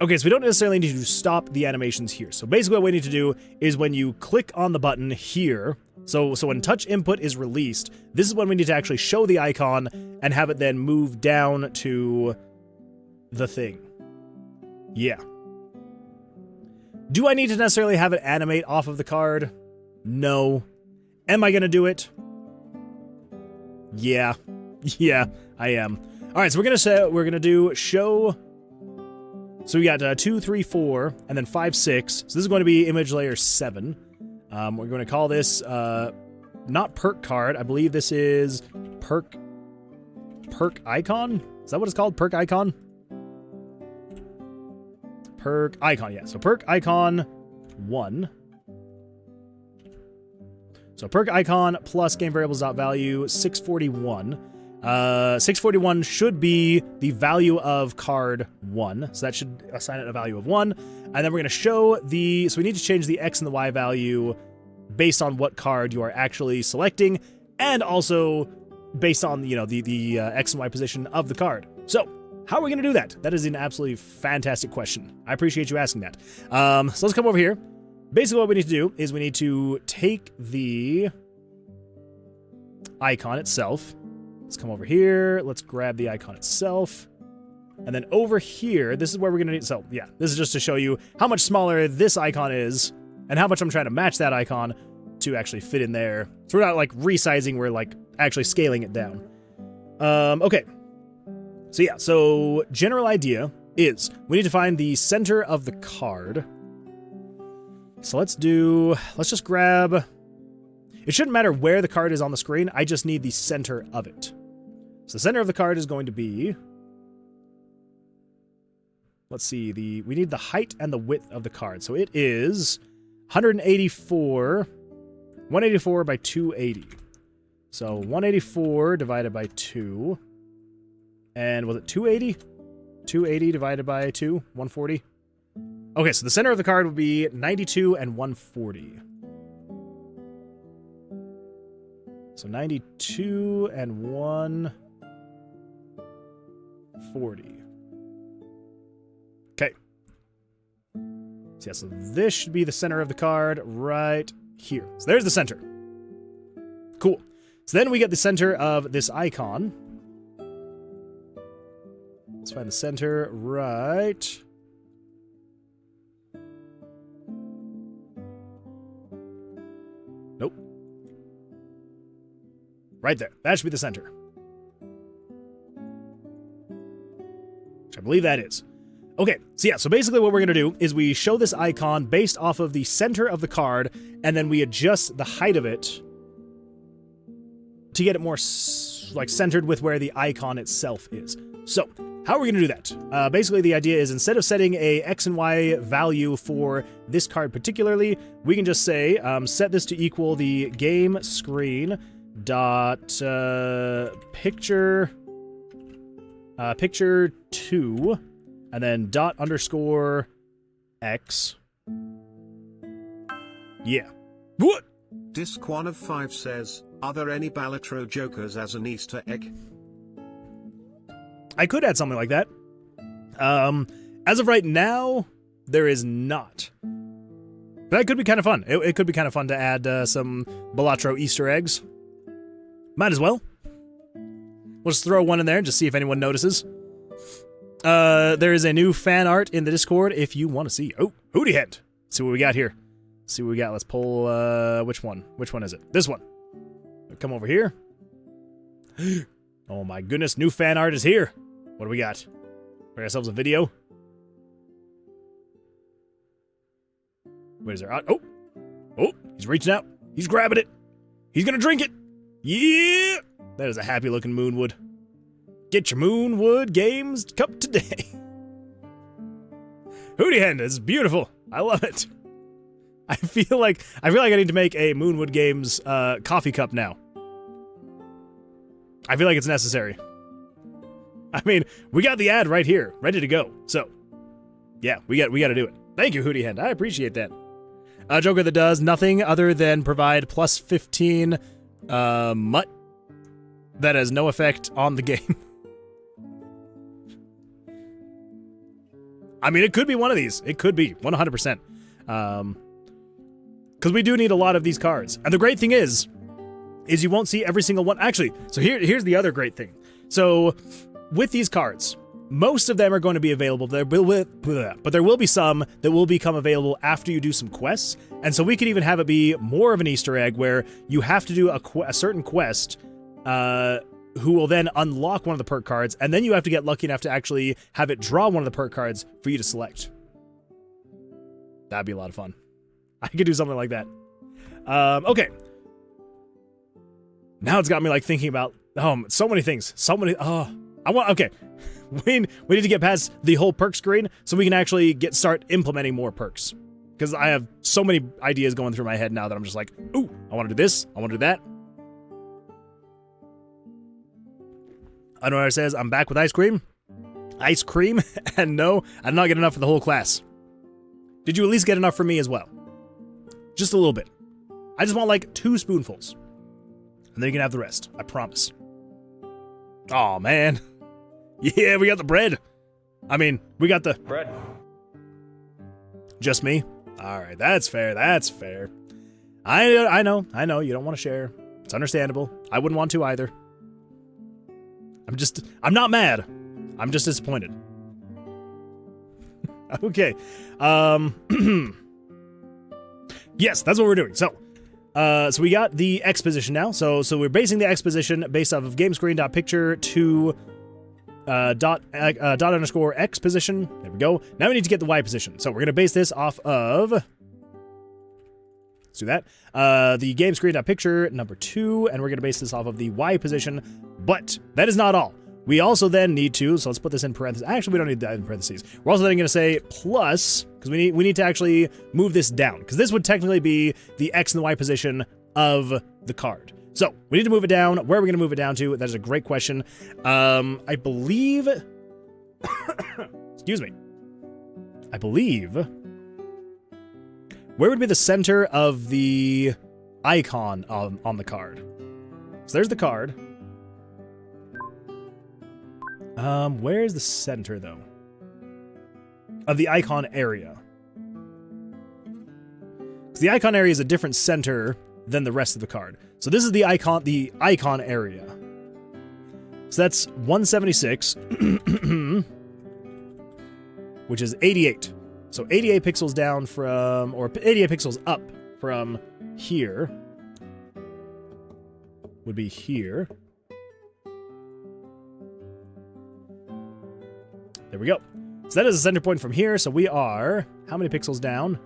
Okay, so we don't necessarily need to stop the animations here. So basically what we need to do is when you click on the button here, so when touch input is released, this is when we need to actually show the icon and have it then move down to the thing. Yeah. Do I need to necessarily have it animate off of the card? No. Am I gonna do it? Yeah. Yeah, I am. Alright, so we're gonna do show. So we got 2, 3, 4, and then 5, 6. So this is going to be image layer 7. We're going to call this not perk card. I believe this is perk icon. Is that what it's called? Perk icon? Perk icon, yeah. So perk icon 1. So perk icon plus game variables.value 641. 641 should be the value of card 1, so that should assign it a value of 1, and then we're going to show so we need to change the X and the Y value based on what card you are actually selecting, and also based on, you know, the X and Y position of the card. So, how are we going to do that? That is an absolutely fantastic question. I appreciate you asking that. So let's come over here. Basically what we need to do is we need to take the icon itself. Let's come over here. Let's grab the icon itself. And then over here, this is where we're going to need... So, yeah, this is just to show you how much smaller this icon is and how much I'm trying to match that icon to actually fit in there. So we're not, like, resizing. We're, like, actually scaling it down. Okay. So, yeah. So, general idea is we need to find the center of the card. So let's just grab... It shouldn't matter where the card is on the screen. I just need the center of it. So the center of the card is going to be... Let's see, we need the height and the width of the card. So it is 184 by 280. So 184 divided by 2. And was it 280? 280 divided by 2, 140. Okay, so the center of the card would be 92 and 140. So 92 and 140. Okay. So yeah, so this should be the center of the card right here. So there's the center. Cool. So then we get the center of this icon. Let's find the center right... Nope. Right there. That should be the center. Which I believe that is. Okay, so yeah, so basically what we're going to do is we show this icon based off of the center of the card, and then we adjust the height of it to get it more like centered with where the icon itself is. So, how are we going to do that? Basically, the idea is instead of setting a X and Y value for this card particularly, we can just say, set this to equal the game screen dot picture 2, and then dot underscore X. Yeah. What? Disc 1 of 5 says, are there any Balatro jokers as an Easter egg? I could add something like that. As of right now, there is not. But that could be kind of fun. It could be kind of fun to add some Balatro Easter eggs. Might as well. We'll just throw one in there and just see if anyone notices. There is a new fan art in the Discord if you want to see. Oh, Hootie Head. Let's see what we got here. Let's see what we got. Let's pull, which one? Which one is it? This one. Come over here. Oh my goodness, new fan art is here. What do we got? We got ourselves a video. Where is there? Oh, he's reaching out. He's grabbing it. He's gonna drink it. Yeah, that is a happy looking Moonwood. Get your Moonwood Games cup today. Hootie Hen is beautiful. I love it. I feel like I need to make a Moonwood Games coffee cup now. I feel like it's necessary. I mean, we got the ad right here, ready to go. So, yeah, we got to do it. Thank you, Hootie Hen. I appreciate that. A Joker that does nothing other than provide plus 15 mutt that has no effect on the game. I mean, it could be one of these. It could be 100%. Because we do need a lot of these cards. And the great thing is you won't see every single one. Actually, so here's the other great thing. So with these cards, most of them are going to be available, but there will be some that will become available after you do some quests. And so we could even have it be more of an Easter egg where you have to do a certain quest who will then unlock one of the perk cards, and then you have to get lucky enough to actually have it draw one of the perk cards for you to select. That'd be a lot of fun. I could do something like that. Okay. Now it's got me like thinking about so many things. Okay. We need to get past the whole perk screen so we can actually start implementing more perks. Because I have so many ideas going through my head now that I'm just like, ooh, I want to do this, I want to do that. Unaware says, I'm back with ice cream. Ice cream? And no, I did not get enough for the whole class. Did you at least get enough for me as well? Just a little bit. I just want like 2 spoonfuls. And then you can have the rest. I promise. Aw, man. Yeah, we got the bread. I mean, we got the... Bread. Just me? All right, that's fair. That's fair. I know. You don't want to share. It's understandable. I wouldn't want to either. I'm not mad. I'm just disappointed. Okay. Yes, that's what we're doing. So we got the X position now. So we're basing the X position based off of gamescreen.picture to dot underscore X position. There we go. Now we need to get the Y position. So we're gonna base this off of, let's do that. The gamescreen.picture number 2, and we're gonna base this off of the Y position. But that is not all. We also then need to, so let's put this in parentheses. Actually, we don't need that in parentheses. We're also then going to say plus, because we need to actually move this down, because this would technically be the X and the Y position of the card. So we need to move it down. Where are we going to move it down to? That is a great question. I believe, excuse me. I believe, where would be the center of the icon on the card? So there's the card. Where is the center, though? Of the icon area. Because the icon area is a different center than the rest of the card. So this is the icon area. So that's 176, which is 88. So 88 pixels down from, or 88 pixels up from here would be here. There we go. So that is the center point from here. So we are, how many pixels down?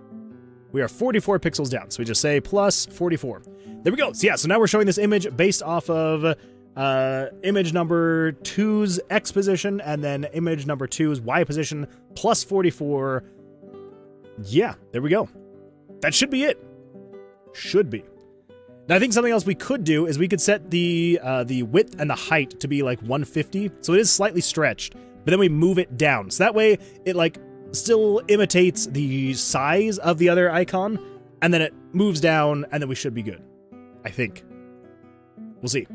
We are 44 pixels down. So we just say plus 44. There we go. So yeah, so now we're showing this image based off of image number 2's X position and then image number 2's Y position plus 44. Yeah, there we go. That should be it. Should be. Now I think something else we could do is we could set the width and the height to be like 150. So it is slightly stretched. But then we move it down. So that way, it like still imitates the size of the other icon, and then it moves down, and then we should be good. I think. We'll see.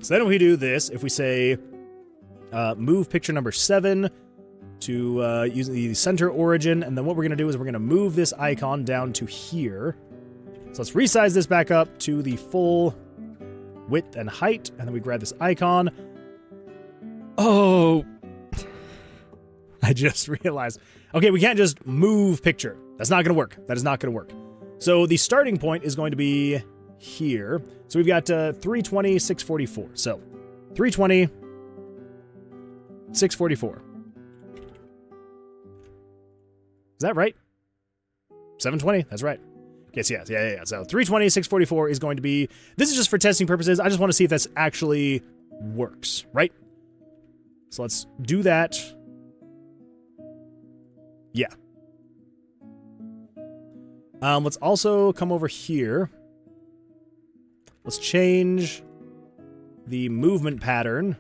So then if we do this, if we say move picture number 7 to using the center origin, and then what we're going to do is we're going to move this icon down to here. So let's resize this back up to the full width and height, and then we grab this icon. Oh, I just realized. Okay, we can't just move picture. That's not going to work. That is not going to work. So the starting point is going to be here. So we've got 320, 644. So 320, 644. Is that right? 720? That's right. Yes, yeah. So 320, 644 is going to be... This is just for testing purposes. I just want to see if this actually works, right? So let's do that. Yeah. Let's also come over here. Let's change the movement pattern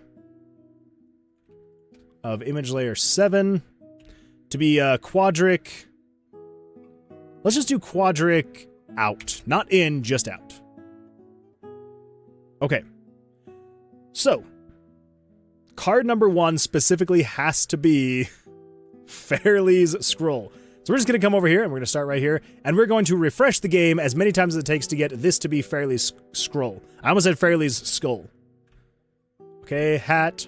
of image layer 7 to be quadric. Let's just do quadric out. Not in, just out. Okay. So, card number 1 specifically has to be Ver-silli-us scroll. So we're just going to come over here, and we're going to start right here, and we're going to refresh the game as many times as it takes to get this to be Ver-silli-us scroll. I almost said Ver-silli-us skull. Okay, hat,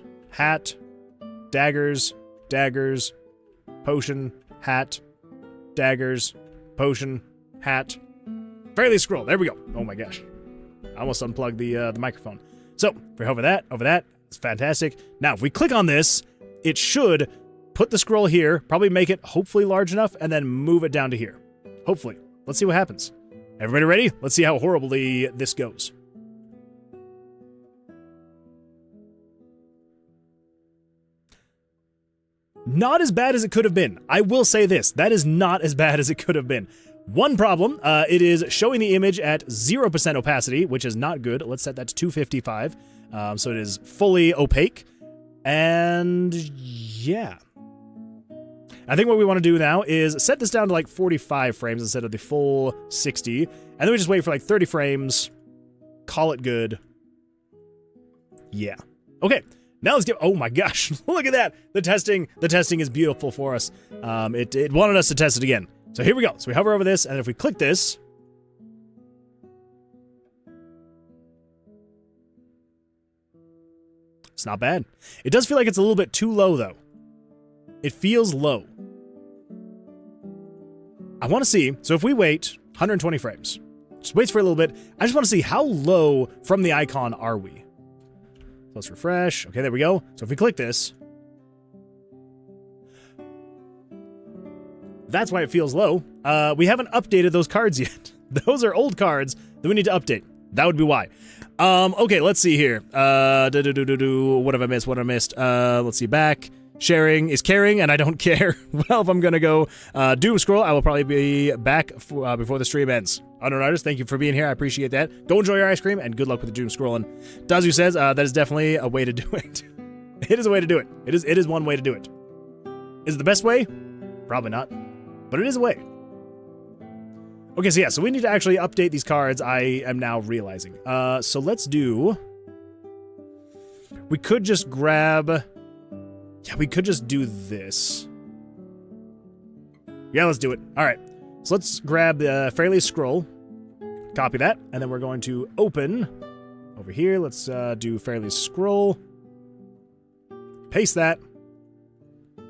daggers, potion, hat, daggers, potion, hat, Ver-silli-us scroll. There we go. Oh my gosh. I almost unplugged the microphone. So, over that, it's fantastic. Now, if we click on this, it should put the scroll here, probably make it hopefully large enough, and then move it down to here. Hopefully. Let's see what happens. Everybody ready? Let's see how horribly this goes. Not as bad as it could have been. I will say this. That is not as bad as it could have been. One problem, it is showing the image at 0% opacity, which is not good. Let's set that to 255. So it is fully opaque. And yeah. I think what we want to do now is set this down to like 45 frames instead of the full 60. And then we just wait for like 30 frames. Call it good. Yeah. Okay. Now let's get, oh my gosh, look at that. The testing is beautiful for us. It wanted us to test it again. So here we go. So we hover over this, and if we click this, it's not bad. It does feel like it's a little bit too low, though. It feels low. I want to see, so if we wait 120 frames, just wait for a little bit. I just want to see how low from the icon are we. Let's refresh. Okay, there we go. So if we click this, that's why it feels low. We haven't updated those cards yet. Those are old cards that we need to update. That would be why. Okay, let's see here. What have I missed? What have I missed? Let's see. Back. Sharing is caring, and I don't care. Well, if I'm gonna go doom scroll, I will probably be back before the stream ends. Unknown Artist, thank you for being here. I appreciate that. Go enjoy your ice cream, and good luck with the doom scrolling. Dazu says that is definitely a way to do it. It is a way to do it. It is one way to do it. Is it the best way? Probably not, but it is a way. Okay, so yeah, so we need to actually update these cards. I am now realizing. So let's do. We could just grab. Yeah, we could just do this. Yeah, let's do it. All right. So let's grab the Fairly Scroll. Copy that. And then we're going to open over here. Let's do Fairly Scroll. Paste that.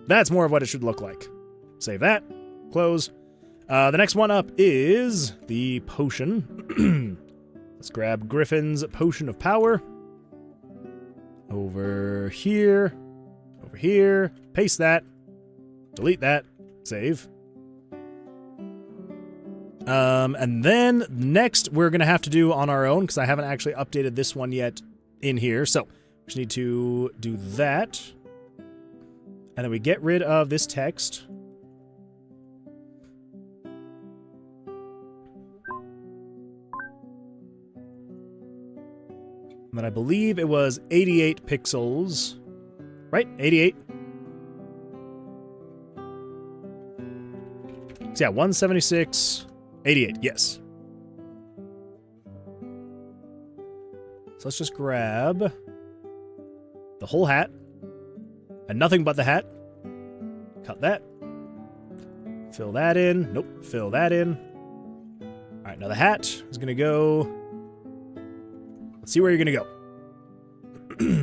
That's more of what it should look like. Save that. Close. The next one up is the potion. Let's grab Griffin's Potion of Power. Over here. Over here, paste that, delete that, save. And then next we're gonna have to do on our own because I haven't actually updated this one yet in here. So we just need to do that. And then we get rid of this text. And then I believe it was 88 pixels. Right? 88. So yeah, 176, 88, yes. So let's just grab the whole hat. And nothing but the hat. Cut that. Fill that in. Nope, fill that in. Alright, now the hat is gonna go. Let's see where you're gonna go.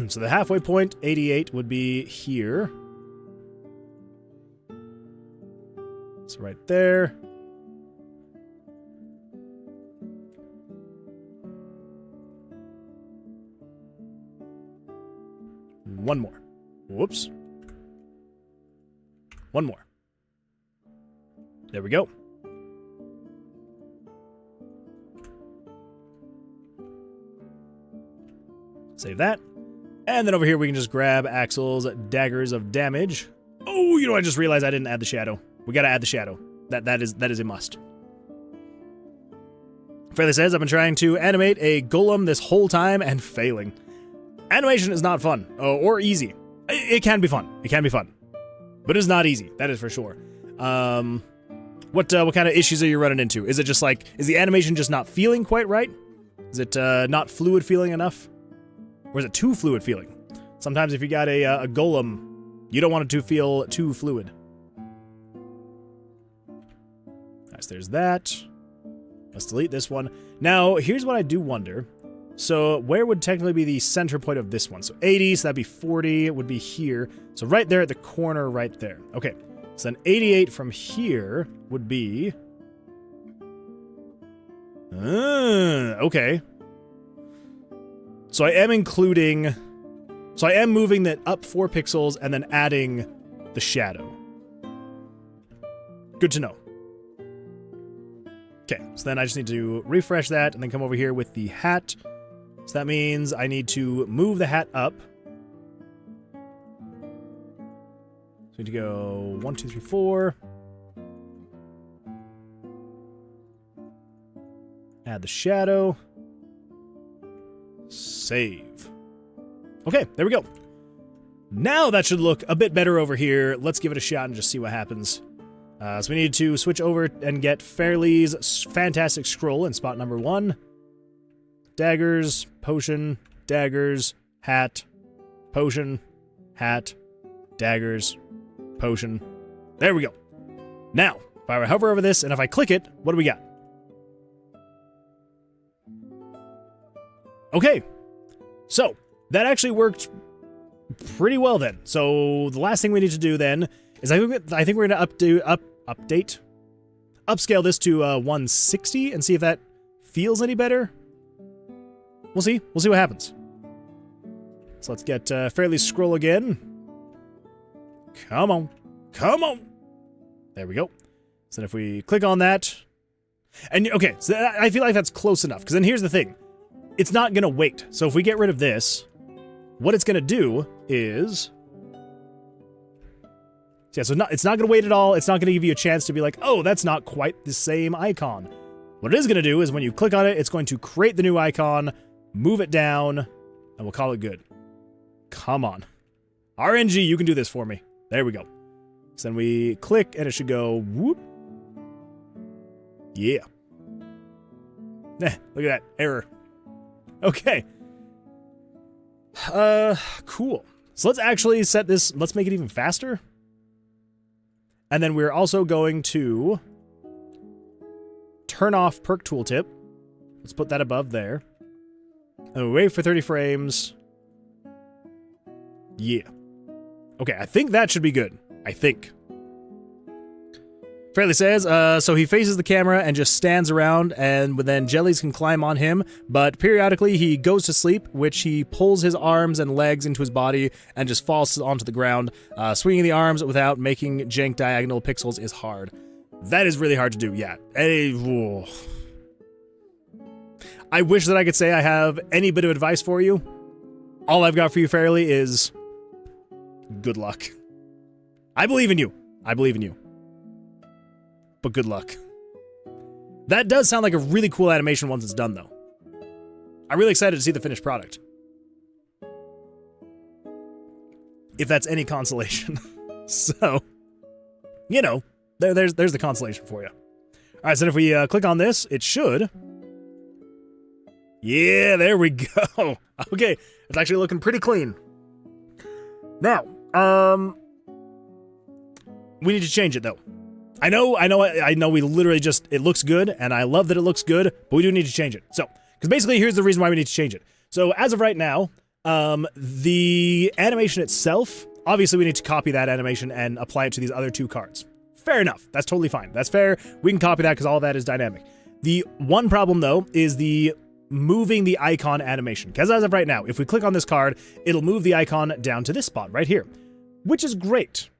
So the halfway point, 88, would be here. So right there. One more. Whoops. One more. There we go. Save that. And then over here we can just grab Axel's Daggers of Damage. Oh, you know, I just realized I didn't add the shadow. We gotta add the shadow. That is a must. Fairly says, I've been trying to animate a golem this whole time and failing. Animation is not fun, or easy. It can be fun. It can be fun. But it's not easy, that is for sure. What kind of issues are you running into? Is it just like, is the animation just not feeling quite right? Is it not fluid feeling enough? Or is it too fluid feeling? Sometimes if you got a golem, you don't want it to feel too fluid. Nice, there's that. Let's delete this one. Now, here's what I do wonder. So, where would technically be the center point of this one? So, 80, so that'd be 40, it would be here. So, right there at the corner right there. Okay, so then 88 from here would be... okay. So I am including... So I am moving that up 4 pixels and then adding the shadow. Good to know. Okay, so then I just need to refresh that and then come over here with the hat. So that means I need to move the hat up. So we need to go 1, 2, 3, 4. Add the shadow. Save. Okay, there we go. Now that should look a bit better over here. Let's give it a shot and just see what happens. So we need to switch over and get Fairly's Fantastic Scroll in spot number 1. Daggers, potion, daggers, hat, potion, hat, daggers, potion. There we go. Now, if I hover over this and if I click it, what do we got? Okay. So, that actually worked pretty well then. So, the last thing we need to do then is I think we're going to upscale this to 160 and see if that feels any better. We'll see. We'll see what happens. So let's get Fairly Scroll again. Come on. Come on. There we go. So then if we click on that. And okay, so I feel like that's close enough. Because then here's the thing. It's not going to wait. So if we get rid of this, what it's going to do is... Yeah, so it's not going to wait at all. It's not going to give you a chance to be like, oh, that's not quite the same icon. What it is going to do is when you click on it, it's going to create the new icon, move it down, and we'll call it good. Come on. RNG, you can do this for me. There we go. So then we click, and it should go, whoop. Yeah. Look at that. Error. Okay. Cool. So let's actually set this, let's make it even faster. And then we're also going to turn off perk tooltip. Let's put that above there. And we wait for 30 frames. Yeah. Okay, I think that should be good. I think. Fairly says, so he faces the camera and just stands around, and then jellies can climb on him, but periodically he goes to sleep, which he pulls his arms and legs into his body and just falls onto the ground. Swinging the arms without making jank diagonal pixels is hard. That is really hard to do, yeah. I wish that I could say I have any bit of advice for you. All I've got for you, Fairly, is good luck. I believe in you. I believe in you. But good luck. That does sound like a really cool animation once it's done, though. I'm really excited to see the finished product. If that's any consolation. So, you know, there's the consolation for you. All right, so if we click on this, it should. Yeah, there we go. Okay, it's actually looking pretty clean. Now, we need to change it, though. I know we literally just, it looks good, and I love that it looks good, but we do need to change it. So, because basically here's the reason why we need to change it. So, as of right now, the animation itself, obviously we need to copy that animation and apply it to these other two cards. Fair enough. That's totally fine. That's fair. We can copy that because all of that is dynamic. The one problem, though, is the moving the icon animation. Because as of right now, if we click on this card, it'll move the icon down to this spot right here, which is great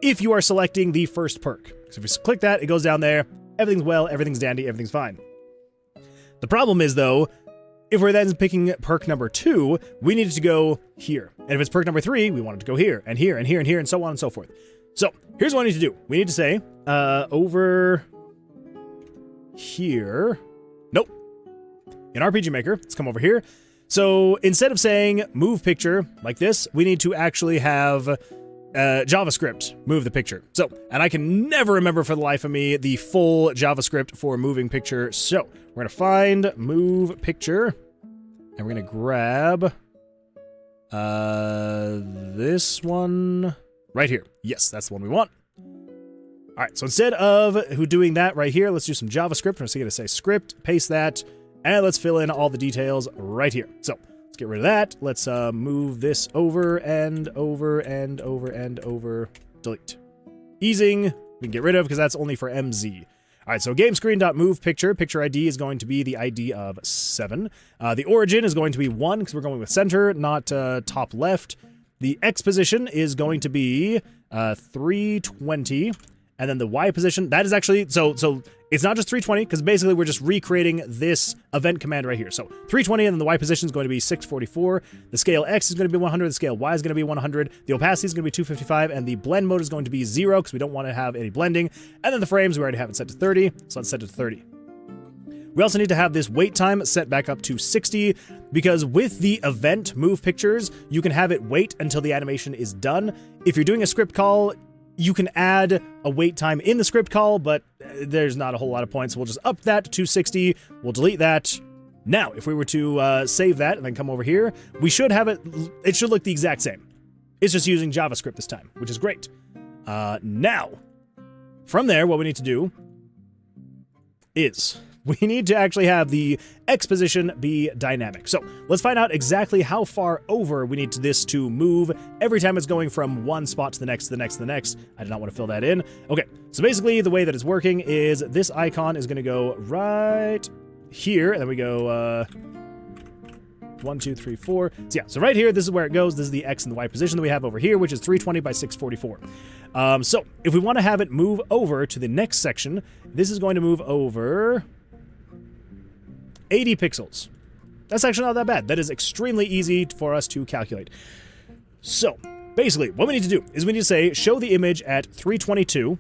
if you are selecting the first perk. So if you click that, it goes down there, everything's well, everything's dandy, everything's fine. The problem is, though, if we're then picking perk number 2, we need it to go here. And if it's perk number 3, we want it to go here, and here, and here, and here, and so on and so forth. So, here's what I need to do. We need to say, over here. Nope. In RPG Maker, let's come over here. So, instead of saying move picture like this, we need to actually have JavaScript move the picture. So, and I can never remember for the life of me the full JavaScript for moving picture. So, we're going to find move picture, and we're going to grab this one right here. Yes, that's the one we want. All right, so instead of doing that right here, let's do some JavaScript. I'm just going to say script, paste that, and let's fill in all the details right here. So, let's get rid of that. Let's move this over and over and over and over. Delete. Easing, we can get rid of because that's only for MZ. All right, so game screen.move picture. Picture ID is going to be the ID of 7. The origin is going to be 1 because we're going with center, not top left. The X position is going to be 320. And then the Y position, that is actually, so it's not just 320, because basically we're just recreating this event command right here. So 320, and then the Y position is going to be 644. The scale X is going to be 100. The scale Y is going to be 100. The opacity is going to be 255, and the blend mode is going to be 0, because we don't want to have any blending. And then the frames, we already have it set to 30, so let's set it to 30. We also need to have this wait time set back up to 60, because with the event move pictures, you can have it wait until the animation is done. If you're doing a script call, you can add a wait time in the script call, but there's not a whole lot of points. We'll just up that to 60. We'll delete that. Now, if we were to save that and then come over here, we should have it should look the exact same. It's just using JavaScript this time, which is great. Now, from there, what we need to do is we need to actually have the X position be dynamic. So let's find out exactly how far over we need this to move every time it's going from one spot to the next, to the next, to the next. I did not want to fill that in. Okay, so basically the way that it's working is this icon is going to go right here, and then we go 1, 2, 3, 4. So yeah, so right here, this is where it goes. This is the X and the Y position that we have over here, which is 320 by 644. So if we want to have it move over to the next section, this is going to move over 80 pixels. That's actually not that bad. That is extremely easy for us to calculate. So basically, what we need to do is we need to say, show the image at 322,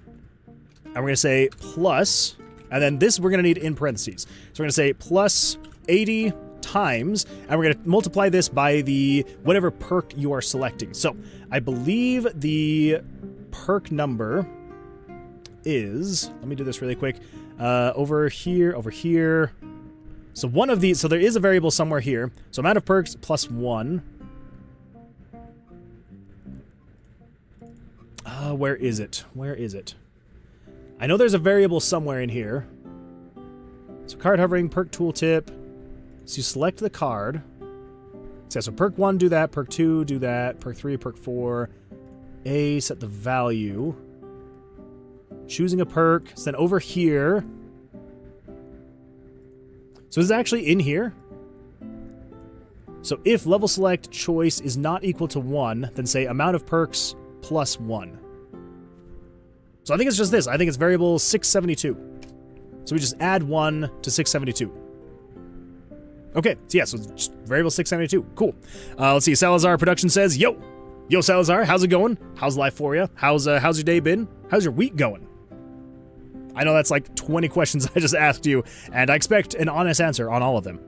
and we're going to say plus, and then this we're going to need in parentheses. So we're going to say plus 80 times, and we're going to multiply this by the whatever perk you are selecting. So I believe the perk number is, let me do this really quick, over here. So one of these, so there is a variable somewhere here. So amount of perks plus 1. Where is it? Where is it? I know there's a variable somewhere in here. So card hovering, perk tooltip. So you select the card. So perk 1, do that. Perk 2, do that. Perk 3, perk 4. A, set the value. Choosing a perk. So then over here. So it's actually in here. So if level select choice is not equal to 1, then say amount of perks plus 1. So I think it's just this. I think it's variable 672. So we just add 1 to 672. Okay, so yeah, so it's just variable 672. Cool. Let's see. Salazar Production says, Yo, Salazar, how's it going? How's life for you? How's your day been? How's your week going? I know that's like 20 questions I just asked you, and I expect an honest answer on all of them.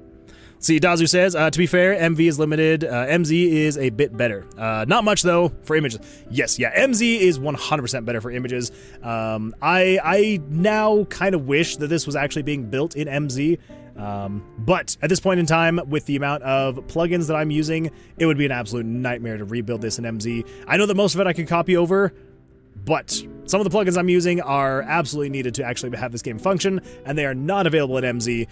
See, Dazu says, to be fair, MV is limited. MZ is a bit better. Not much, though, for images. Yes, yeah, MZ is 100% better for images. I now kind of wish that this was actually being built in MZ. But at this point in time, with the amount of plugins that I'm using, it would be an absolute nightmare to rebuild this in MZ. I know that most of it I could copy over, but some of the plugins I'm using are absolutely needed to actually have this game function, and they are not available in MZ.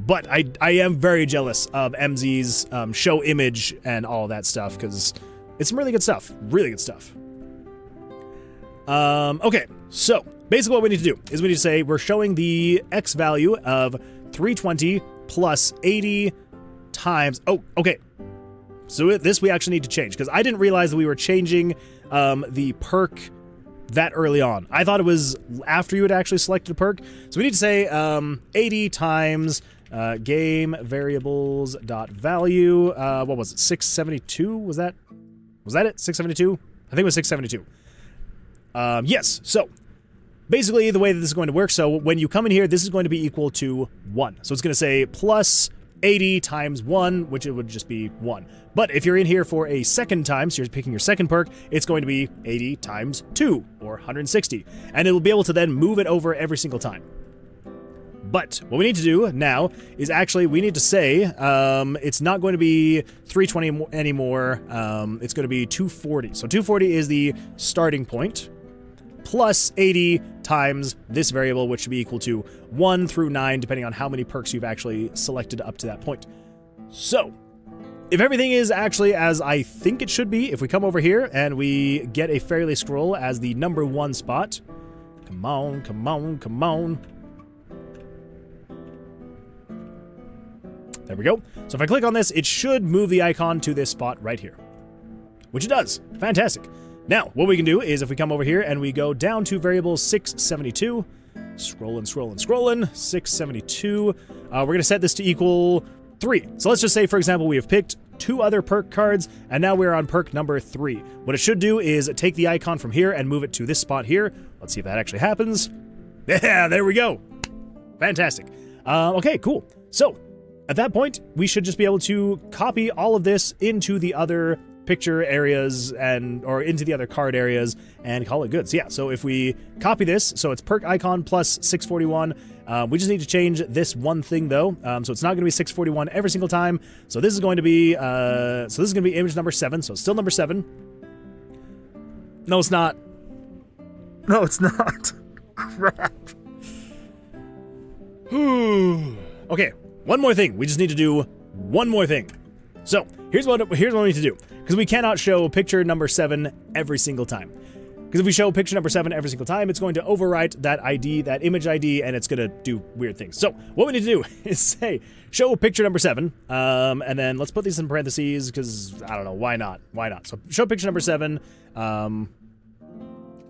But I am very jealous of MZ's show image and all of that stuff, because it's some really good stuff. Really good stuff. Okay, so basically what we need to do is we need to say we're showing the X value of 320 plus 80 times... Oh, okay. So this we actually need to change, because I didn't realize that we were changing the perk that early on. I thought it was after you had actually selected a perk. So we need to say 80 times game variables dot value. What was it? 672? Was that it? 672? I think it was 672. Yes. So basically the way that this is going to work, so when you come in here, this is going to be equal to 1. So it's going to say plus 80 times 1, which it would just be 1. But if you're in here for a second time, so you're picking your second perk, it's going to be 80 times 2, or 160. And it will be able to then move it over every single time. But what we need to do now is actually, we need to say, it's not going to be 320 anymore, it's going to be 240. So 240 is the starting point, plus 80 times this variable, which should be equal to 1 through 9, depending on how many perks you've actually selected up to that point. So, if everything is actually as I think it should be, if we come over here and we get a fairly scroll as the number 1 spot. Come on, come on, come on. There we go. So if I click on this, it should move the icon to this spot right here. Which it does. Fantastic. Now, what we can do is if we come over here and we go down to variable 672, scrolling, 672, we're going to set this to equal 3. So let's just say, for example, we have picked 2 other perk cards, and now we're on perk number 3. What it should do is take the icon from here and move it to this spot here. Let's see if that actually happens. Yeah, there we go. Fantastic. Okay, cool. So, at that point, we should just be able to copy all of this into the other picture areas or into the other card areas and call it good. So yeah, so if we copy this, so it's perk icon plus 641, We just need to change this one thing though. So it's not going to be 641 every single time. So this is going to be image number 7. So it's still number 7. No, it's not. No, it's not. Crap. Okay, one more thing. We just need to do one more thing. So here's what we need to do, because we cannot show picture number 7 every single time. Because if we show picture number 7 every single time, it's going to overwrite that ID, that image ID, and it's going to do weird things. So what we need to do is say, show picture number 7, and then let's put these in parentheses, because, I don't know, why not? Why not? So show picture number 7,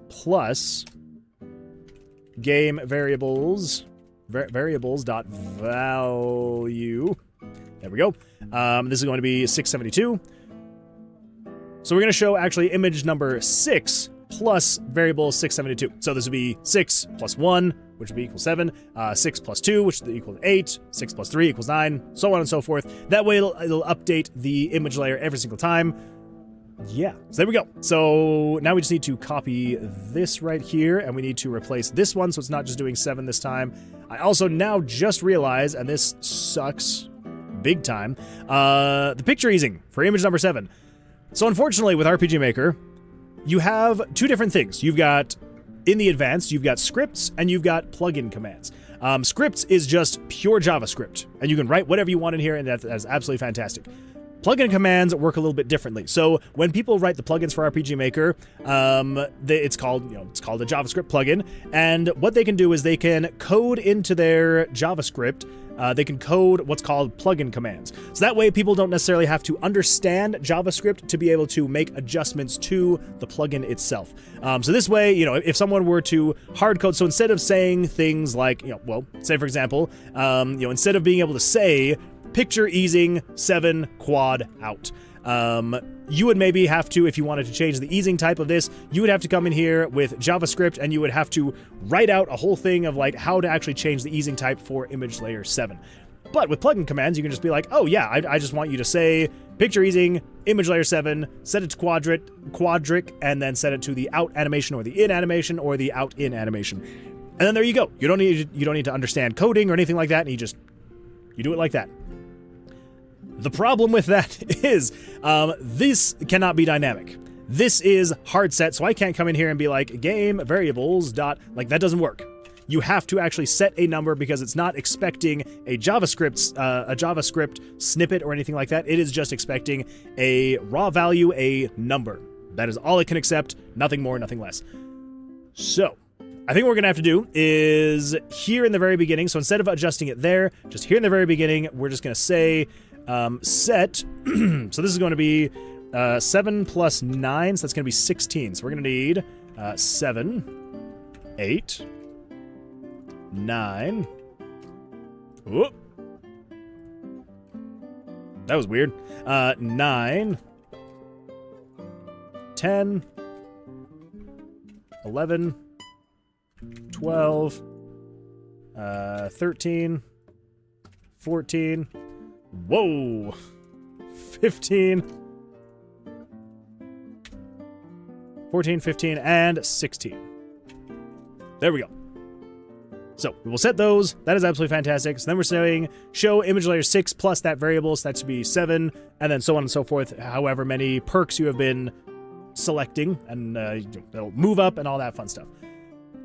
plus game variables, variables.value. There we go. This is going to be 672. So we're going to show actually image number 6 plus variable 672. So this would be 6 plus 1, which would be equal 7, 6 plus 2, which would equal 8, 6 plus 3 equals 9, so on and so forth. That way it'll update the image layer every single time. Yeah, so there we go. So now we just need to copy this right here, and we need to replace this one so it's not just doing 7 this time. I also now just realized, and this sucks big time, the picture easing for image number 7. So unfortunately with RPG Maker, you have two different things. You've got, in the advanced, you've got scripts and you've got plugin commands. Scripts is just pure JavaScript, and you can write whatever you want in here, and that's absolutely fantastic. Plugin commands work a little bit differently. So when people write the plugins for RPG Maker, it's called a JavaScript plugin, and what they can do is they can code into their JavaScript. They can code what's called plugin commands. So that way people don't necessarily have to understand JavaScript to be able to make adjustments to the plugin itself. So this way, if someone were to hard code, so instead of saying things like, say for example, instead of being able to say picture easing 7 quad out, you would maybe have to, if you wanted to change the easing type of this, you would have to come in here with JavaScript and you would have to write out a whole thing of like how to actually change the easing type for image layer 7. But with plugin commands, you can just be like, oh yeah, I just want you to say picture easing, image layer 7, set it to quadric, and then set it to the out animation or the in animation or the out in animation. And then there you go. You don't need to understand coding or anything like that, and you do it like that. The problem with that is this cannot be dynamic. This is hard set, so I can't come in here and be like game variables dot, like that doesn't work. You have to actually set a number because it's not expecting a JavaScript snippet or anything like that. It is just expecting a raw value, a number. That is all it can accept, nothing more, nothing less. So I think what we're going to have to do is here in the very beginning, so instead of adjusting it there, just here in the very beginning, we're just going to say set, so this is going to be 7 plus 9, so that's going to be 16. So we're going to need 7, 8, 9. Whoop. That was weird. 9, 10, 11, 12, 13, 14, whoa, 15, 14, 15, and 16. There we go. So we will set those. That is absolutely fantastic. So then we're saying show image layer 6 plus that variable, so that should be 7, and then so on and so forth, however many perks you have been selecting, and it'll move up and all that fun stuff.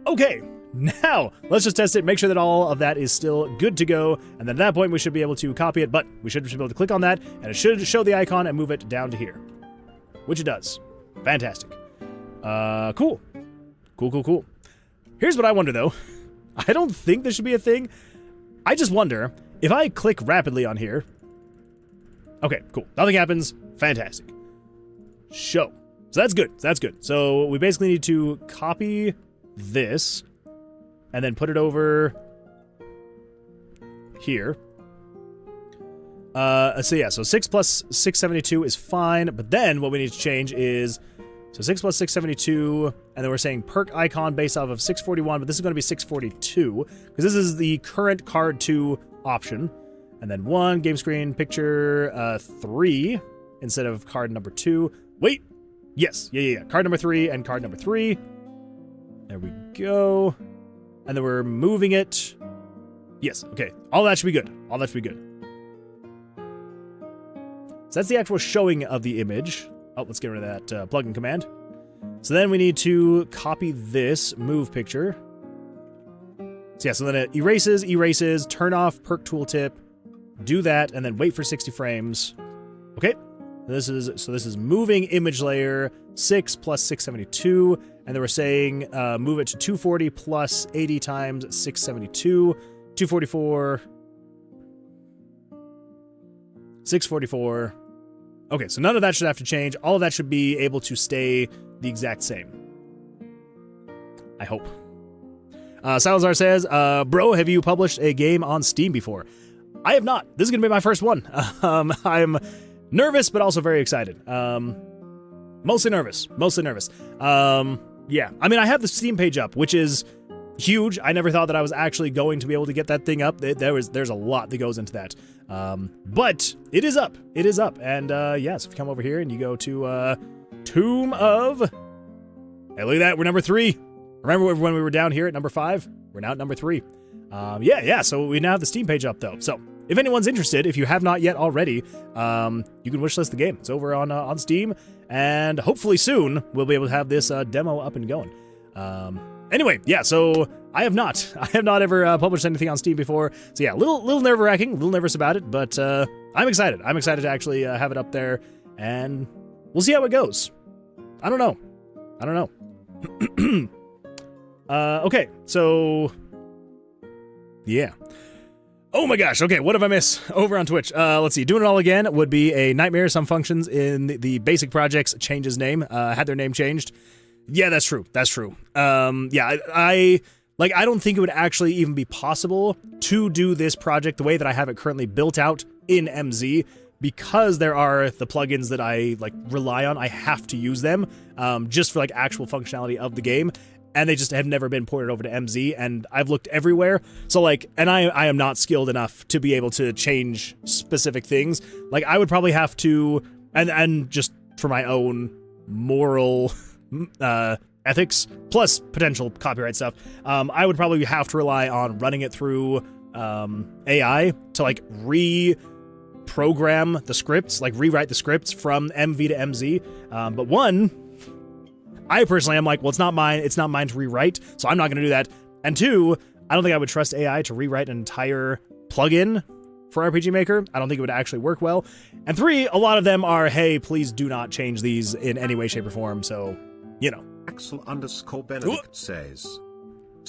Okay, now let's just test it, make sure that all of that is still good to go, and then at that point we should be able to copy it, but we should just be able to click on that, and it should show the icon and move it down to here, which it does. Fantastic. Cool. Cool. Here's what I wonder, though. I don't think this should be a thing. I just wonder, if I click rapidly on here... Okay, cool. Nothing happens. Fantastic. Show. So that's good. So we basically need to copy this and then put it over here. So 6 plus 672 is fine, but then what we need to change is, so 6 plus 672, and then we're saying perk icon based off of 641, but this is going to be 642, because this is the current card 2 option. And then 1, game screen, picture 3, instead of card number 2. Wait! Yes, yeah. Card number 3 and card number 3. There we go. And then we're moving it Yes, okay. All that should be good. All that should be good. So that's the actual showing of the image. Oh, let's get rid of that plugin command. So then we need to copy this move picture. So yeah, so then it erases, turn off perk tooltip, do that, and then wait for 60 frames. Okay. This is moving image layer 6 plus 672, and then we're saying move it to 240 plus 80 times 672, 244, 644. Okay, so none of that should have to change. All of that should be able to stay the exact same. I hope. Salazar says, bro, have you published a game on Steam before? I have not. This is going to be my first one. I'm nervous, but also very excited. Mostly nervous. Yeah. I mean, I have the Steam page up, which is huge. I never thought that I was actually going to be able to get that thing up. There's a lot that goes into that. But it is up. And, yeah, so if you come over here and you go to, Tomb of... Hey, look at that. We're number 3. Remember when we were down here at number 5? We're now at number 3. Yeah, so we now have the Steam page up, though. So, if anyone's interested, if you have not yet already, you can wishlist the game. It's over on Steam, and hopefully soon, we'll be able to have this demo up and going. Anyway, yeah, so I have not ever published anything on Steam before. So yeah, a little nerve-wracking, a little nervous about it, but I'm excited. I'm excited to actually have it up there, and we'll see how it goes. I don't know. Okay, so yeah. Oh my gosh, okay, what have I missed over on Twitch? Let's see, doing it all again would be a nightmare. Some functions in the basic projects changed his name, had their name changed. Yeah, that's true. Yeah, I don't think it would actually even be possible to do this project the way that I have it currently built out in MZ, because there are the plugins that I rely on. I have to use them just for actual functionality of the game, and they just have never been ported over to MZ, and I've looked everywhere. So and I am not skilled enough to be able to change specific things. I would probably have to, and just for my own moral ethics plus potential copyright stuff, I would probably have to rely on running it through AI to reprogram the scripts, rewrite the scripts from MV to MZ. But one, I personally am well, it's not mine to rewrite, so I'm not going to do that. And two, I don't think I would trust AI to rewrite an entire plugin for RPG Maker. I don't think it would actually work well. And three, a lot of them are, hey, please do not change these in any way, shape, or form. So, Axel_Benedict says,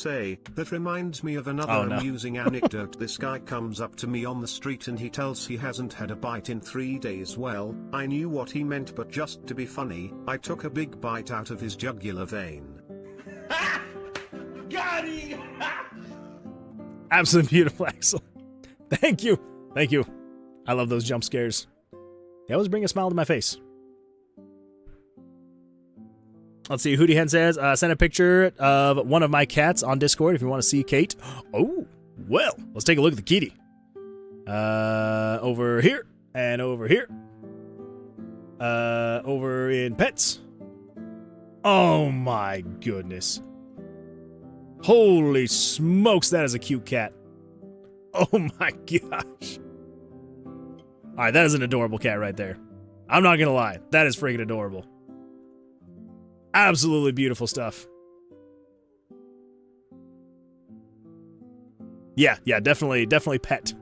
that reminds me of another amusing anecdote. This guy comes up to me on the street and he tells he hasn't had a bite in 3 days. Well, I knew what he meant, but just to be funny, I took a big bite out of his jugular vein. Got him! Absolutely beautiful, Axel. Thank you. I love those jump scares. They always bring a smile to my face. Let's see, Hootie Hen says, send a picture of one of my cats on Discord if you want to see Kate. Oh, well, let's take a look at the kitty. Over here, and over here. Over in pets. Oh my goodness. Holy smokes, that is a cute cat. Oh my gosh. Alright, that is an adorable cat right there. I'm not gonna lie, that is freaking adorable. Absolutely beautiful stuff. Yeah, definitely pet.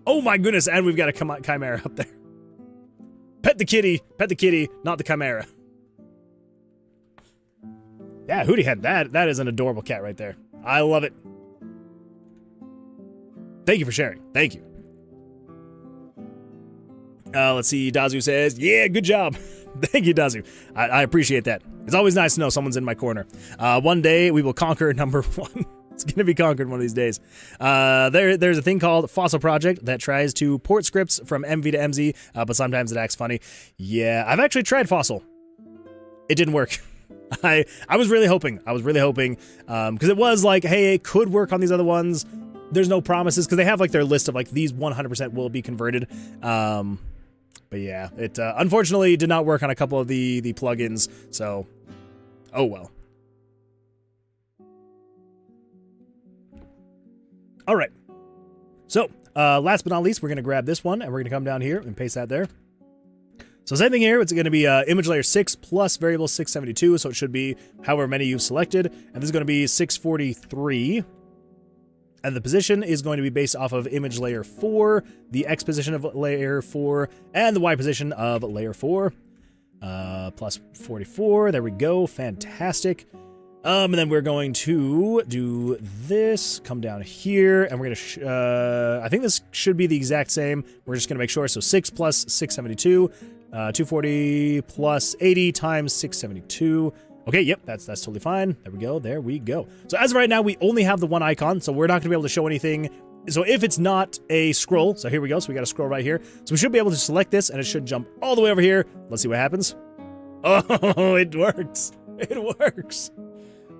Oh my goodness, and we've got a chimera up there. Pet the kitty, not the chimera. Yeah, Hootie Hen, that is an adorable cat right there. I love it. Thank you for sharing. Thank you. Let's see, Dazu says, yeah, good job. Thank you, Dazu. I appreciate that. It's always nice to know someone's in my corner. One day we will conquer number 1. It's going to be conquered one of these days. There's a thing called Fossil Project that tries to port scripts from MV to MZ, but sometimes it acts funny. Yeah, I've actually tried Fossil. It didn't work. I was really hoping. Because it was hey, it could work on these other ones. There's no promises, because they have their list of these 100% will be converted. But yeah, it unfortunately did not work on a couple of the plugins, so oh well. All right, So, last but not least, we're going to grab this one, and we're going to come down here and paste that there. So same thing here, it's going to be image layer 6 plus variable 672, so it should be however many you've selected, and this is going to be 643. And the position is going to be based off of image layer 4, the X position of layer 4, and the Y position of layer 4. Plus 44, there we go, fantastic. And then we're going to do this, come down here, and we're going to, I think this should be the exact same. We're just going to make sure, so 6 plus 672, 240 plus 80 times 672. Okay, yep, that's totally fine. There we go. So as of right now, we only have the one icon, so we're not going to be able to show anything. So if it's not a scroll, so here we go, so we got a scroll right here. So we should be able to select this, and it should jump all the way over here. Let's see what happens. Oh, it works. It works.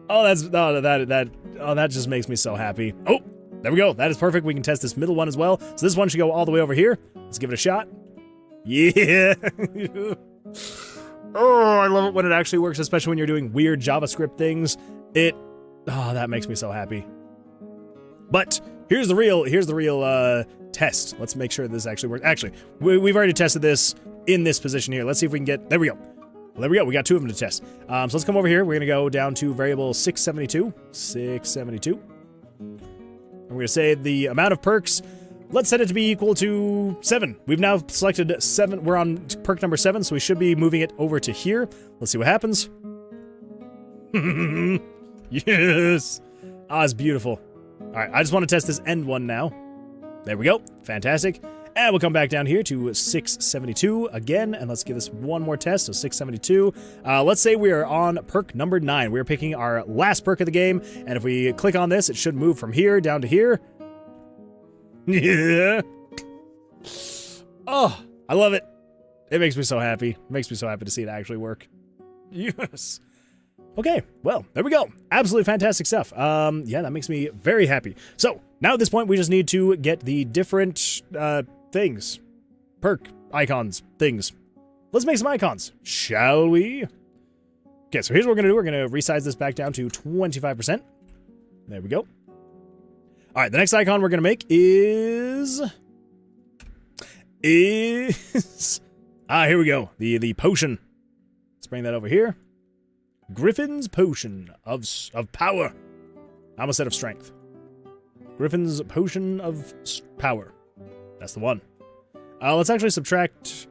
Oh, that just makes me so happy. Oh, there we go. That is perfect. We can test this middle one as well. So this one should go all the way over here. Let's give it a shot. Yeah. Oh, I love it when it actually works, especially when you're doing weird JavaScript things. That makes me so happy. But here's the real test. Let's make sure this actually works. Actually, we've already tested this in this position here. Let's see if we can get, there we go. Well, there we go. We got two of them to test. So let's come over here. We're going to go down to variable 672. 672. And we're going to say the amount of perks. Let's set it to be equal to 7. We've now selected 7. We're on perk number 7, so we should be moving it over to here. Let's see what happens. Yes. Ah, it's beautiful. All right, I just want to test this end one now. There we go. Fantastic. And we'll come back down here to 672 again, and let's give this one more test, so 672. Let's say we are on perk number 9. We're picking our last perk of the game, and if we click on this, it should move from here down to here. Yeah. Oh, I love it. It makes me so happy. It makes me so happy to see it actually work. Yes. Okay, well, there we go. Absolutely fantastic stuff. Yeah, that makes me very happy. So, now at this point, we just need to get the different, things. Perk, icons, things. Let's make some icons, shall we? Okay, so here's what we're gonna do. We're gonna resize this back down to 25%. There we go. All right, the next icon we're gonna make is... here we go. The potion. Let's bring that over here. Griffin's Potion of Power. I almost said of Strength. Griffin's Potion of Power. That's the one. Let's actually subtract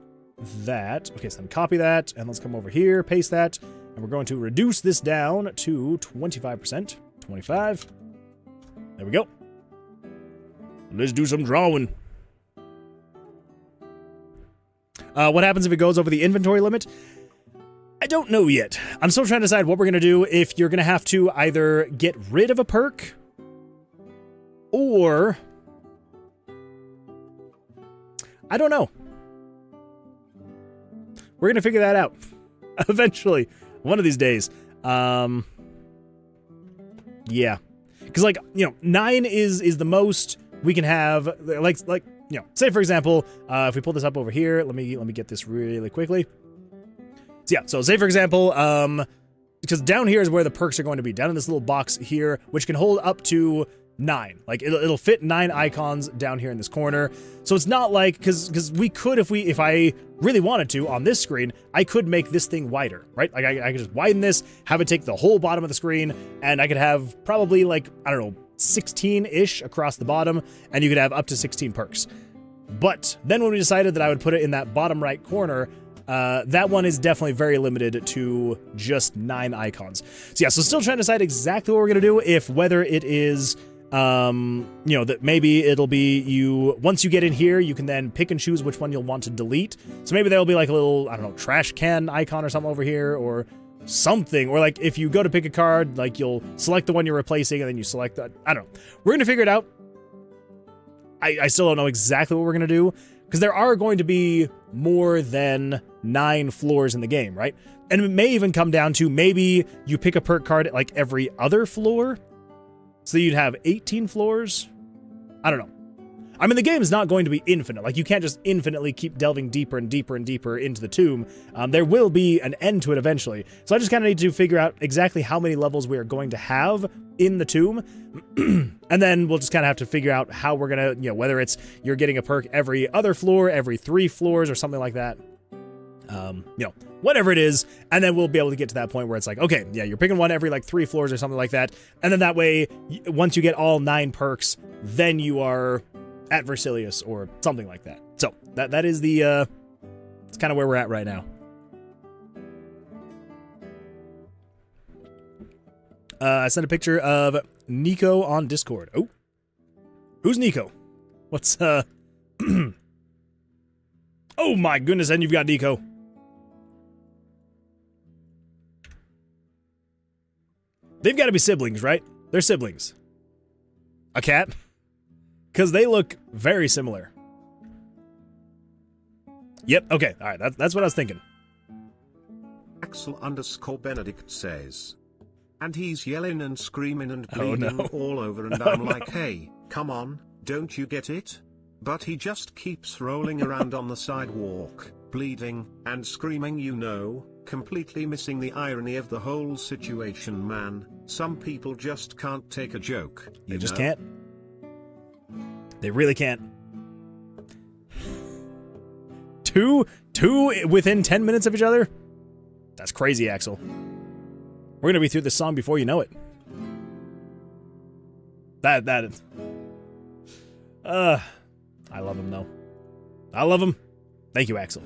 that. Okay, so then copy that, and let's come over here, paste that, and we're going to reduce this down to 25%. 25. There we go. Let's do some drawing. What happens if it goes over the inventory limit? I don't know yet. I'm still trying to decide what we're going to do, if you're going to have to either get rid of a perk or... I don't know. We're going to figure that out eventually, one of these days. Yeah. Because, like, you know, 9 is the most we can have. Like, you know, say, for example, if we pull this up over here, let me get this really quickly. So, yeah, so say, for example, because down here is where the perks are going to be, down in this little box here, which can hold up to 9. Like, it'll fit 9 icons down here in this corner. So it's not like, because we could, if I really wanted to, on this screen, I could make this thing wider, right? Like, I could just widen this, have it take the whole bottom of the screen, and I could have probably, like, I don't know, 16-ish across the bottom, and you could have up to 16 perks. But then when we decided that I would put it in that bottom right corner, that one is definitely very limited to just 9 icons. So yeah, so still trying to decide exactly what we're going to do, if whether it is... you know, that maybe it'll be once you get in here, you can then pick and choose which one you'll want to delete. So maybe there'll be like a little, I don't know, trash can icon or something over here or something. Or like if you go to pick a card, like you'll select the one you're replacing and then you select that. I don't know. We're going to figure it out. I still don't know exactly what we're going to do because there are going to be more than 9 floors in the game, right? And it may even come down to maybe you pick a perk card at like every other floor. So you'd have 18 floors? I don't know. I mean, the game is not going to be infinite. Like, you can't just infinitely keep delving deeper and deeper and deeper into the tomb. There will be an end to it eventually. So I just kind of need to figure out exactly how many levels we are going to have in the tomb. And then we'll just kind of have to figure out how we're going to, you know, whether it's you're getting a perk every other floor, every 3 floors, or something like that. You know, whatever it is, and then we'll be able to get to that point where it's like, okay, yeah, you're picking one every like 3 floors or something like that, and then that way, once you get all 9 perks, then you are at Ver-silli-us or something like that. So that is the it's kind of where we're at right now. I sent a picture of Nico on Discord. Oh, who's Nico? What's oh my goodness, and you've got Nico. They've got to be siblings, right? They're siblings. A cat? Because they look very similar. Yep, okay, alright, that's what I was thinking. Axel_Benedict says. And he's yelling and screaming and bleeding all over, and I'm like, no. hey, come on, don't you get it? But he just keeps rolling around on the sidewalk, bleeding, and screaming, you know, completely missing the irony of the whole situation, man. Some people just can't take a joke. They just can't. They really can't. Two within 10 minutes of each other? That's crazy, Axel. We're gonna be through this song before you know it. That is... I love him, though. I love him. Thank you, Axel.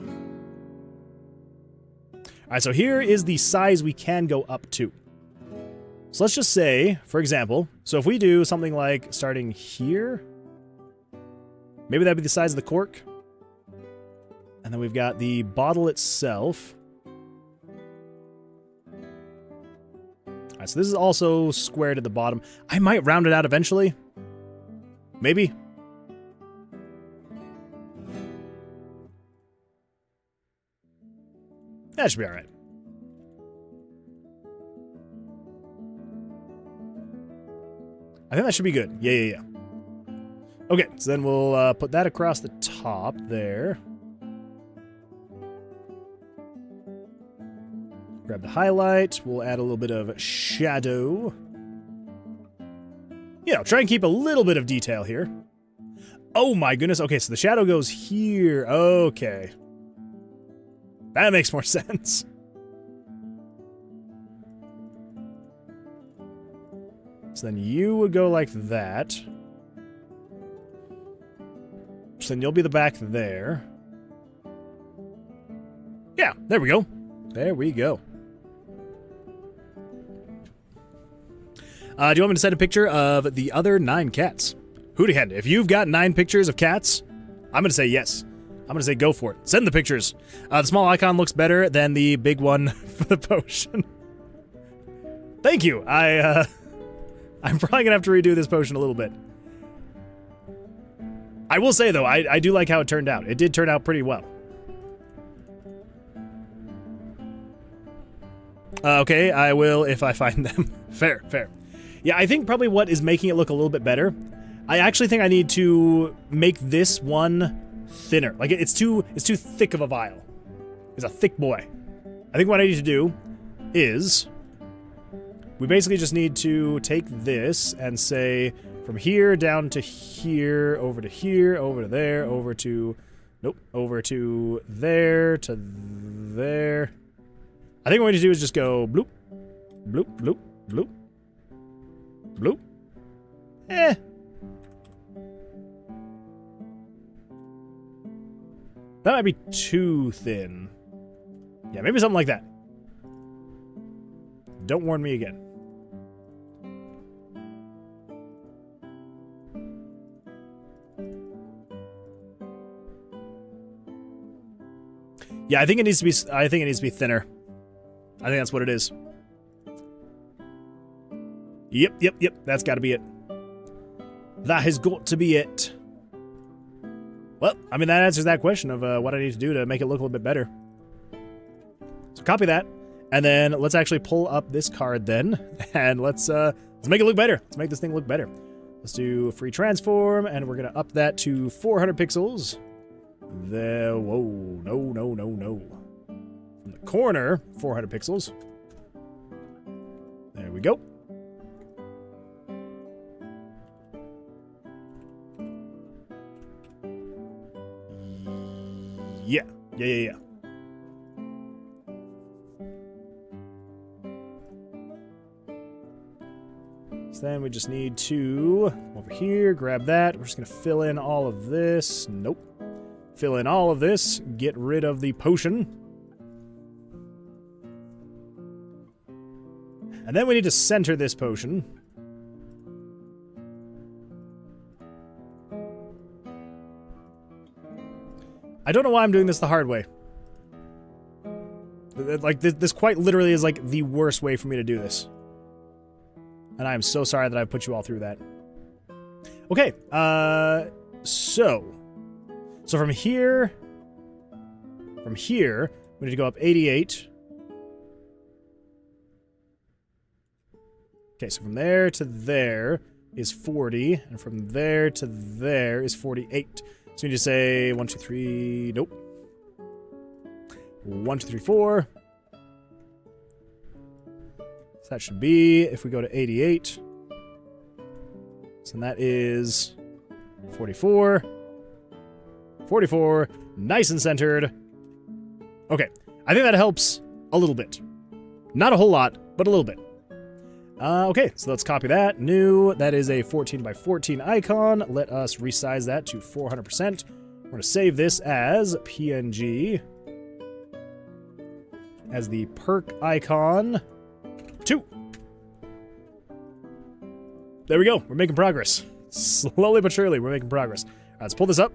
Alright, so here is the size we can go up to. So let's just say, for example, so if we do something like starting here, maybe that'd be the size of the cork. And then we've got the bottle itself. Alright, so this is also squared at the bottom. I might round it out eventually. Maybe. That should be alright. I think that should be good. Yeah. Okay, so then we'll put that across the top there. Grab the highlight. We'll add a little bit of shadow. Yeah, try and keep a little bit of detail here. Oh my goodness. Okay, so the shadow goes here. Okay. That makes more sense. So then you would go like that. So then you'll be the back there. Yeah, there we go. There we go. Do you want me to send a picture of the other 9 cats? Hootie, if you've got 9 pictures of cats, I'm going to say yes. I'm going to say go for it. Send the pictures. The small icon looks better than the big one for the potion. Thank you. I'm probably going to have to redo this potion a little bit. I will say, though, I do like how it turned out. It did turn out pretty well. Okay, I will if I find them. Fair. Yeah, I think probably what is making it look a little bit better, I actually think I need to make this one thinner. Like, it's too thick of a vial. It's a thick boy. I think what I need to do is... we basically just need to take this and say from here down to here, over to here, over to there, over to... nope, over to there, to there. I think what we need to do is just go bloop, bloop, bloop, bloop, bloop. That might be too thin. Yeah, maybe something like that. Don't warn me again. Yeah, I think it needs to be thinner. I think that's what it is. Yep. That's got to be it. That has got to be it. Well, I mean, that answers that question of what I need to do to make it look a little bit better. So copy that, and then let's actually pull up this card then, and let's make it look better. Let's make this thing look better. Let's do a free transform, and we're going to up that to 400 pixels. There, whoa, no. From the corner, 400 pixels. There we go. Yeah. So then we just need to, over here, grab that. We're just going to fill in all of this. Nope. Fill in all of this. Get rid of the potion. And then we need to center this potion. I don't know why I'm doing this the hard way. Like, this quite literally is, like, the worst way for me to do this. And I am so sorry that I put you all through that. Okay, so from here, we need to go up 88. Okay, so from there to there is 40, and from there to there is 48. So you need to say 1, 2, 3, nope. 1, 2, 3, 4. So that should be, if we go to 88. So that is 44. 44. Nice and centered. Okay. I think that helps a little bit. Not a whole lot, but a little bit. Okay, so let's copy that. New. That is a 14 by 14 icon. Let us resize that to 400%. We're going to save this as PNG. As the perk icon. 2. There we go. We're making progress. Slowly but surely, we're making progress. All right, let's pull this up.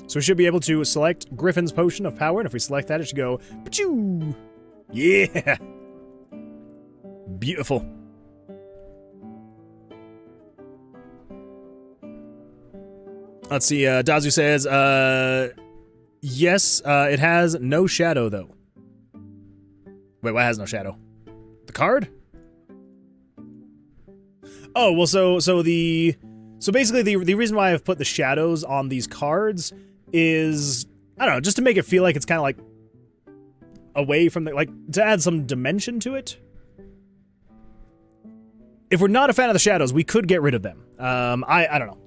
So we should be able to select Griffin's Potion of Power, and if we select that, it should go, Pachoo! Yeah! Beautiful. Let's see, Dazu says, yes, it has no shadow, though. Wait, what has no shadow? The card? Oh, well, so basically the reason why I've put the shadows on these cards is, I don't know, just to make it feel like it's kind of like away from the, like, to add some dimension to it. If we're not a fan of the shadows, we could get rid of them. I don't know.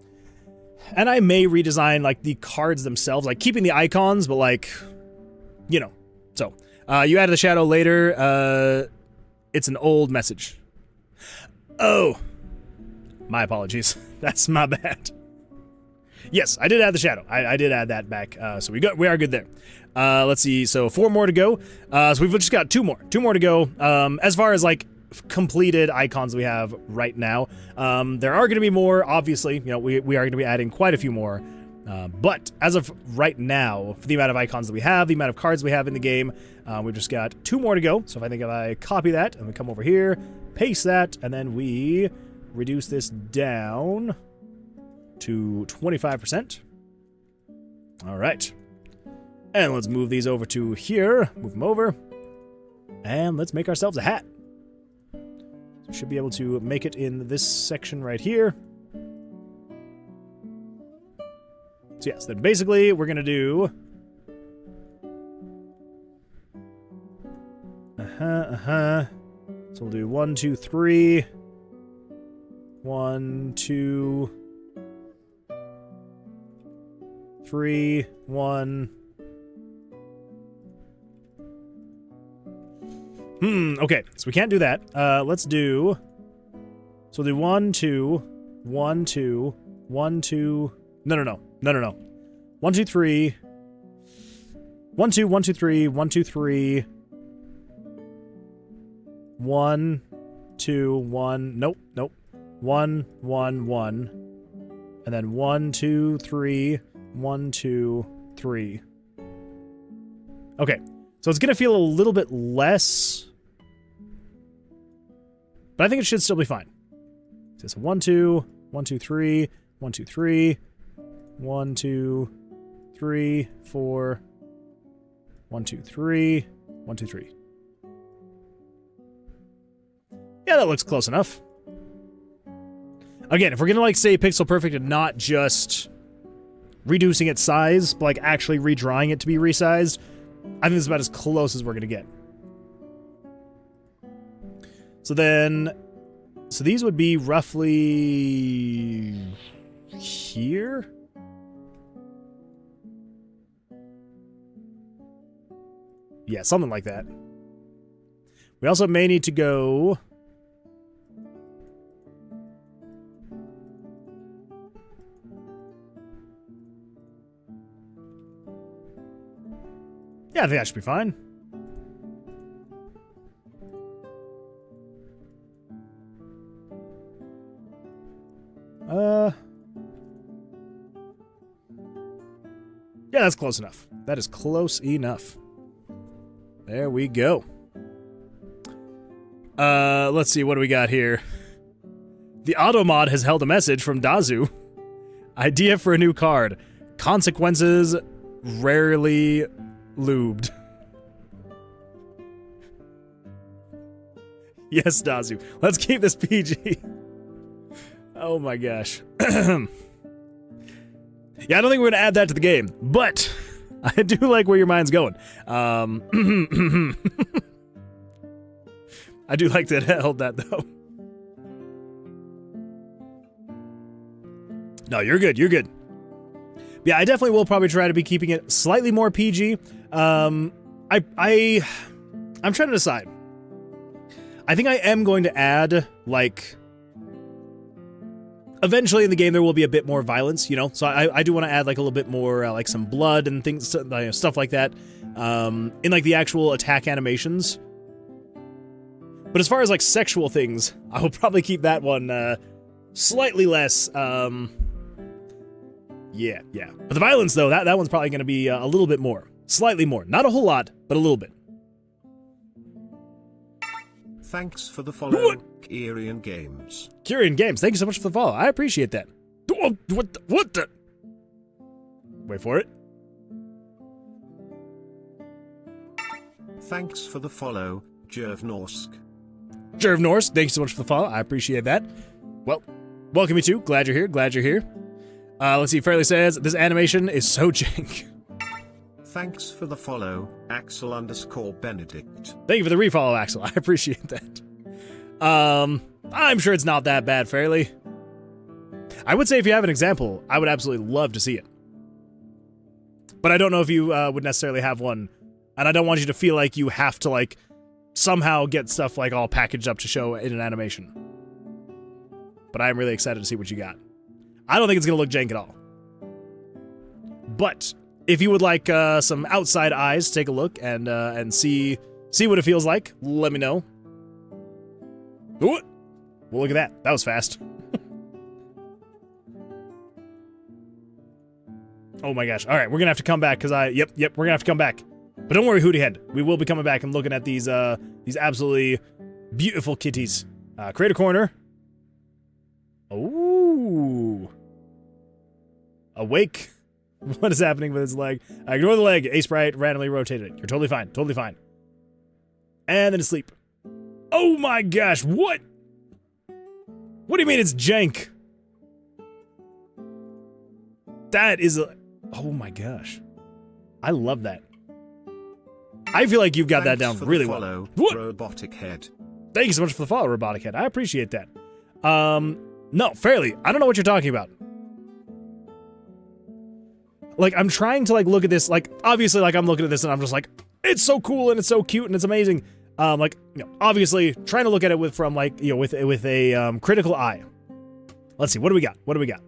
And I may redesign, like, the cards themselves, like, keeping the icons, but, like, you know. So, you added the shadow later. It's an old message. Oh. My apologies. That's my bad. Yes, I did add the shadow. I did add that back. So we are good there. Let's see. So 4 more to go. So we've just got 2 more. 2 more to go. As far as, like, completed icons we have right now. There are going to be more, obviously. You know, we are going to be adding quite a few more. But as of right now, for the amount of icons that we have, the amount of cards we have in the game, we've just got 2 more to go. So if I copy that and we come over here, paste that, and then we reduce this down to 25%. All right. And let's move these over to here. Move them over. And let's make ourselves a hat. So we should be able to make it in this section right here. So yes, then basically we're going to do... So we'll do 1, 2, 3... 1, 2, 3, 1. Okay, so we can't do that. Let's do... So we'll do 1, 2, 1, 2, 1, 2... No. 1, 2, 3... 1, 2, 1, 2, 3, 1, 2, 3... 1, 2, 1... Nope. 1, 1, 1, and then 1, 2, 3, 1, 2, 3. Okay, so it's gonna feel a little bit less, but I think it should still be fine. So 1, 2, 1, 2, 3, 1, 2, 3, 1, 2, 3, 4, 1, 2, 3, 1, 2, 3. Yeah, that looks close enough. Again, if we're gonna like say pixel perfect and not just reducing its size, but like actually redrawing it to be resized, I think this is about as close as we're gonna get. So these would be roughly here? Yeah, something like that. We also may need to go... Yeah, I think that should be fine. Yeah, that's close enough. That is close enough. There we go. Let's see, what do we got here? The automod has held a message from Dazu. Idea for a new card. Consequences rarely lubed. Yes, Dazu. Let's keep this PG. Oh my gosh. Yeah, I don't think we're going to add that to the game, but I do like where your mind's going. I do like that it held that, though. No, you're good. You're good. Yeah, I definitely will probably try to be keeping it slightly more PG. I'm trying to decide. I think I am going to add, like... Eventually in the game there will be a bit more violence, you know? So I do want to add, like, a little bit more, like, some blood and things, stuff like that. In, like, the actual attack animations. But as far as, like, sexual things, I will probably keep that one, slightly less, Yeah. But the violence, though, that one's probably going to be a little bit more. Slightly more. Not a whole lot, but a little bit. Thanks for the follow, Kyrian Games. Kyrian Games, thank you so much for the follow. I appreciate that. What the? Wait for it. Thanks for the follow, Jervnorsk. Jervnorsk, thank you so much for the follow. I appreciate that. Well, welcome you too. Glad you're here. Glad you're here. Let's see. Fairly says this animation is so jank. Thanks for the follow, Axel_Benedict. Thank you for the refollow, Axel. I appreciate that. I'm sure it's not that bad, Fairly. I would say if you have an example, I would absolutely love to see it. But I don't know if you would necessarily have one, and I don't want you to feel like you have to, like, somehow get stuff, like, all packaged up to show in an animation. But I'm really excited to see what you got. I don't think it's going to look jank at all. But if you would like some outside eyes, take a look and see what it feels like, let me know. Ooh, well, look at that. That was fast. Oh my gosh. All right, we're going to have to come back because yep, we're going to have to come back. But don't worry, Hootie Head. We will be coming back and looking at these absolutely beautiful kitties. Create a corner. Ooh. Awake. What is happening with his leg? Ignore the leg. Ace Sprite randomly rotated it. You're totally fine. Totally fine. And then asleep. Oh my gosh. What? What do you mean it's jank? That is a... Oh my gosh. I love that. I feel like you've got that down really well. What? Robotic Head. Thank you so much for the follow, Robotic Head. I appreciate that. No, Fairly. I don't know what you're talking about. Like, I'm trying to, like, look at this, like, obviously, like, I'm looking at this and I'm just like, it's so cool and it's so cute and it's amazing. Like, you know, obviously, trying to look at it with, from, like, you know, with a, critical eye. Let's see, what do we got? What do we got?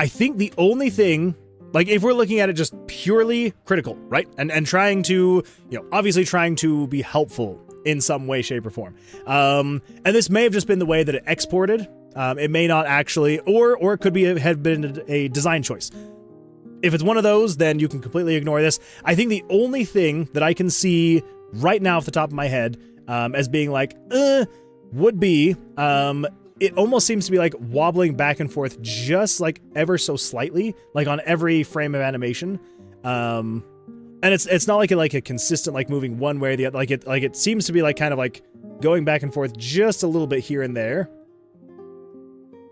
I think the only thing, like, if we're looking at it just purely critical, right? And trying to, you know, obviously trying to be helpful in some way, shape, or form. And this may have just been the way that it exported. It may not actually, or it could have been a design choice. If it's one of those, then you can completely ignore this. I think the only thing that I can see right now off the top of my head as being like, would be, it almost seems to be like wobbling back and forth just like ever so slightly, like on every frame of animation. And it's not like a consistent like moving one way or the other. Like it seems to be like kind of like going back and forth just a little bit here and there.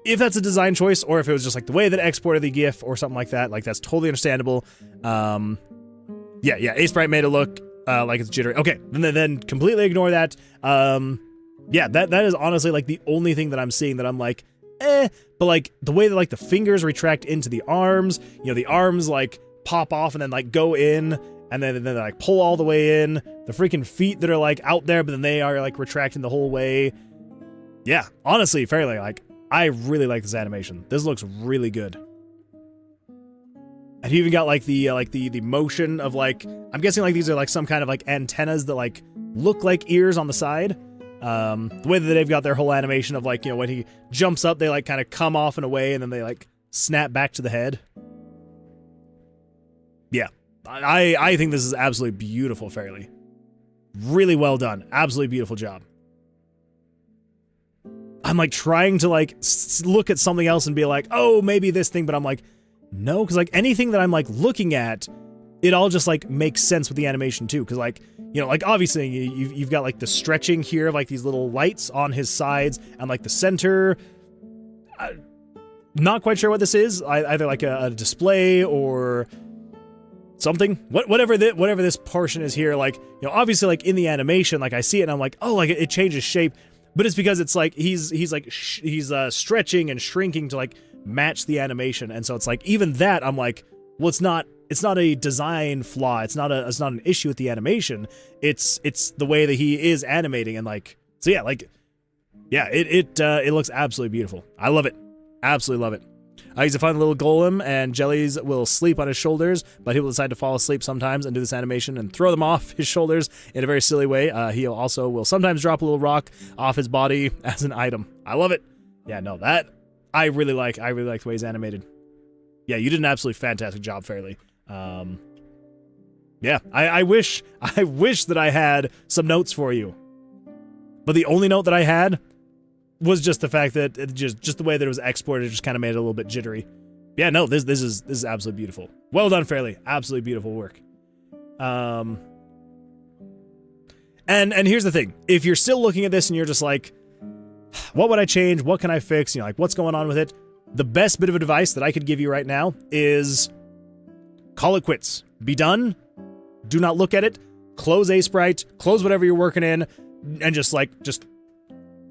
If that's a design choice, or if it was just like the way that it exported the GIF or something like that, like that's totally understandable. Yeah, A-Sprite made it look like it's jittery. Okay, then completely ignore that. Yeah, that is honestly like the only thing that I'm seeing that I'm like, but like the way that like the fingers retract into the arms, you know, the arms like pop off and then like go in, and then they like pull all the way in. The freaking feet that are like out there, but then they are like retracting the whole way. Yeah, honestly, fairly like I really like this animation. This looks really good. And you even got like the motion of like, I'm guessing like these are like some kind of like antennas that like look like ears on the side. The way that they've got their whole animation of like, you know, when he jumps up, they like kind of come off and away, and then they like snap back to the head. Yeah, I think this is absolutely beautiful, Fairly. Really well done. Absolutely beautiful job. I'm like trying to like look at something else and be like, oh, maybe this thing, but I'm like, no, because like anything that I'm like looking at, it all just like makes sense with the animation too. Because like, you know, like obviously you've got like the stretching here of like these little lights on his sides and like the center. Not quite sure what this is. Either like a display or something. Whatever this portion is here. Like, you know, obviously like in the animation, like I see it and I'm like, oh, like it changes shape. But it's because it's like he's stretching and shrinking to like match the animation, and so it's like even that I'm like, well, it's not a design flaw. It's not an issue with the animation. It's the way that he is animating, and like so yeah, like yeah, it looks absolutely beautiful. I love it, absolutely love it. He's a fun little golem, and Jellies will sleep on his shoulders, but he will decide to fall asleep sometimes and do this animation and throw them off his shoulders in a very silly way. He also will sometimes drop a little rock off his body as an item. I love it. Yeah, no, that I really like the way he's animated. Yeah, you did an absolutely fantastic job, Fairly. Yeah, I wish that I had some notes for you, but the only note that I had was just the fact that it just the way that it was exported just kind of made it a little bit jittery. Yeah, no, this is absolutely beautiful. Well done, Fairly. Absolutely beautiful work. And here's the thing. If you're still looking at this and you're just like, what would I change? What can I fix? You know, like what's going on with it? The best bit of advice that I could give you right now is call it quits. Be done. Do not look at it. Close A-Sprite. Close whatever you're working in, and just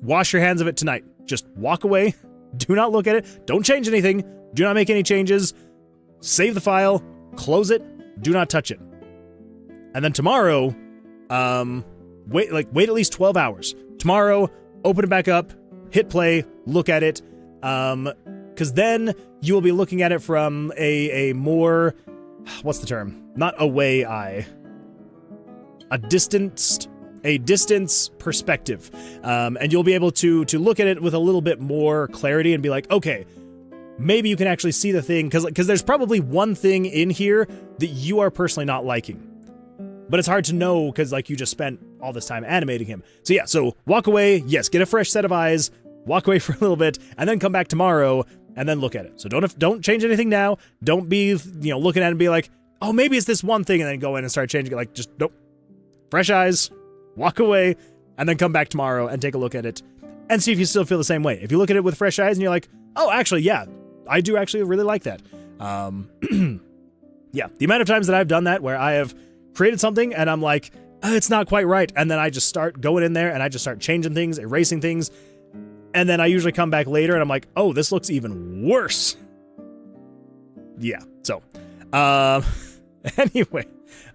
wash your hands of it tonight. Just walk away. Do not look at it. Don't change anything. Do not make any changes. Save the file. Close it. Do not touch it. And then tomorrow, wait at least 12 hours. Tomorrow, open it back up, hit play, look at it. Because then you will be looking at it from a more, what's the term? Not away eye. A distance perspective, and you'll be able to look at it with a little bit more clarity and be like, okay, maybe you can actually see the thing, because there's probably one thing in here that you are personally not liking, but it's hard to know because like you just spent all this time animating him. So yeah, so walk away, yes, get a fresh set of eyes, walk away for a little bit, and then come back tomorrow and then look at it. So don't change anything now. Don't be looking at it and be like, oh, maybe it's this one thing, and then go in and start changing it. Like, just nope, fresh eyes. Walk away, and then come back tomorrow and take a look at it and see if you still feel the same way. If you look at it with fresh eyes and you're like, oh, actually, yeah, I do actually really like that. Yeah, the amount of times that I've done that where I have created something and I'm like, oh, it's not quite right. And then I just start going in there and I just start changing things, erasing things. And then I usually come back later and I'm like, oh, this looks even worse. Yeah, so, anyway.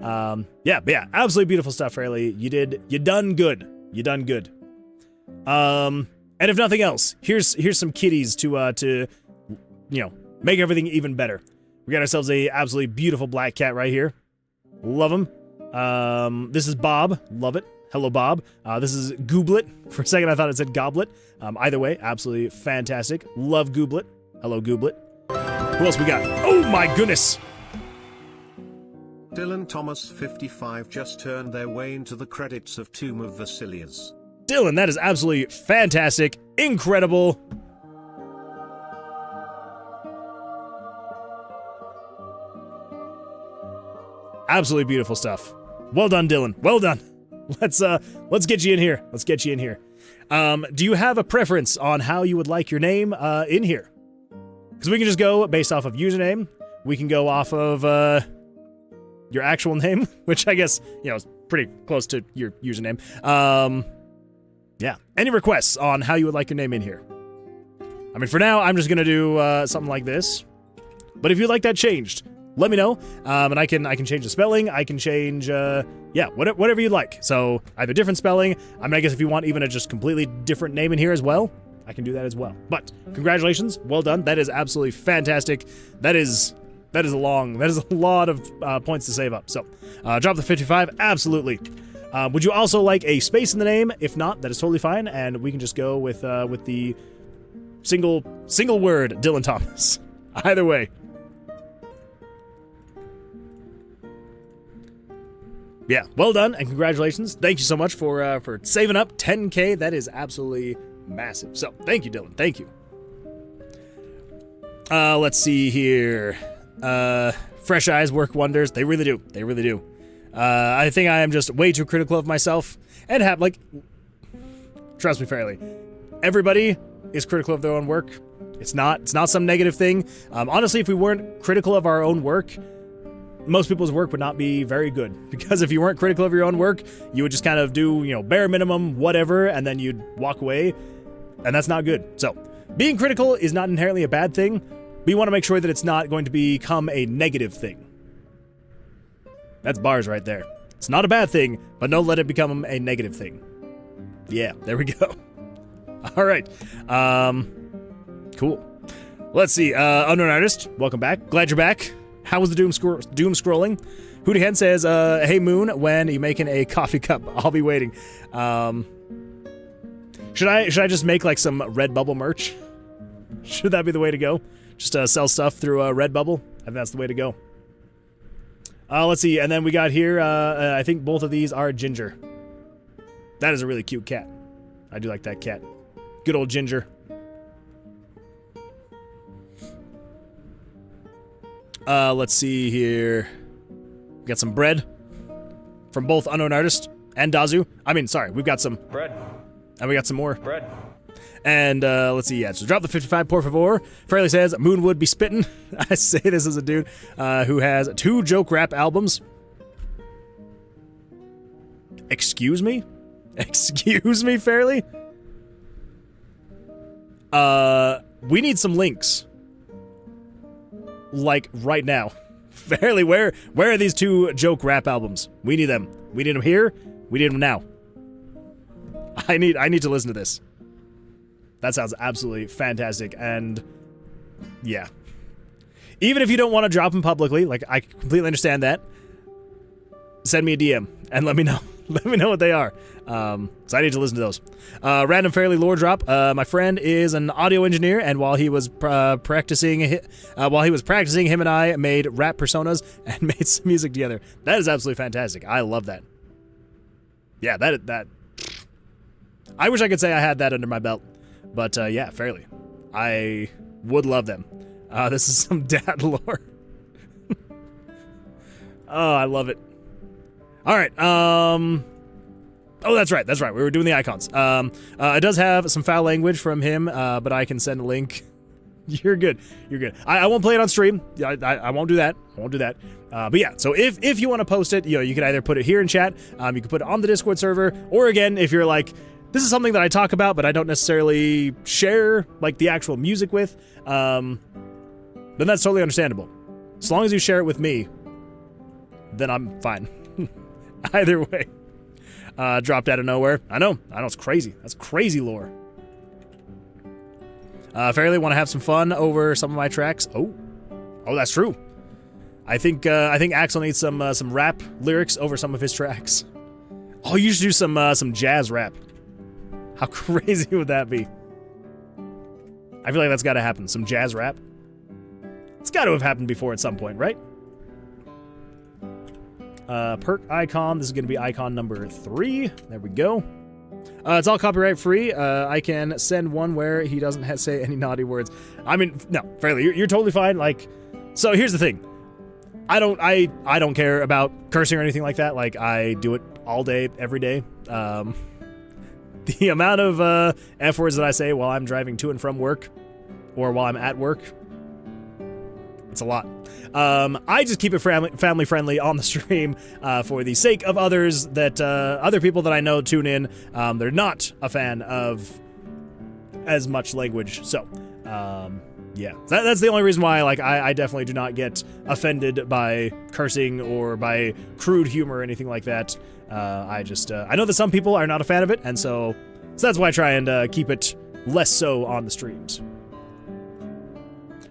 Yeah, absolutely beautiful stuff, Fairly. You done good. You done good. And if nothing else, here's some kitties to make everything even better. We got ourselves a absolutely beautiful black cat right here. Love him. This is Bob. Love it. Hello, Bob. This is Gooblet. For a second, I thought it said Goblet. Either way, absolutely fantastic. Love Gooblet. Hello, Gooblet. Who else we got? Oh my goodness. Dylan Thomas 55 just turned their way into the credits of Tomb of Vercilias. Dylan, that is absolutely fantastic. Incredible. Absolutely beautiful stuff. Well done, Dylan. Well done. Let's get you in here. Let's get you in here. Do you have a preference on how you would like your name in here? Because we can just go based off of username. We can go off of your actual name, which I guess, is pretty close to your username. Yeah. Any requests on how you would like your name in here? I mean, for now, I'm just going to do something like this. But if you'd like that changed, let me know. And I can change the spelling. I can change, whatever you'd like. So either different spelling. I mean, I guess if you want even a just completely different name in here as well, I can do that as well. But congratulations. Well done. That is absolutely fantastic. That is a lot of points to save up. So drop the 55. Absolutely. Would you also like a space in the name? If not, that is totally fine. And we can just go with the single word Dylan Thomas. Either way. Yeah, well done and congratulations. Thank you so much for saving up 10K. That is absolutely massive. So thank you, Dylan. Thank you. Let's see here. Fresh eyes work wonders. They really do. They really do. I think I am just way too critical of myself and trust me fairly. Everybody is critical of their own work. It's not some negative thing. Honestly, if we weren't critical of our own work, most people's work would not be very good, because if you weren't critical of your own work, you would just kind of do, bare minimum, whatever, and then you'd walk away, and that's not good. So, being critical is not inherently a bad thing, but you want to make sure that it's not going to become a negative thing. That's bars right there. It's not a bad thing, but don't let it become a negative thing. Yeah, there we go. All right. Cool. Let's see. Unknown Artist, welcome back. Glad you're back. How was the doom scrolling? Hootie Hen says, hey Moon, when are you making a coffee cup? I'll be waiting. Should I just make like some Redbubble merch? Should that be the way to go? Just sell stuff through Redbubble? I think that's the way to go. Let's see, and then we got here, I think both of these are Ginger. That is a really cute cat. I do like that cat. Good old Ginger. Let's see here. We got some bread from both Unknown Artist and Dazu. We've got some Bread. And we got some more. Bread. And let's see, so drop the 55, por favor. Fairly says, Moonwood be spittin'. I say this as a dude who has 2 joke rap albums. Excuse me? Excuse me, Fairly? We need some links. Like, right now. Fairly, where are these 2 joke rap albums? We need them. We need them here. We need them now. I need to listen to this. That sounds absolutely fantastic, and yeah. Even if you don't want to drop them publicly, like, I completely understand that. Send me a DM and let me know. Let me know what they are. So I need to listen to those. Random Fairly lore drop. My friend is an audio engineer, and while he was practicing, him and I made rap personas and made some music together. That is absolutely fantastic. I love that. Yeah, that. I wish I could say I had that under my belt, but yeah, Fairly. I would love them. This is some dad lore. Oh, I love it. All right. Oh, that's right. We were doing the icons. It does have some foul language from him, but I can send a link. You're good. I won't play it on stream. I won't do that. But yeah, so if you want to post it, you can either put it here in chat, you can put it on the Discord server, or again, if you're like, this is something that I talk about, but I don't necessarily share like the actual music with, then that's totally understandable. As long as you share it with me, then I'm fine. Either way. Dropped out of nowhere. I know, it's crazy. That's crazy lore. Fairly want to have some fun over some of my tracks. Oh, that's true. I think Axel needs some rap lyrics over some of his tracks. Oh, you should do some jazz rap. How crazy would that be? I feel like that's got to happen. Some jazz rap. It's got to have happened before at some point, right? Perk icon. This is going to be icon number 3. There we go. It's all copyright free. I can send one where he doesn't say any naughty words. I mean, no, Fairly, you're totally fine. Like, so here's the thing. I don't care about cursing or anything like that. Like, I do it all day, every day. The amount of F words that I say while I'm driving to and from work, or while I'm at work, it's a lot. I just keep it family friendly on the stream for the sake of others, that other people that I know tune in. They're not a fan of as much language, so yeah, that's the only reason why. Like, I definitely do not get offended by cursing or by crude humor or anything like that. I know that some people are not a fan of it, and so that's why I try and keep it less so on the streams.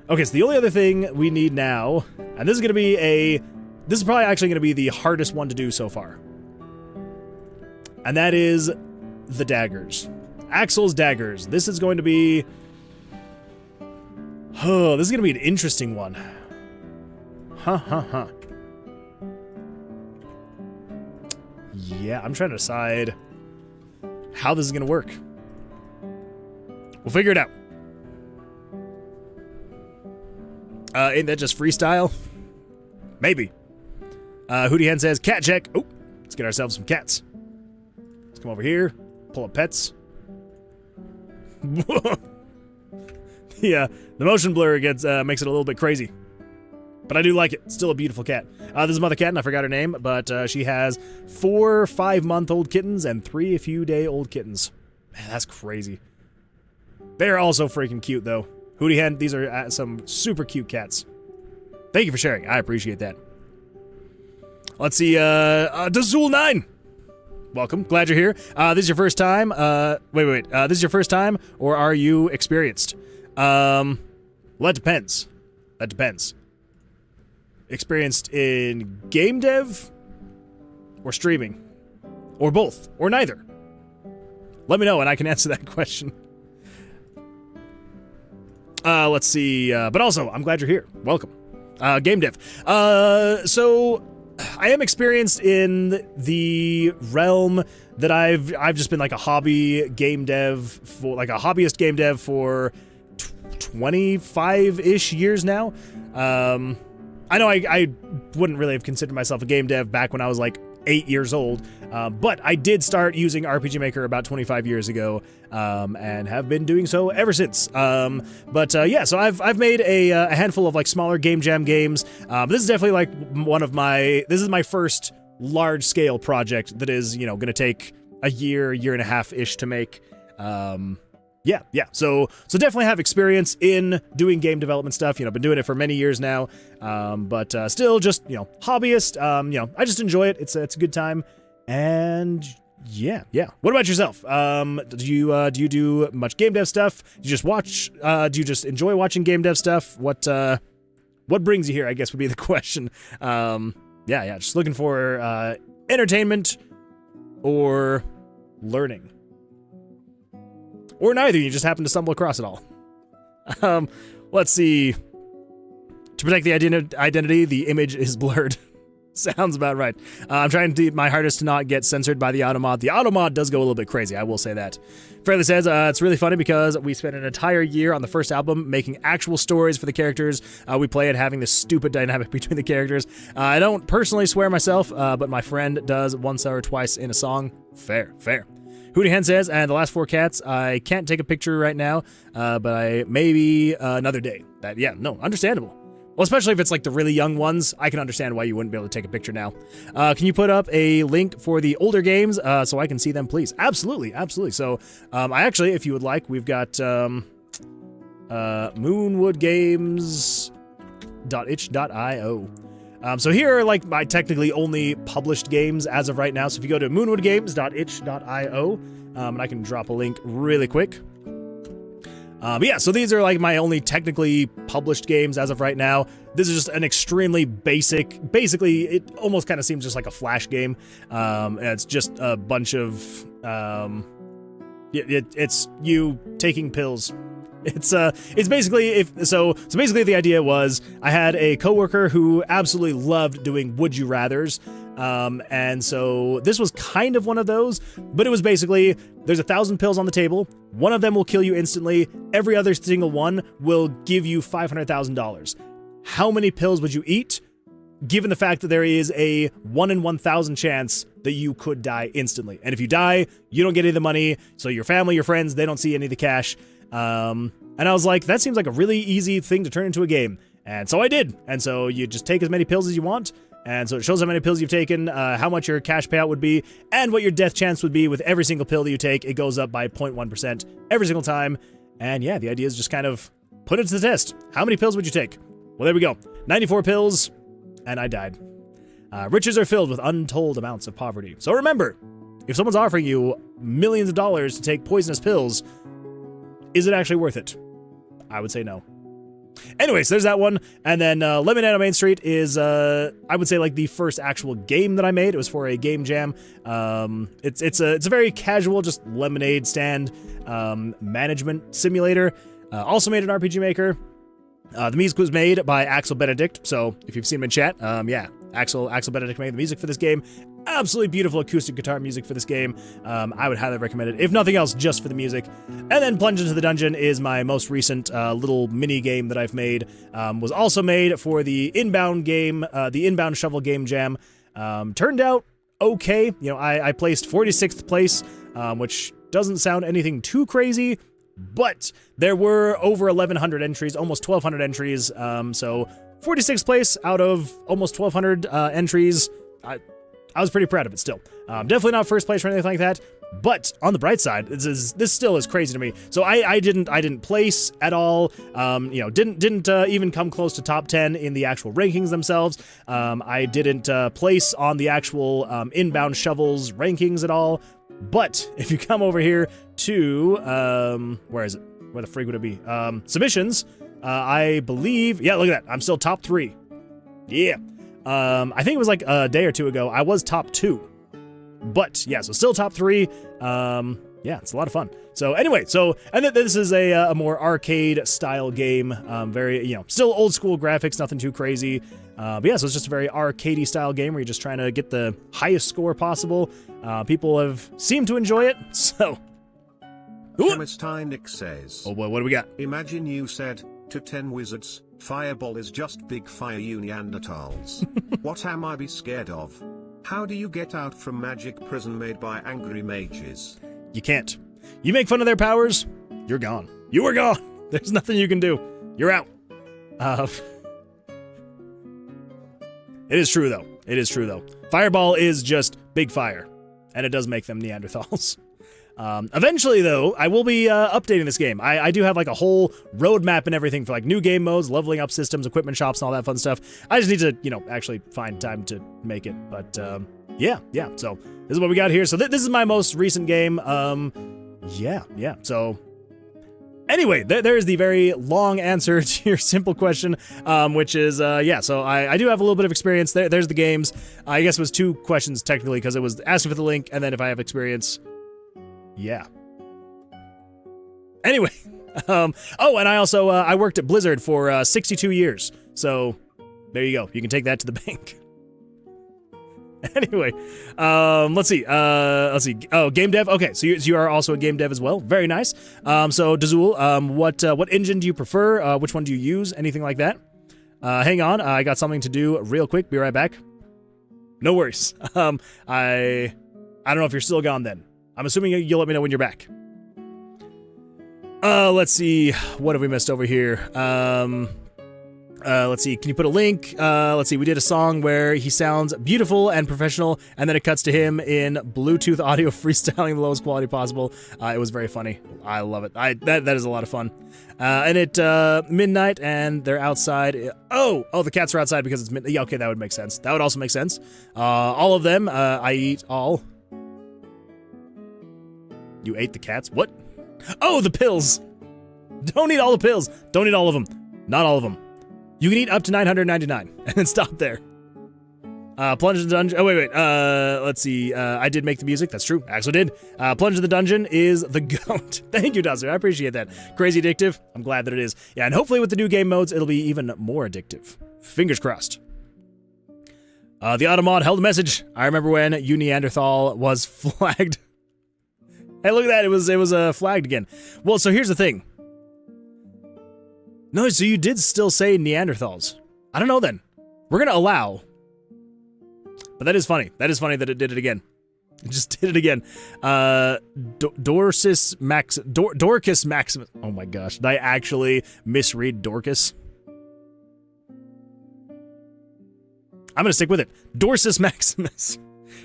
Okay, so the only other thing we need now, and this is probably actually going to be the hardest one to do so far, and that is the daggers. Axel's daggers. This is going to be... Oh, this is going to be an interesting one. Yeah, I'm trying to decide how this is going to work. We'll figure it out. Ain't that just freestyle? Maybe. Hootie Hen says, cat check. Oh, let's get ourselves some cats. Let's come over here, pull up pets. Yeah, the motion blur makes it a little bit crazy. But I do like it. Still a beautiful cat. This is Mother Cat, and I forgot her name, but she has 4 5-month-old kittens and 3 few-day-old kittens. Man, that's crazy. They're also freaking cute, though. Hootie Hen, these are some super cute cats. Thank you for sharing. I appreciate that. Let's see, Dazul9. Welcome. Glad you're here. This is your first time. Wait. This is your first time, or are you experienced? Well, that depends. That depends. Experienced in game dev or streaming or both or neither? Let me know and I can answer that question. Let's see. But also, I'm glad you're here. Welcome. Game dev. So I am experienced in the realm that I've just been like a hobby game dev for, like a hobbyist game dev for 25-ish years now. I know I wouldn't really have considered myself a game dev back when I was like 8 years old, but I did start using RPG Maker about 25 years ago, and have been doing so ever since. Yeah, so I've made a handful of like smaller game jam games. This is definitely like this is my first large scale project that is, you know, going to take a year and a half ish to make. Yeah. So definitely have experience in doing game development stuff. You know, been doing it for many years now. But still just, you know, hobbyist. You know, I just enjoy it. It's a good time. And yeah. What about yourself? Do you do much game dev stuff? Do you just watch? Do you just enjoy watching game dev stuff? What brings you here, I guess, would be the question. Yeah. Just looking for entertainment or learning. Or neither, you just happen to stumble across it all. Let's see. To protect the identity, the image is blurred. Sounds about right. I'm trying to do my hardest to not get censored by the automod. The automod does go a little bit crazy, I will say that. Fairly says, it's really funny because we spent an entire year on the first album making actual stories for the characters we play and having this stupid dynamic between the characters. I don't personally swear myself, but my friend does once or twice in a song. Fair. Hootie Hen says, and the last 4 cats, I can't take a picture right now, but maybe another day. Understandable. Well, especially if it's like the really young ones, I can understand why you wouldn't be able to take a picture now. Can you put up a link for the older games so I can see them, please? Absolutely. So, I actually, if you would like, we've got moonwoodgames.itch.io. So here are like my technically only published games as of right now. So if you go to moonwoodgames.itch.io, and I can drop a link really quick. Yeah, so these are like my only technically published games as of right now. This is just an extremely basically, it almost kind of seems just like a Flash game. And it's just a bunch of, it's you taking pills. It's basically basically the idea was I had a coworker who absolutely loved doing would you rathers. And so this was kind of one of those, but it was basically there's 1,000 pills on the table. One of them will kill you instantly. Every other single one will give you $500,000. How many pills would you eat? given the fact that there is a 1 in 1,000 chance that you could die instantly. And if you die, you don't get any of the money, so your family, your friends, they don't see any of the cash. And I was like, that seems like a really easy thing to turn into a game. And so I did. And so you just take as many pills as you want, and so it shows how many pills you've taken, how much your cash payout would be, and what your death chance would be with every single pill that you take. It goes up by 0.1% every single time. And yeah, the idea is just kind of put it to the test. How many pills would you take? Well, there we go. 94 pills, and I died. Riches are filled with untold amounts of poverty. So remember, if someone's offering you millions of dollars to take poisonous pills, is it actually worth it? I would say no. Anyways, there's that one. And then Lemonade on Main Street is, I would say, like the first actual game that I made. It was for a game jam. It's a very casual, just lemonade stand management simulator. Also made an RPG Maker. The music was made by Axel Benedict, so if you've seen him in chat, yeah, Axel Benedict made the music for this game. Absolutely beautiful acoustic guitar music for this game. I would highly recommend it, if nothing else, just for the music. And then Plunge into the Dungeon is my most recent little mini game that I've made. Was also made for the Inbound game, the Inbound Shovel Game Jam. Turned out okay. You know, I placed 46th place, which doesn't sound anything too crazy, but there were over 1,100 entries, almost 1,200 entries. So 46th place out of almost 1,200 entries. I was pretty proud of it still. Definitely not first place or anything like that. But on the bright side, this still is crazy to me. So I didn't place at all. You know, didn't even come close to top 10 in the actual rankings themselves. I didn't place on the actual Inbound Shovels rankings at all. But if you come over here to where is it? Where the frig would it be? Submissions. I believe. Yeah, look at that. I'm still top 3. Yeah. I think it was like a day or two ago. I was top 2. But yeah, so still top 3. Yeah, it's a lot of fun. So anyway, and then this is a more arcade style game. Very, you know, still old school graphics, nothing too crazy. But yeah, so it's just a very arcadey style game where you're just trying to get the highest score possible. People have seemed to enjoy it, so. Nick says, Oh boy, what do we got? Imagine you said, to 10 wizards, fireball is just big fire, you Neanderthals. What am I be scared of? How do you get out from magic prison made by angry mages? You can't. You make fun of their powers, you're gone. You are gone. There's nothing you can do. You're out. It is true, though. It is true, though. Fireball is just big fire, and it does make them Neanderthals. Eventually, though, I will be updating this game. I do have like a whole roadmap and everything for like new game modes, leveling up systems, equipment shops, and all that fun stuff. I just need to, you know, actually find time to make it. But yeah. So this is what we got here. So this is my most recent game. Yeah. So anyway, there's the very long answer to your simple question, which is yeah. So I do have a little bit of experience. There's the games. I guess it was 2 questions technically because it was asking for the link and then if I have experience. Yeah. Anyway, oh, and I also I worked at Blizzard for 62 years. So there you go. You can take that to the bank. Anyway, let's see. Oh, game dev. Okay, so you are also a game dev as well. Very nice. So Dazul, what engine do you prefer? Which one do you use? Anything like that? Hang on, I got something to do real quick. Be right back. No worries. I don't know if you're still gone then. I'm assuming you'll let me know when you're back. Let's see. What have we missed over here? Let's see. Can you put a link? Let's see. We did a song where he sounds beautiful and professional, and then it cuts to him in Bluetooth audio freestyling the lowest quality possible. It was very funny. I love it. That is a lot of fun. And it midnight, and they're outside. Oh, the cats are outside because it's midnight. Yeah, okay, that would make sense. That would also make sense. All of them. I eat all. You ate the cats? What? Oh, the pills! Don't eat all the pills! Don't eat all of them. Not all of them. You can eat up to 999, and then stop there. Plunge in the dungeon. Oh, wait. Let's see. I did make the music. That's true. Axel did. Plunge in the dungeon is the goat. Thank you, Dusser. I appreciate that. Crazy addictive. I'm glad that it is. Yeah, and hopefully with the new game modes, it'll be even more addictive. Fingers crossed. The Automod held a message. I remember when you Neanderthal was flagged. Hey, look at that. It was flagged again. Well, so here's the thing. No, so you did still say Neanderthals. I don't know then. We're going to allow But that is funny. That is funny that it did it again. It just did it again. Dorcas Maximus. Oh my gosh. Did I actually misread Dorcas? I'm going to stick with it. Dorcas Maximus.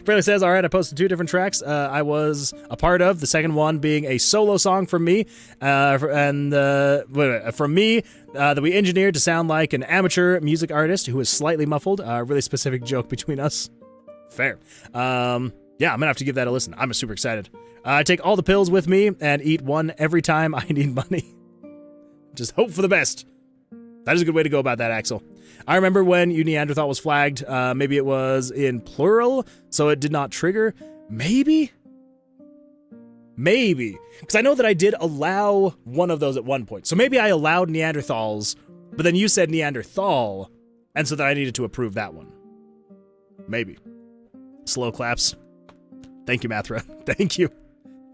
Fairly says, all right, I posted 2 different tracks I was a part of, the second one being a solo song from me, that we engineered to sound like an amateur music artist who is slightly muffled. A really specific joke between us. Fair. Yeah, I'm going to have to give that a listen. I'm super excited. I take all the pills with me and eat one every time I need money. Just hope for the best. That is a good way to go about that, Axel. I remember when you Neanderthal was flagged, maybe it was in plural, so it did not trigger. Maybe? Because I know that I did allow one of those at one point. So maybe I allowed Neanderthals, but then you said Neanderthal, and so then I needed to approve that one. Maybe. Slow claps. Thank you, Mathra. Thank you.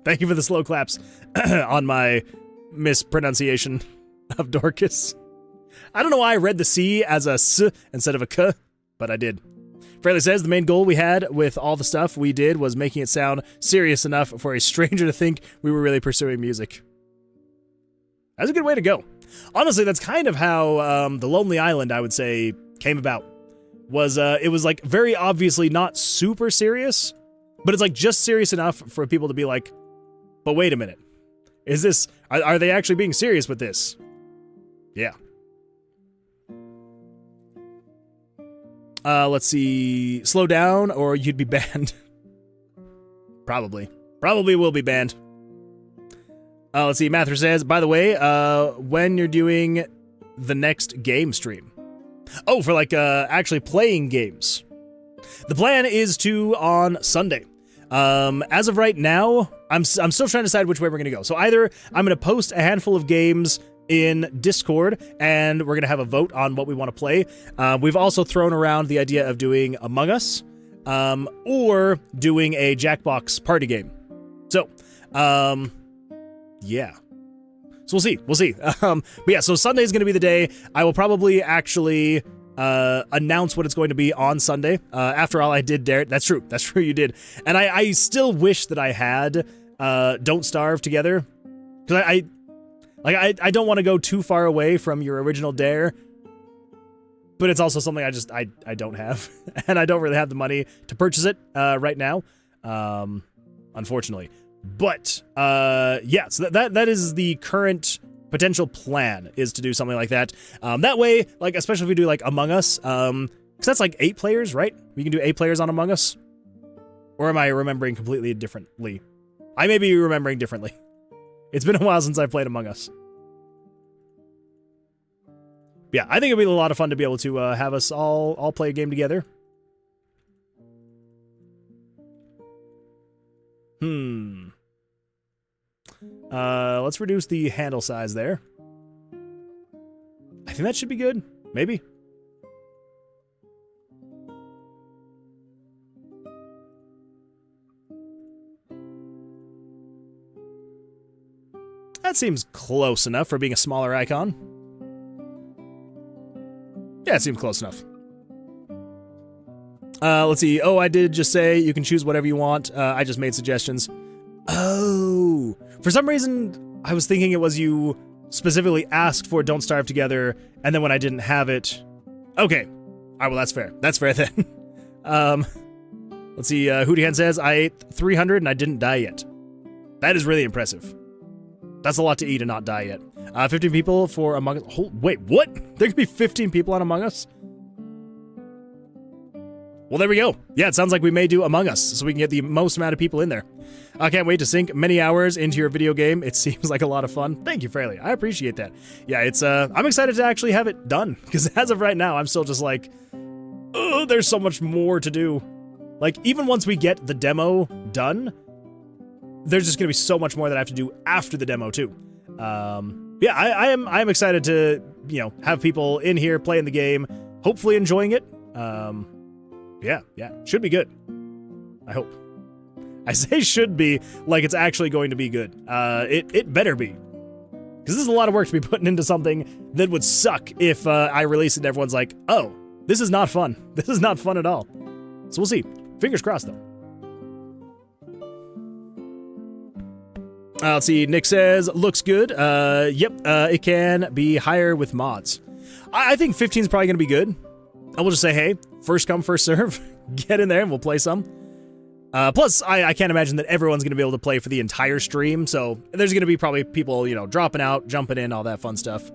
Thank you for the slow claps on my mispronunciation of Dorcas. I don't know why I read the C as a S instead of a K, but I did. Fairly says, the main goal we had with all the stuff we did was making it sound serious enough for a stranger to think we were really pursuing music. That's a good way to go. Honestly, that's kind of how The Lonely Island, I would say, came about. It was like very obviously not super serious, but it's like just serious enough for people to be like, but wait a minute. Are they actually being serious with this? Yeah. Let's see. Slow down or you'd be banned. Probably will be banned. Let's see. Mather says, by the way, when you're doing the next game stream. Oh, for like, actually playing games. The plan is to on Sunday. As of right now, I'm still trying to decide which way we're going to go. So either I'm going to post a handful of games in Discord, and we're going to have a vote on what we want to play. We've also thrown around the idea of doing Among Us, or doing a Jackbox party game. So, yeah. So we'll see. But yeah, so Sunday is going to be the day. I will probably actually announce what it's going to be on Sunday. After all, I did dare it. That's true, you did. And I still wish that I had Don't Starve together, because I don't want to go too far away from your original dare, but it's also something I don't have, and I don't really have the money to purchase it right now, unfortunately. But yeah, so that is the current potential plan, is to do something like that. That way, like especially if we do like Among Us, because that's like 8 players, right? We can do 8 players on Among Us, or am I remembering completely differently? I may be remembering differently. It's been a while since I played Among Us. Yeah, I think it'd be a lot of fun to be able to have us all play a game together. Let's reduce the handle size there. I think that should be good. Maybe. That seems close enough for being a smaller icon. Yeah, it seems close enough. Let's see. Oh, I did just say you can choose whatever you want. I just made suggestions. Oh, for some reason, I was thinking it was you specifically asked for Don't Starve Together, and then when I didn't have it... Okay. All right, well, that's fair. That's fair then. Let's see. Hootie says, I ate 300 and I didn't die yet. That is really impressive. That's a lot to eat and not die yet. 15 people for Among Us. Wait, what? There could be 15 people on Among Us? Well, there we go. Yeah, it sounds like we may do Among Us, so we can get the most amount of people in there. I can't wait to sink many hours into your video game. It seems like a lot of fun. Thank you, Fairly. I appreciate that. Yeah, it's I'm excited to actually have it done, because as of right now, I'm still just like, oh, there's so much more to do. Like, even once we get the demo done, there's just going to be so much more that I have to do after the demo, too. Yeah, I am excited to, have people in here playing the game, hopefully enjoying it. Yeah, should be good. I hope. I say should be like it's actually going to be good. It better be. Because this is a lot of work to be putting into something that would suck if I release it and everyone's like, oh, this is not fun. This is not fun at all. So we'll see. Fingers crossed, though. Let's see. Nick says, looks good. Yep, it can be higher with mods. I think 15 is probably going to be good. I will just say, hey, first come, first serve. Get in there and we'll play some. Plus, I can't imagine that everyone's going to be able to play for the entire stream, so there's going to be probably people, you know, dropping out, jumping in, all that fun stuff.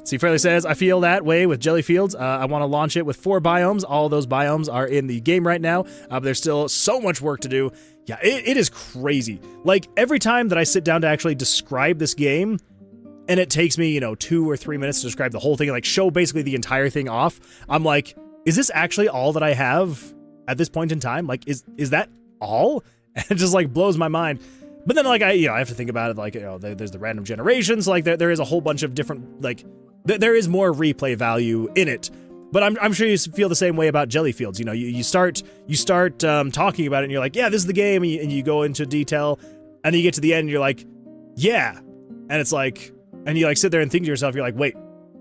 See, Fairly says, I feel that way with Jellyfields. I want to launch it with 4 biomes. All those biomes are in the game right now, but there's still so much work to do. Yeah, it is crazy. Like, every time that I sit down to actually describe this game, and it takes me, you know, 2 or 3 minutes to describe the whole thing, and like show basically the entire thing off, I'm like, is this actually all that I have at this point in time? Like, is that all? And it just like blows my mind. But then like I have to think about it, like, you know, there's the random generations, like there is a whole bunch of different, like, there is more replay value in it. But I'm sure you feel the same way about Jellyfields. You know, you start talking about it and you're like, yeah, this is the game, and you go into detail, and then you get to the end and you're like, yeah. And it's like, and you like sit there and think to yourself, you're like, wait,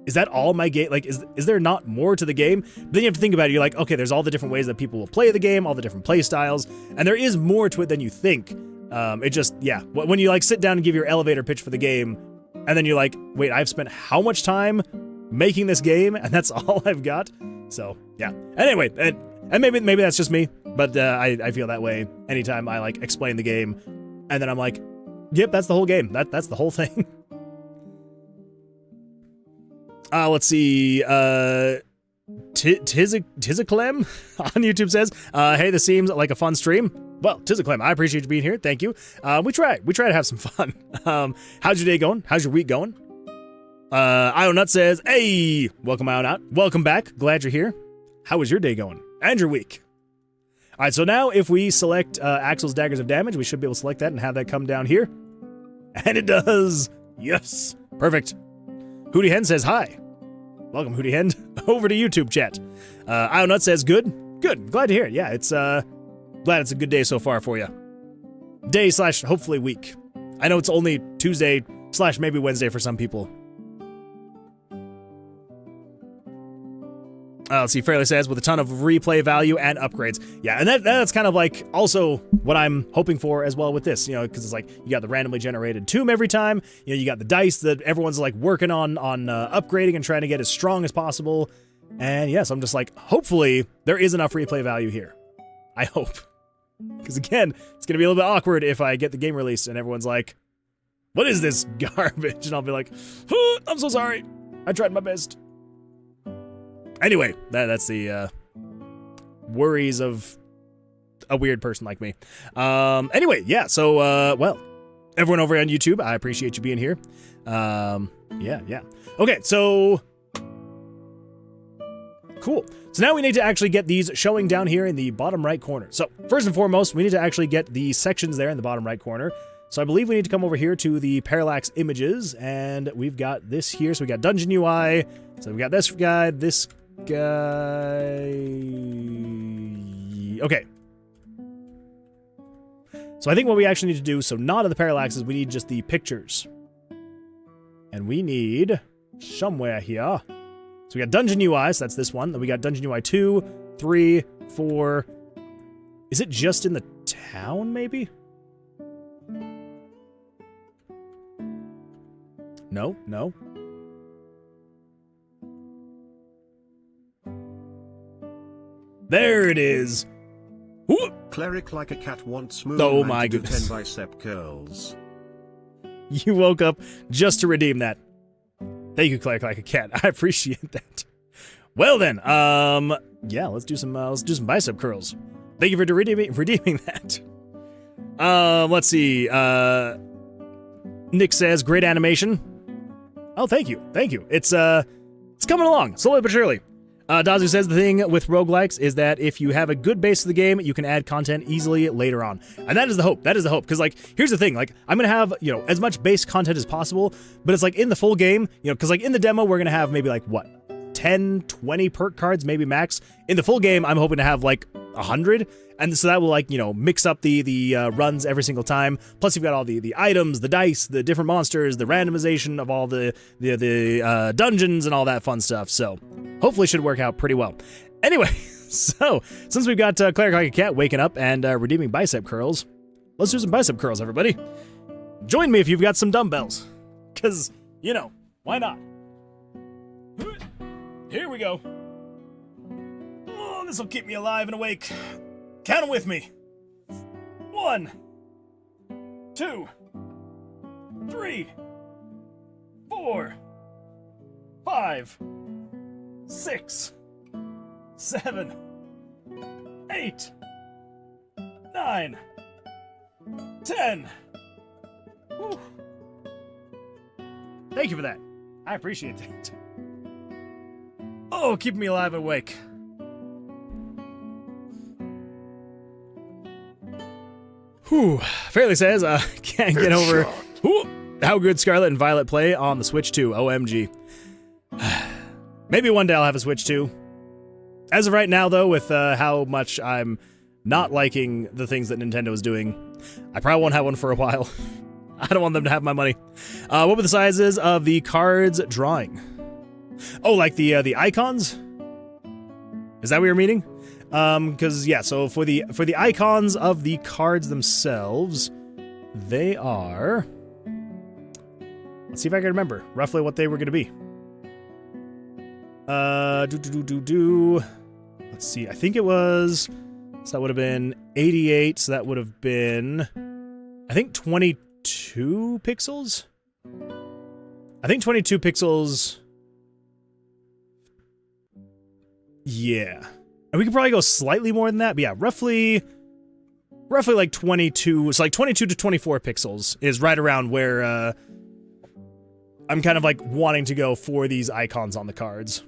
is that all my game? Like, is there not more to the game? But then you have to think about it. You're like, okay, there's all the different ways that people will play the game, all the different play styles, and there is more to it than you think. It just, yeah, when you like sit down and give your elevator pitch for the game, and then you're like, wait, I've spent how much time making this game, and that's all I've got? So, yeah. Anyway, and maybe that's just me, but I feel that way anytime I like explain the game, and then I'm like, yep, that's the whole game. That's the whole thing. Let's see. Tizaclem on YouTube says, hey, this seems like a fun stream. Well, Tizaclem, I appreciate you being here. Thank you. We try to have some fun. How's your day going? How's your week going? Ionut says, hey, welcome Ionut. Welcome back. Glad you're here. How was your day going? And your week? All right, so now if we select Axel's Daggers of Damage, we should be able to select that and have that come down here. And it does. Yes. Perfect. Hootie Hen says, hi. Welcome, Hootie Hen. Over to YouTube chat. Ionut says, good. Good. Glad to hear it. Yeah, it's glad it's a good day so far for you. Day / hopefully week. I know it's only Tuesday / maybe Wednesday for some people. Let's see, Fairly says, with a ton of replay value and upgrades. Yeah, and that's kind of like also what I'm hoping for as well with this, you know, because it's like you got the randomly generated tomb every time, you know, you got the dice that everyone's like working on upgrading and trying to get as strong as possible. And yes, I'm just like, hopefully there is enough replay value here. I hope. Because again, it's going to be a little bit awkward if I get the game released and everyone's like, what is this garbage? And I'll be like, oh, I'm so sorry. I tried my best. Anyway, that's the worries of a weird person like me. Anyway, yeah, so, well, everyone over on YouTube, I appreciate you being here. Yeah. Okay, so, cool. So now we need to actually get these showing down here in the bottom right corner. So, first and foremost, we need to actually get the sections there in the bottom right corner. So I believe we need to come over here to the parallax images, and we've got this here. So we got Dungeon UI, so we got this guy, okay. So I think what we actually need to do, so not of the parallaxes, we need just the pictures. And we need somewhere here. So we got Dungeon UI, so that's this one. Then we got Dungeon UI 2, 3, 4. Is it just in the town, maybe? No. There it is. Whoop. Cleric like a cat wants moon. Oh my goodness. 10 bicep curls. You woke up just to redeem that. Thank you, Cleric like a cat. I appreciate that. Well then, yeah, let's do some bicep curls. Thank you for redeeming that. Let's see. Nick says, great animation. Oh, thank you. It's coming along, slowly but surely. Dazu says the thing with roguelikes is that if you have a good base of the game, you can add content easily later on. And that is the hope. Because, like, here's the thing. Like, I'm going to have, you know, as much base content as possible, but it's like in the full game, you know, because, like, in the demo, we're going to have maybe, like, what? 10, 20 perk cards, maybe max. In the full game, I'm hoping to have, like, 100. And so that will, like, you know, mix up the runs every single time. Plus, you've got all the items, the dice, the different monsters, the randomization of all the dungeons and all that fun stuff. So hopefully should work out pretty well. Anyway, So, since we've got Cleric Like a Cat waking up and redeeming bicep curls, let's do some bicep curls, everybody. Join me if you've got some dumbbells. Because, you know, why not? Here we go. Oh, this will keep me alive and awake. Count them with me. 1, 2, 3, 4, 5, 6, 7, 8, 9, 10. Whew. Thank you for that. I appreciate that. Oh, keeping me alive and awake. Whew. Fairly says, can't get over how good Scarlet and Violet play on the Switch 2. OMG. Maybe one day I'll have a Switch 2. As of right now, though, with how much I'm not liking the things that Nintendo is doing, I probably won't have one for a while. I don't want them to have my money. What were the sizes of the cards drawing? Oh, like the icons? Is that what you're meaning? Because yeah, so for the icons of the cards themselves, they are. Let's see if I can remember roughly what they were going to be. Let's see. I think it was. So that would have been 88. So that would have been, I think 22 pixels. I think 22 pixels. Yeah. And we could probably go slightly more than that, but yeah, roughly like 22. It's like 22 to 24 pixels is right around where I'm kind of like wanting to go for these icons on the cards.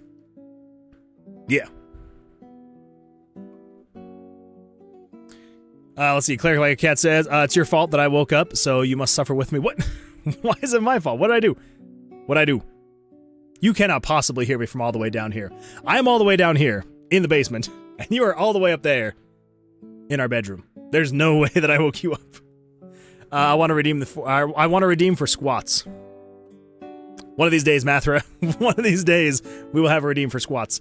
Yeah. Let's see. Cleric Like a Cat says, it's your fault that I woke up, so you must suffer with me. What? Why is it my fault? What did I do? What'd I do? You cannot possibly hear me from all the way down here. I'm all the way down here in the basement, and you are all the way up there in our bedroom. There's no way that I woke you up. I want to redeem I want to redeem for squats. One of these days, Mathra. One of these days, we will have a redeem for squats.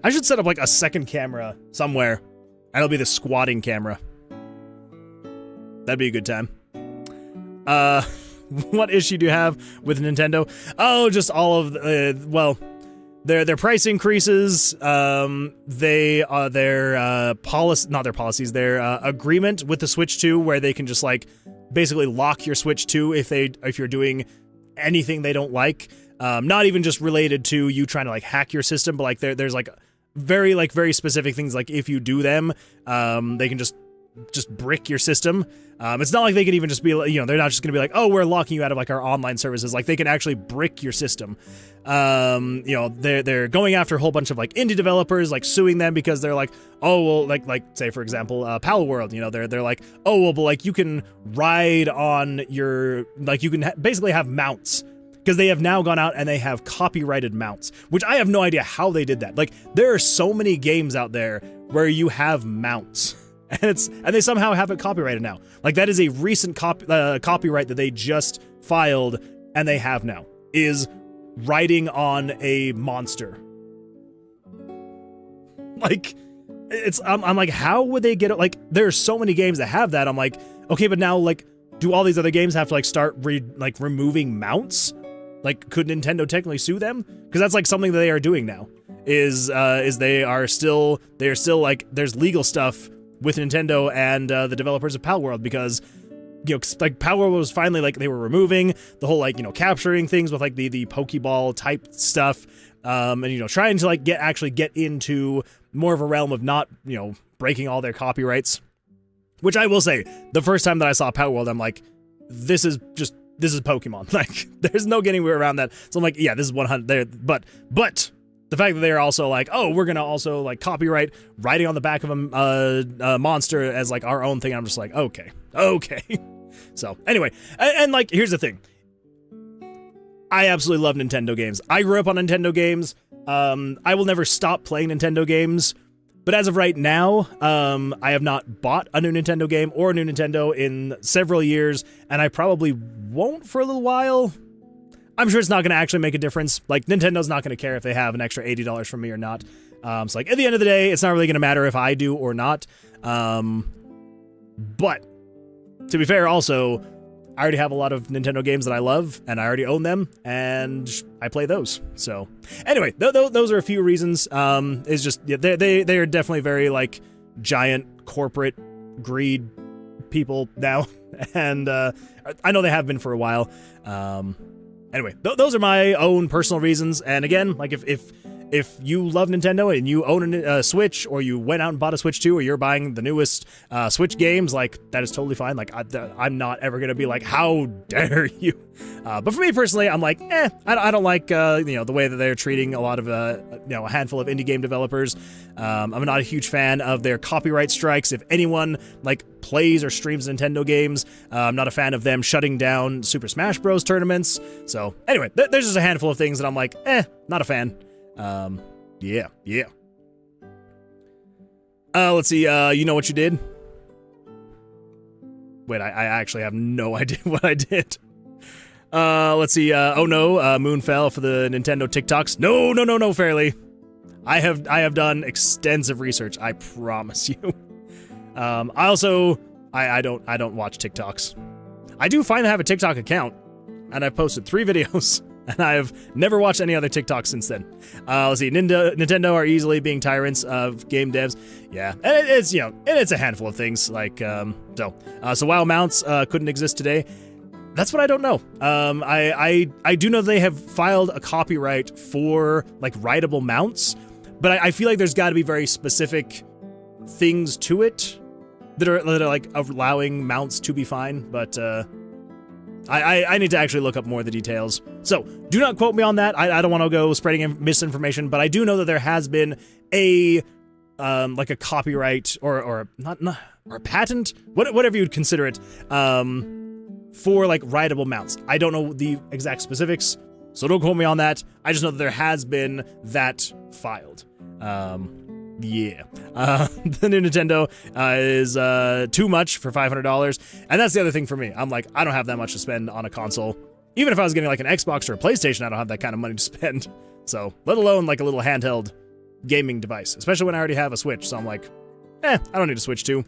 I should set up like a second camera somewhere, and it'll be the squatting camera. That'd be a good time. What issue do you have with Nintendo? Oh, just all of the, well, their price increases, their policy, not their policies, their agreement with the Switch 2, where they can just like basically lock your Switch 2 if you're doing anything they don't like. Not even just related to you trying to like hack your system, but like there's like very specific things, like if you do them, they can just brick your system. It's not like they can even just be, you know, they're not just gonna be like, oh, we're locking you out of like our online services. Like they can actually brick your system. You know, they're going after a whole bunch of like indie developers, like suing them because they're like, oh, well, like say for example, Pal World, you know, they're like, oh, well, but like you can ride on your, like you can basically have mounts. Because they have now gone out and they have copyrighted mounts, which I have no idea how they did that. Like there are so many games out there where you have mounts. And they somehow have it copyrighted now. Like that is a recent copyright that they just filed and they have now, is riding on a monster. Like I'm like, how would they get it? Like there are so many games that have that. I'm like, okay, but now like, do all these other games have to like start removing mounts? Like, could Nintendo technically sue them? Because that's like something that they are doing now. Is they are still like, there's legal stuff with Nintendo and the developers of Pal World, because you know, like Pal World was finally like, they were removing the whole like, you know, capturing things with like the Pokeball type stuff, and you know, trying to like actually get into more of a realm of not, you know, breaking all their copyrights. Which I will say, the first time that I saw Pal World, I'm like, this is Pokemon. Like, there's no getting around that. So I'm like, yeah, this is 100 there, but the fact that they're also like, oh, we're gonna also like copyright riding on the back of a monster as like our own thing. I'm just like, okay. So anyway, and like, here's the thing. I absolutely love Nintendo games. I grew up on Nintendo games. I will never stop playing Nintendo games. But as of right now, I have not bought a new Nintendo game or a new Nintendo in several years, and I probably won't for a little while. I'm sure it's not going to actually make a difference. Like, Nintendo's not going to care if they have an extra $80 from me or not. So, like, at the end of the day, it's not really going to matter if I do or not. But, to be fair, also, I already have a lot of Nintendo games that I love, and I already own them, and I play those. So, anyway, those are a few reasons. It's just, yeah, they are definitely very, like, giant corporate greed people now. And I know they have been for a while. Anyway, those are my own personal reasons. And again, like if you love Nintendo and you own a Switch, or you went out and bought a Switch 2, or you're buying the newest Switch games, like, that is totally fine. Like, I'm not ever going to be like, how dare you? But for me personally, I'm like, I don't like, the way that they're treating a lot of, a handful of indie game developers. I'm not a huge fan of their copyright strikes. If anyone, like, plays or streams Nintendo games, I'm not a fan of them shutting down Super Smash Bros. Tournaments. So, anyway, there's just a handful of things that I'm like, not a fan. Yeah. Let's see, you know what you did? Wait, I actually have no idea what I did. Let's see, oh no, Moon fell for the Nintendo TikToks. No, Fairly. I have done extensive research, I promise you. I also, I don't watch TikToks. I do finally have a TikTok account, and I've posted 3 videos. And I've never watched any other TikToks since then. Let's see, Nintendo are easily being tyrants of game devs. Yeah, and it's a handful of things. Like, so WoW mounts couldn't exist today. That's what I don't know. I do know they have filed a copyright for, like, rideable mounts, but I feel like there's got to be very specific things to it that are like allowing mounts to be fine. But I need to actually look up more of the details. So, do not quote me on that. I don't want to go spreading misinformation, but I do know that there has been a copyright or a patent, whatever you'd consider it, for, like, rideable mounts. I don't know the exact specifics, so don't quote me on that. I just know that there has been that filed. Yeah. The new Nintendo is too much for $500, and that's the other thing for me. I'm like, I don't have that much to spend on a console. Even if I was getting, like, an Xbox or a PlayStation, I don't have that kind of money to spend. So, let alone, like, a little handheld gaming device, especially when I already have a Switch. So I'm like, I don't need a Switch 2.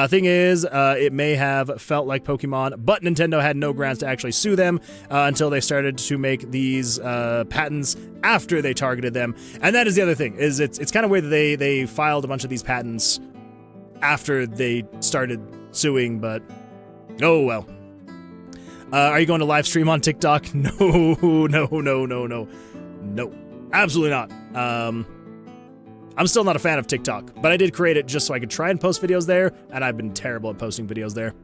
Thing is, it may have felt like Pokemon, but Nintendo had no grounds to actually sue them until they started to make these patents after they targeted them. And that is the other thing, is it's kind of weird that they filed a bunch of these patents after they started suing, but oh well. Are you going to live stream on TikTok? No, absolutely not. I'm still not a fan of TikTok, but I did create it just so I could try and post videos there, and I've been terrible at posting videos there.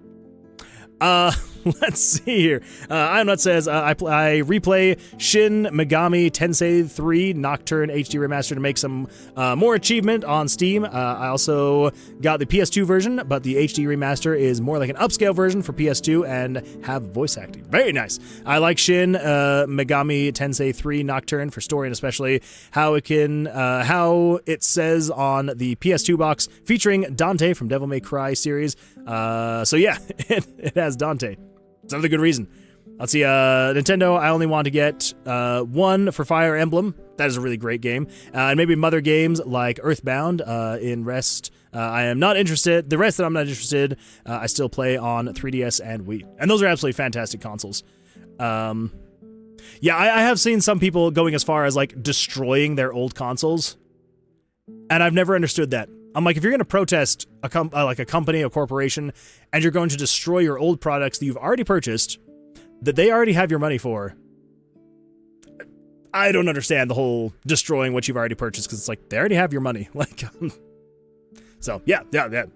Let's see here. I'm Nut says, I replay Shin Megami Tensei 3 Nocturne HD Remaster to make some more achievement on Steam. I also got the PS2 version, but the HD Remaster is more like an upscale version for PS2 and have voice acting. Very nice. I like Shin Megami Tensei 3 Nocturne for story, and especially how it says on the PS2 box featuring Dante from Devil May Cry series. So yeah, it has Dante. It's another good reason. Let's see, Nintendo, I only want to get 1 for Fire Emblem. That is a really great game. And maybe Mother games like Earthbound. In rest, I am not interested. The rest that I'm not interested, I still play on 3DS and Wii. And those are absolutely fantastic consoles. Yeah, I have seen some people going as far as, like, destroying their old consoles. And I've never understood that. I'm like, if you're going to protest a company, a corporation, and you're going to destroy your old products that you've already purchased, that they already have your money for, I don't understand the whole destroying what you've already purchased, because it's like, they already have your money. Like, so, yeah.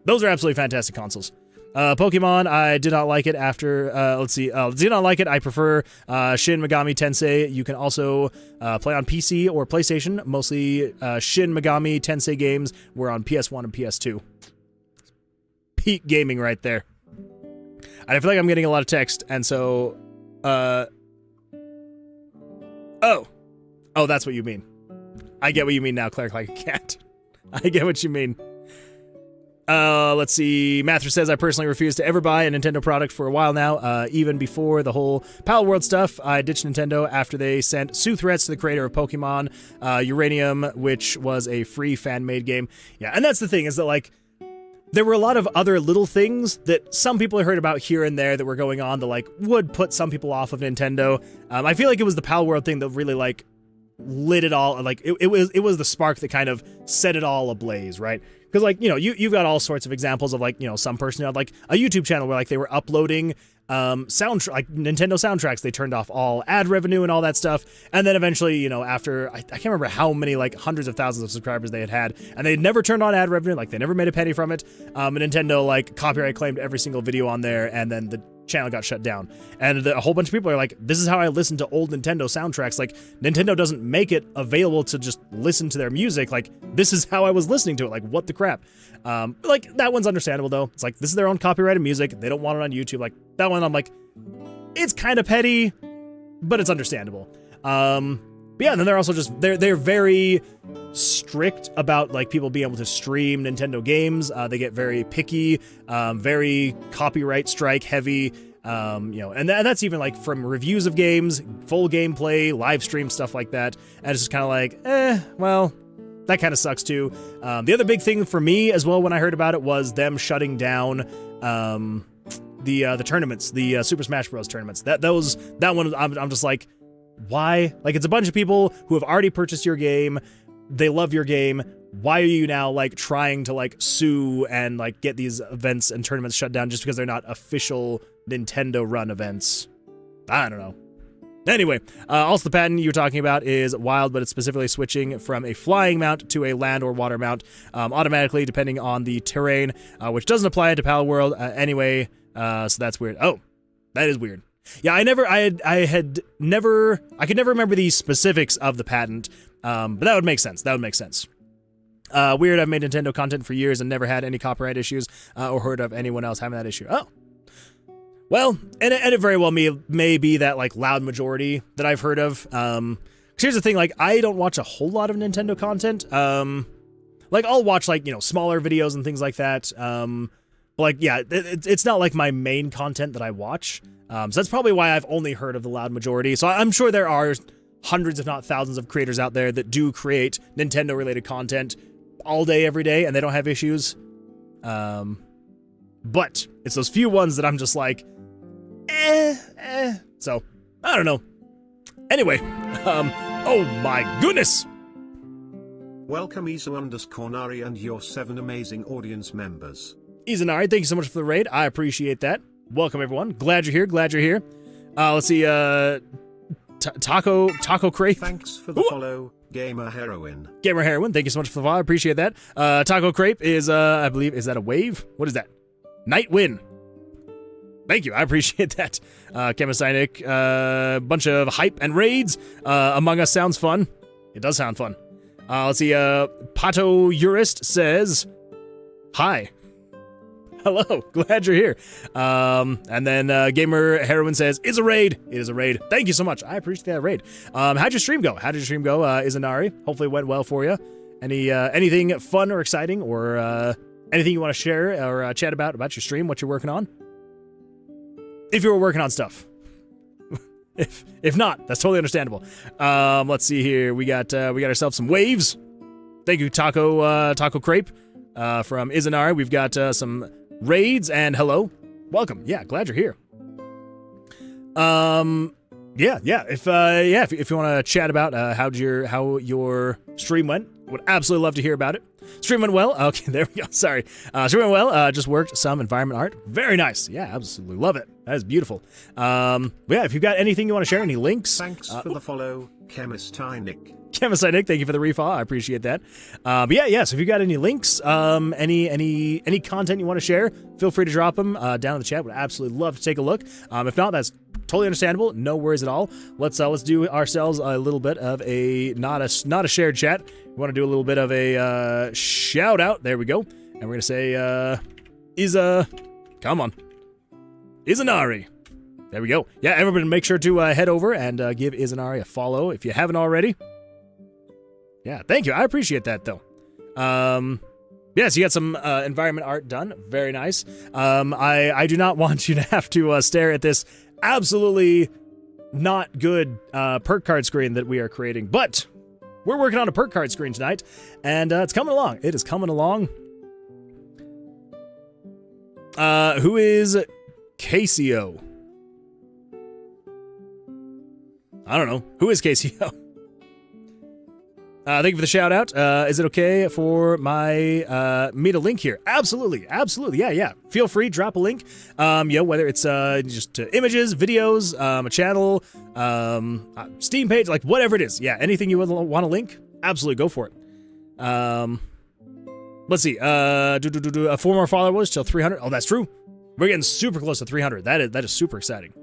Those are absolutely fantastic consoles. Pokemon, I did not like it after, did not like it. I prefer Shin Megami Tensei. You can also play on PC or PlayStation. Mostly Shin Megami Tensei games were on PS1 and PS2. Peak gaming right there. And I feel like I'm getting a lot of text, and so, Oh, that's what you mean. I get what you mean now, Claire, like a cat. I get what you mean. Let's see. Mather says, I personally refuse to ever buy a Nintendo product for a while now. Even before the whole Pal World stuff, I ditched Nintendo after they sent sue threats to the creator of Pokemon Uranium, which was a free fan-made game. Yeah, and that's the thing, is that, like, there were a lot of other little things that some people had heard about here and there that were going on that, like, would put some people off of Nintendo. I feel like it was the Pal World thing that really, like, lit it all. Like, it was the spark that kind of set it all ablaze, right? Because, like, you know, you've got all sorts of examples of, like, you know, some person who had, like, a YouTube channel where, like, they were uploading like Nintendo soundtracks. They turned off all ad revenue and all that stuff, and then eventually, you know, after I can't remember how many, like, hundreds of thousands of subscribers they had, and they never turned on ad revenue, like, they never made a penny from it. And Nintendo, like, copyright claimed every single video on there, and then the channel got shut down. And a whole bunch of people are like, this is how I listen to old Nintendo soundtracks. Like, Nintendo doesn't make it available to just listen to their music. Like, this is how I was listening to it. Like, what the crap? Like, that one's understandable, though. It's like, this is their own copyrighted music. They don't want it on YouTube. Like, that one, I'm like, it's kind of petty, but it's understandable. But yeah, and then they're also just, they're very strict about, like, people being able to stream Nintendo games. They get very picky, very copyright strike heavy, you know, and that's even, like, from reviews of games, full gameplay, live stream, stuff like that. And it's just kind of like, well, that kind of sucks too. The other big thing for me as well when I heard about it was them shutting down the tournaments, the Super Smash Bros. Tournaments. That one, I'm just like, why? Like, it's a bunch of people who have already purchased your game. They love your game. Why are you now, like, trying to, like, sue and, like, get these events and tournaments shut down just because they're not official Nintendo run events? I don't know. Anyway, also the patent you were talking about is wild, but it's specifically switching from a flying mount to a land or water mount automatically depending on the terrain, which doesn't apply to Pal World anyway, so that's weird. Oh, that is weird. Yeah, I could never remember the specifics of the patent, but that would make sense. Weird, I've made Nintendo content for years and never had any copyright issues or heard of anyone else having that issue. Oh. Well, and it very well may be that, like, loud majority that I've heard of. 'Cause here's the thing, like, I don't watch a whole lot of Nintendo content. Like, I'll watch, like, you know, smaller videos and things like that. But, like, yeah, it's not, like, my main content that I watch. So that's probably why I've only heard of the loud majority. So I'm sure there are hundreds, if not thousands, of creators out there that do create Nintendo-related content all day, every day, and they don't have issues. But it's those few ones that I'm just like, So, I don't know. Anyway, oh my goodness! Welcome Izu_Nari and your 7 amazing audience members. Izanari, thank you so much for the raid. I appreciate that. Welcome, everyone. Glad you're here. Let's see, Taco Crate. Thanks for the follow, Gamer Heroine. Gamer Heroine, thank you so much for the follow. I appreciate that. Taco Crepe is, I believe, is that a wave? What is that? Night Wind. Thank you, I appreciate that. Chemisinic, bunch of hype and raids. Among Us sounds fun. It does sound fun. Let's see, Pato Urist says, hi. Hello, glad you're here. And then Gamer Heroine says, it's a raid. It is a raid. Thank you so much. I appreciate that raid. How'd your stream go? Izanari? Hopefully it went well for you. Anything fun or exciting or anything you want to share or chat about your stream, what you're working on? If you were working on stuff. If not, that's totally understandable. Let's see here. We got ourselves some waves. Thank you, Taco Crepe, from Izanari. We've got some raids and hello. Welcome. Yeah, glad you're here. If you want to chat about how your stream went, would absolutely love to hear about it. Stream went well. Okay, there we go. Sorry. Stream went well. Just worked some environment art. Very nice. Yeah, absolutely love it. That is beautiful. Yeah, if you've got anything you want to share, any links. Thanks for the follow, Chemistinic. Chemistinic, thank you for the refollow. I appreciate that. But yeah, so if you've got any links, any content you want to share, feel free to drop them down in the chat. Would absolutely love to take a look. If not, that's totally understandable. No worries at all. Let's do ourselves a little bit of a not a shared chat. We want to do a little bit of a shout out. There we go. And we're gonna say come on, Izanari. There we go. Yeah, everybody make sure to head over and give Izanari a follow if you haven't already. Yeah, thank you. I appreciate that though. Yes, you got some environment art done. Very nice. I do not want you to have to stare at this absolutely not good perk card screen that we are creating, but we're working on a perk card screen tonight, and it's coming along. It is coming along. Who is Casio? I don't know. Who is Casio? Thank you for the shout out. Is it okay for my me to link here? Absolutely, absolutely. Yeah. Feel free, drop a link. Whether it's just images, videos, a channel, Steam page, like whatever it is. Yeah, anything you would want to link, absolutely go for it. Let's see. 4 more followers till 300. Oh, that's true. We're getting super close to 300. That is super exciting.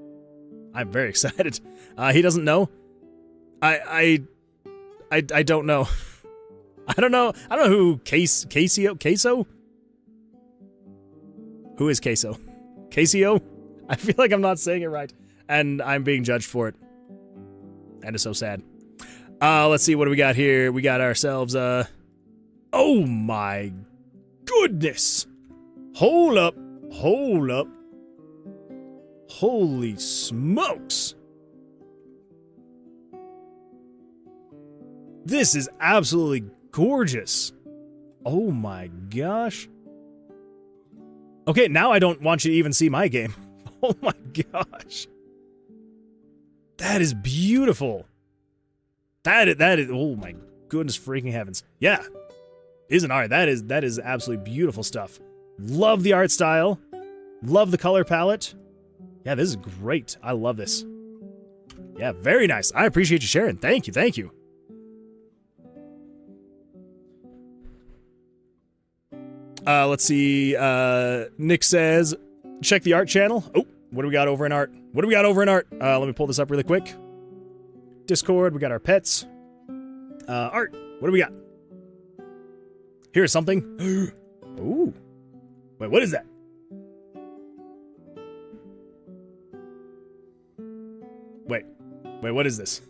I'm very excited. He doesn't know. I don't know. I don't know who Queso? Who is Queso? Casio? I feel like I'm not saying it right, and I'm being judged for it. And it's so sad. Let's see, what do we got here? We got ourselves, oh my goodness! Hold up. Holy smokes! This is absolutely gorgeous. Oh my gosh. Okay, now I don't want you to even see my game. Oh my gosh. That is beautiful. That is, oh my goodness freaking heavens. Yeah. Isn't art. That is absolutely beautiful stuff. Love the art style. Love the color palette. Yeah, this is great. I love this. Yeah, very nice. I appreciate you sharing. Thank you. Let's see, Nick says, check the art channel. Oh, what do we got over in art? Let me pull this up really quick. Discord, we got our pets. Art, what do we got? Here's something. Ooh. Wait, what is that? Wait, what is this?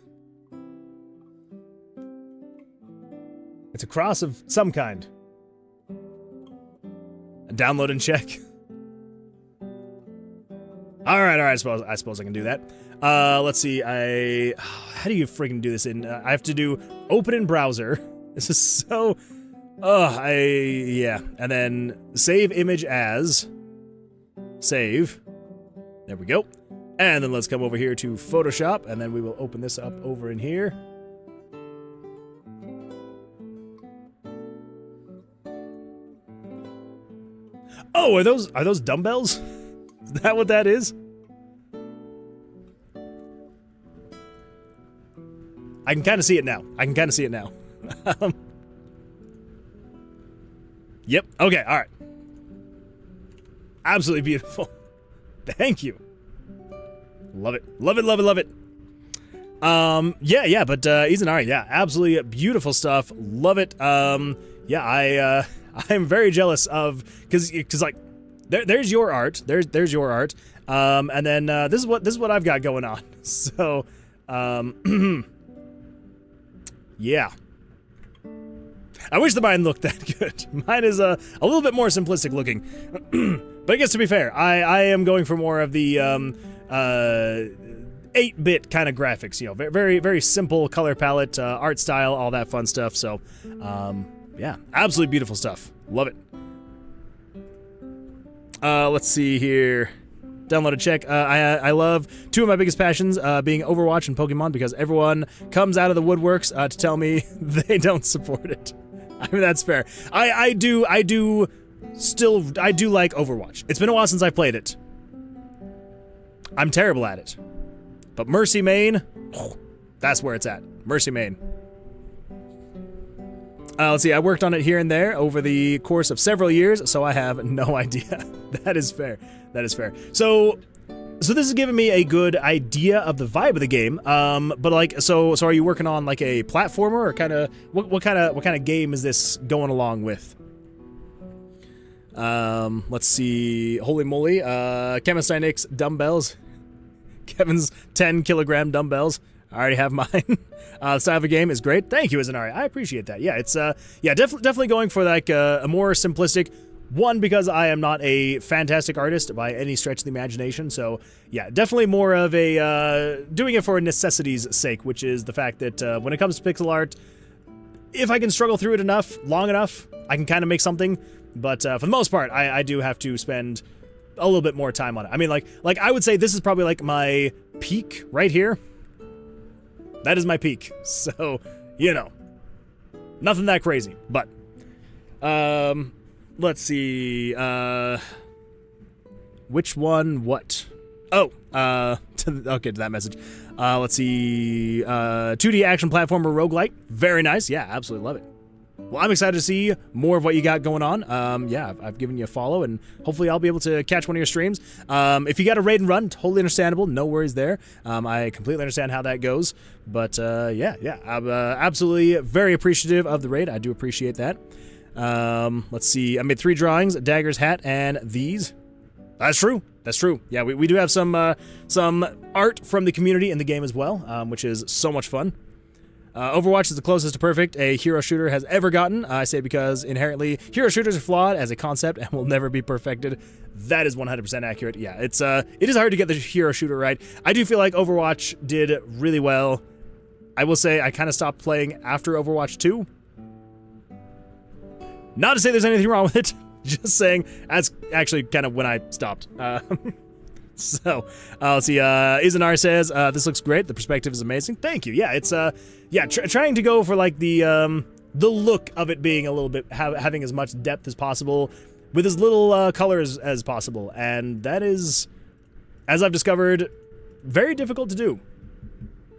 It's a cross of some kind. Download and check. All right. I suppose I can do that. Let's see. How do you freaking do this? I have to do open in browser. This is so. Yeah. And then save image as. Save. There we go. And then let's come over here to Photoshop, and then we will open this up over in here. Oh, are those dumbbells? Is that what that is? I can kind of see it now. Yep. Okay. All right. Absolutely beautiful. Thank you. Love it. Yeah. But Ethan, all right. Yeah. Absolutely beautiful stuff. Love it. Yeah. I'm very jealous of because like there's your art. There's your art. And then this is what I've got going on. So yeah. I wish the mine looked that good. Mine is a little bit more simplistic looking. But I guess to be fair, I am going for more of the 8-bit kind of graphics, you know, very, very simple color palette, art style, all that fun stuff. So, yeah, absolutely beautiful stuff. Love it. Let's see here. Download and check. I love two of my biggest passions, being Overwatch and Pokemon, because everyone comes out of the woodworks to tell me they don't support it. I mean, that's fair. I do like Overwatch. It's been a while since I've played it. I'm terrible at it. But Mercy Main, that's where it's at. Mercy Main. Let's see, I worked on it here and there over the course of several years, so I have no idea. That is fair. So this is giving me a good idea of the vibe of the game. But like, so are you working on like a platformer, or kind of what kind of game is this going along with? Let's see. Holy moly. Kevin Steinnick's dumbbells. Kevin's 10 kilogram dumbbells. I already have mine. The style of the game is great. Thank you, Izanari. I appreciate that. Yeah, it's definitely going for like a more simplistic one, because I am not a fantastic artist by any stretch of the imagination. So yeah, definitely more of a doing it for necessity's sake, which is the fact that when it comes to pixel art, if I can struggle through it long enough, I can kind of make something. But for the most part, I do have to spend a little bit more time on it. I mean, like I would say this is probably like my peak right here. That is my peak. So, you know, nothing that crazy. But, let's see. Which one? What? Oh, okay, to that message. Let's see. 2D action platformer roguelike. Very nice. Yeah, absolutely love it. Well, I'm excited to see more of what you got going on. Yeah, I've given you a follow, and hopefully I'll be able to catch one of your streams. If you got a raid and run, totally understandable. No worries there. I completely understand how that goes. But, yeah, I'm absolutely very appreciative of the raid. I do appreciate that. Let's see. I made 3 drawings, a dagger's hat, and these. That's true. That's true. Yeah, we do have some art from the community in the game as well, which is so much fun. Overwatch is the closest to perfect a hero shooter has ever gotten. I say because inherently hero shooters are flawed as a concept and will never be perfected. That is 100% accurate. Yeah, it is hard to get the hero shooter right. I do feel like Overwatch did really well. I will say I kind of stopped playing after Overwatch 2. Not to say there's anything wrong with it. Just saying that's actually kind of when I stopped. So, let's see, Izanar says, this looks great, the perspective is amazing. Thank you, yeah, it's, trying to go for, like, the look of it being a little bit, having as much depth as possible, with as little, colors as possible, and that is, as I've discovered, very difficult to do.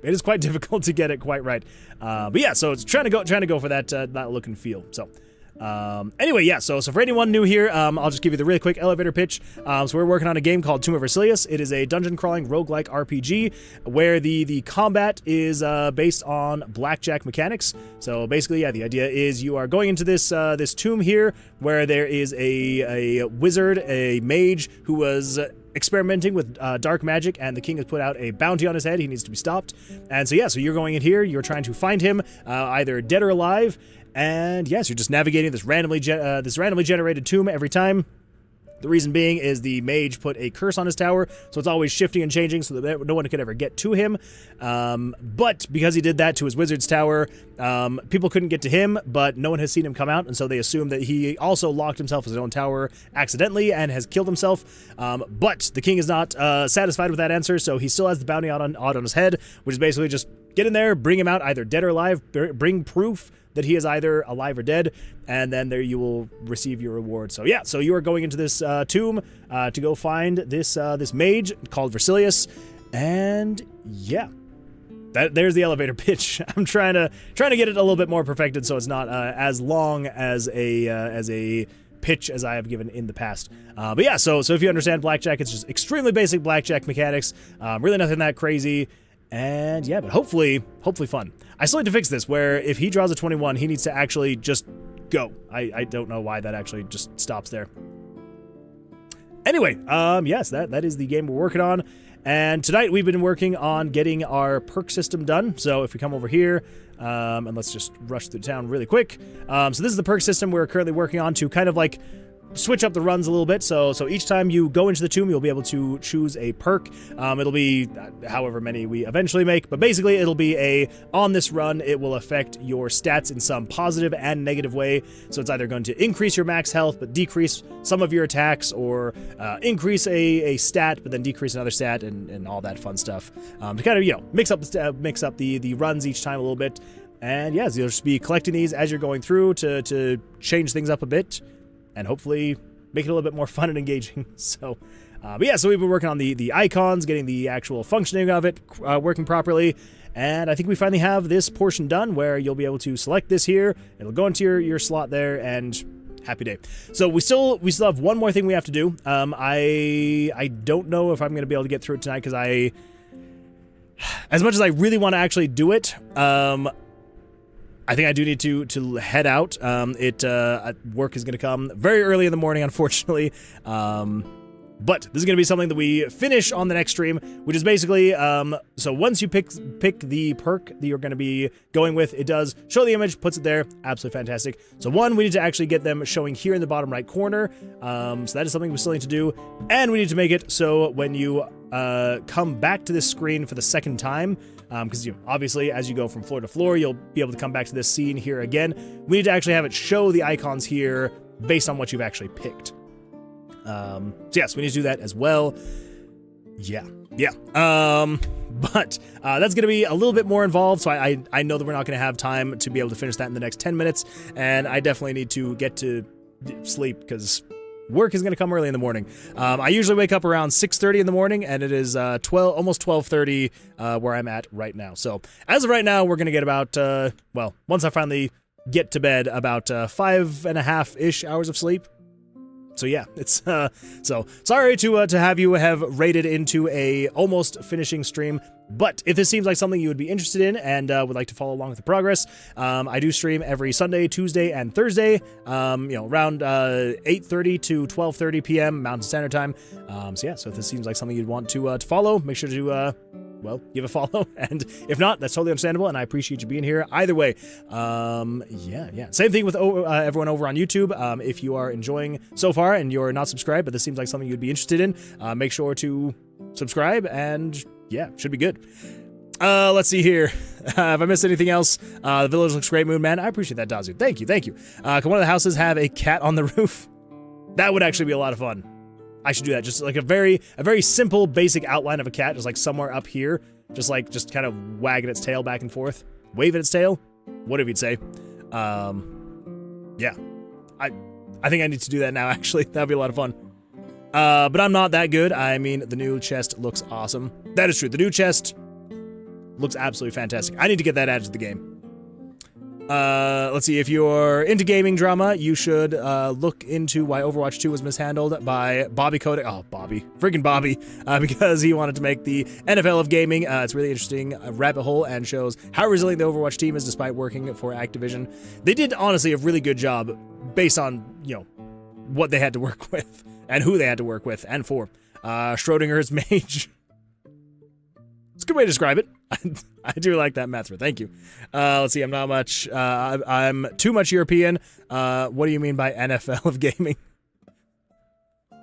It is quite difficult to get it quite right. But yeah, so it's trying to go for that look and feel, so. Anyway, yeah, so for anyone new here, I'll just give you the really quick elevator pitch. So we're working on a game called Tomb of Vercilias. It is a dungeon crawling roguelike RPG where the combat is based on blackjack mechanics. So basically, yeah, the idea is you are going into this this tomb here where there is a wizard, a mage who was experimenting with dark magic, and the king has put out a bounty on his head. He needs to be stopped. And so yeah, so you're going in here, you're trying to find him, either dead or alive. And yes, you're just navigating this randomly generated tomb every time. The reason being is the mage put a curse on his tower, so it's always shifting and changing so that no one could ever get to him. But because he did that to his wizard's tower, people couldn't get to him, but no one has seen him come out, and so they assume that he also locked himself in his own tower accidentally and has killed himself. But the king is not satisfied with that answer, so he still has the bounty out on his head, which is basically just get in there, bring him out either dead or alive, bring proof that he is either alive or dead, and then there you will receive your reward. So yeah, so you are going into this tomb to go find this this mage called Ver-silli-us, and yeah, there's the elevator pitch. I'm trying to get it a little bit more perfected so it's not as long as a pitch as I have given in the past. But yeah, so if you understand blackjack, it's just extremely basic blackjack mechanics, really nothing that crazy. And yeah, but hopefully fun. I still need to fix this, where if he draws a 21, he needs to actually just go. I don't know why that actually just stops there. Anyway, yes, that is the game we're working on. And tonight we've been working on getting our perk system done. So if we come over here, and let's just rush through town really quick. So this is the perk system we're currently working on to kind of like switch up the runs a little bit. So each time you go into the tomb, you'll be able to choose a perk. It'll be however many we eventually make, but basically it'll be on this run, it will affect your stats in some positive and negative way. So it's either going to increase your max health, but decrease some of your attacks, or increase a stat, but then decrease another stat, and all that fun stuff. To kind of, you know, mix up the runs each time a little bit. And yes, you'll just be collecting these as you're going through to change things up a bit, and hopefully make it a little bit more fun and engaging. So, but yeah, so we've been working on the icons, getting the actual functioning of it working properly, and I think we finally have this portion done where you'll be able to select this here, it'll go into your slot there, and happy day. So we still have one more thing we have to do. I don't know if I'm going to be able to get through it tonight, because as much as I really want to actually do it, I think I do need to head out. Work is going to come very early in the morning, unfortunately. But this is going to be something that we finish on the next stream, which is basically, so once you pick the perk that you're going to be going with, it does show the image, puts it there. Absolutely fantastic. So one, we need to actually get them showing here in the bottom right corner. So that is something we still need to do. And we need to make it so when you come back to this screen for the second time, because obviously as you go from floor to floor, you'll be able to come back to this scene here again. We need to actually have it show the icons here based on what you've actually picked. So yes, we need to do that as well. Yeah. But that's going to be a little bit more involved, so I know that we're not going to have time to be able to finish that in the next 10 minutes, and I definitely need to get to sleep, because work is going to come early in the morning. I usually wake up around 6:30 in the morning, and it is almost 12:30 where I'm at right now. So as of right now, we're going to get about, well, once I finally get to bed, about 5.5-ish hours of sleep. So yeah, it's so sorry to have you have raided into a almost finishing stream, but if this seems like something you would be interested in and would like to follow along with the progress, I do stream every Sunday, Tuesday, and Thursday, around 8:30 to 12:30 p.m. Mountain Standard Time. So yeah, so if this seems like something you'd want to follow, make sure to well, give a follow, and if not, that's totally understandable, and I appreciate you being here either way. Yeah. Same thing with everyone over on YouTube. If you are enjoying so far and you're not subscribed, but this seems like something you'd be interested in, make sure to subscribe, and yeah, should be good. Let's see here. Have I missed anything else? The village looks great, Moon Man. I appreciate that, Dazu. Thank you. Can one of the houses have a cat on the roof? That would actually be a lot of fun. I should do that. Just like a very simple, basic outline of a cat, just like somewhere up here, just kind of wagging its tail back and forth, waving its tail, whatever you'd say. Yeah, I think I need to do that now. Actually, that'd be a lot of fun. But I'm not that good. I mean, the new chest looks awesome. That is true. The new chest looks absolutely fantastic. I need to get that added to the game. Let's see, if you're into gaming drama, you should look into why Overwatch 2 was mishandled by Bobby Kotick. Oh, freaking Bobby, because he wanted to make the NFL of gaming. It's a really interesting rabbit hole and shows how resilient the Overwatch team is despite working for Activision. They did, honestly, a really good job based on, what they had to work with and who they had to work with and for. Schrodinger's Mage. It's a good way to describe it. I do like that method. Thank you. Let's see. I'm not much. I'm too much European. What do you mean by NFL of gaming?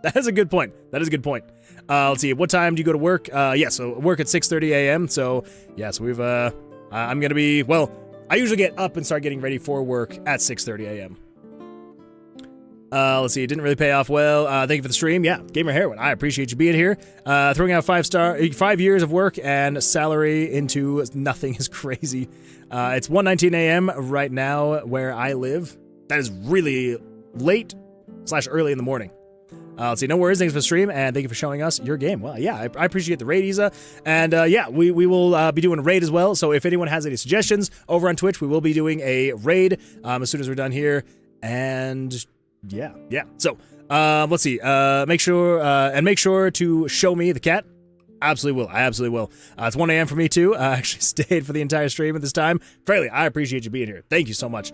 That is a good point. Let's see. What time do you go to work? Yeah, so work at 6:30 a.m. So, yeah, so we've, I'm going to be, well, I usually get up and start getting ready for work at 6:30 a.m. Let's see, it didn't really pay off well. Thank you for the stream. Yeah, Gamer Heroin, I appreciate you being here. Throwing out 5 years of work and salary into nothing is crazy. It's 1:19 a.m. right now where I live. That is really late/early in the morning. Let's see, no worries, thanks for the stream, and thank you for showing us your game. Well, yeah, I appreciate the raid, Isa. And yeah, we will be doing a raid as well, so if anyone has any suggestions over on Twitch, we will be doing a raid as soon as we're done here. And yeah. So, let's see. Make sure to show me the cat. I absolutely will. It's 1 a.m. for me too. I actually stayed for the entire stream at this time. Fairly, I appreciate you being here. Thank you so much.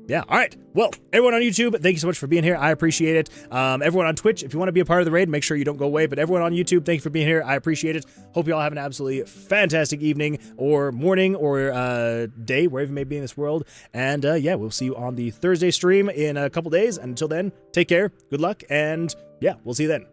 Yeah, all right. Well, everyone on YouTube, thank you so much for being here. I appreciate it. Everyone on Twitch, if you want to be a part of the raid, make sure you don't go away. But everyone on YouTube, thank you for being here. I appreciate it. Hope you all have an absolutely fantastic evening or morning or day, wherever you may be in this world. And yeah, we'll see you on the Thursday stream in a couple days. And until then, take care, good luck, and yeah, we'll see you then.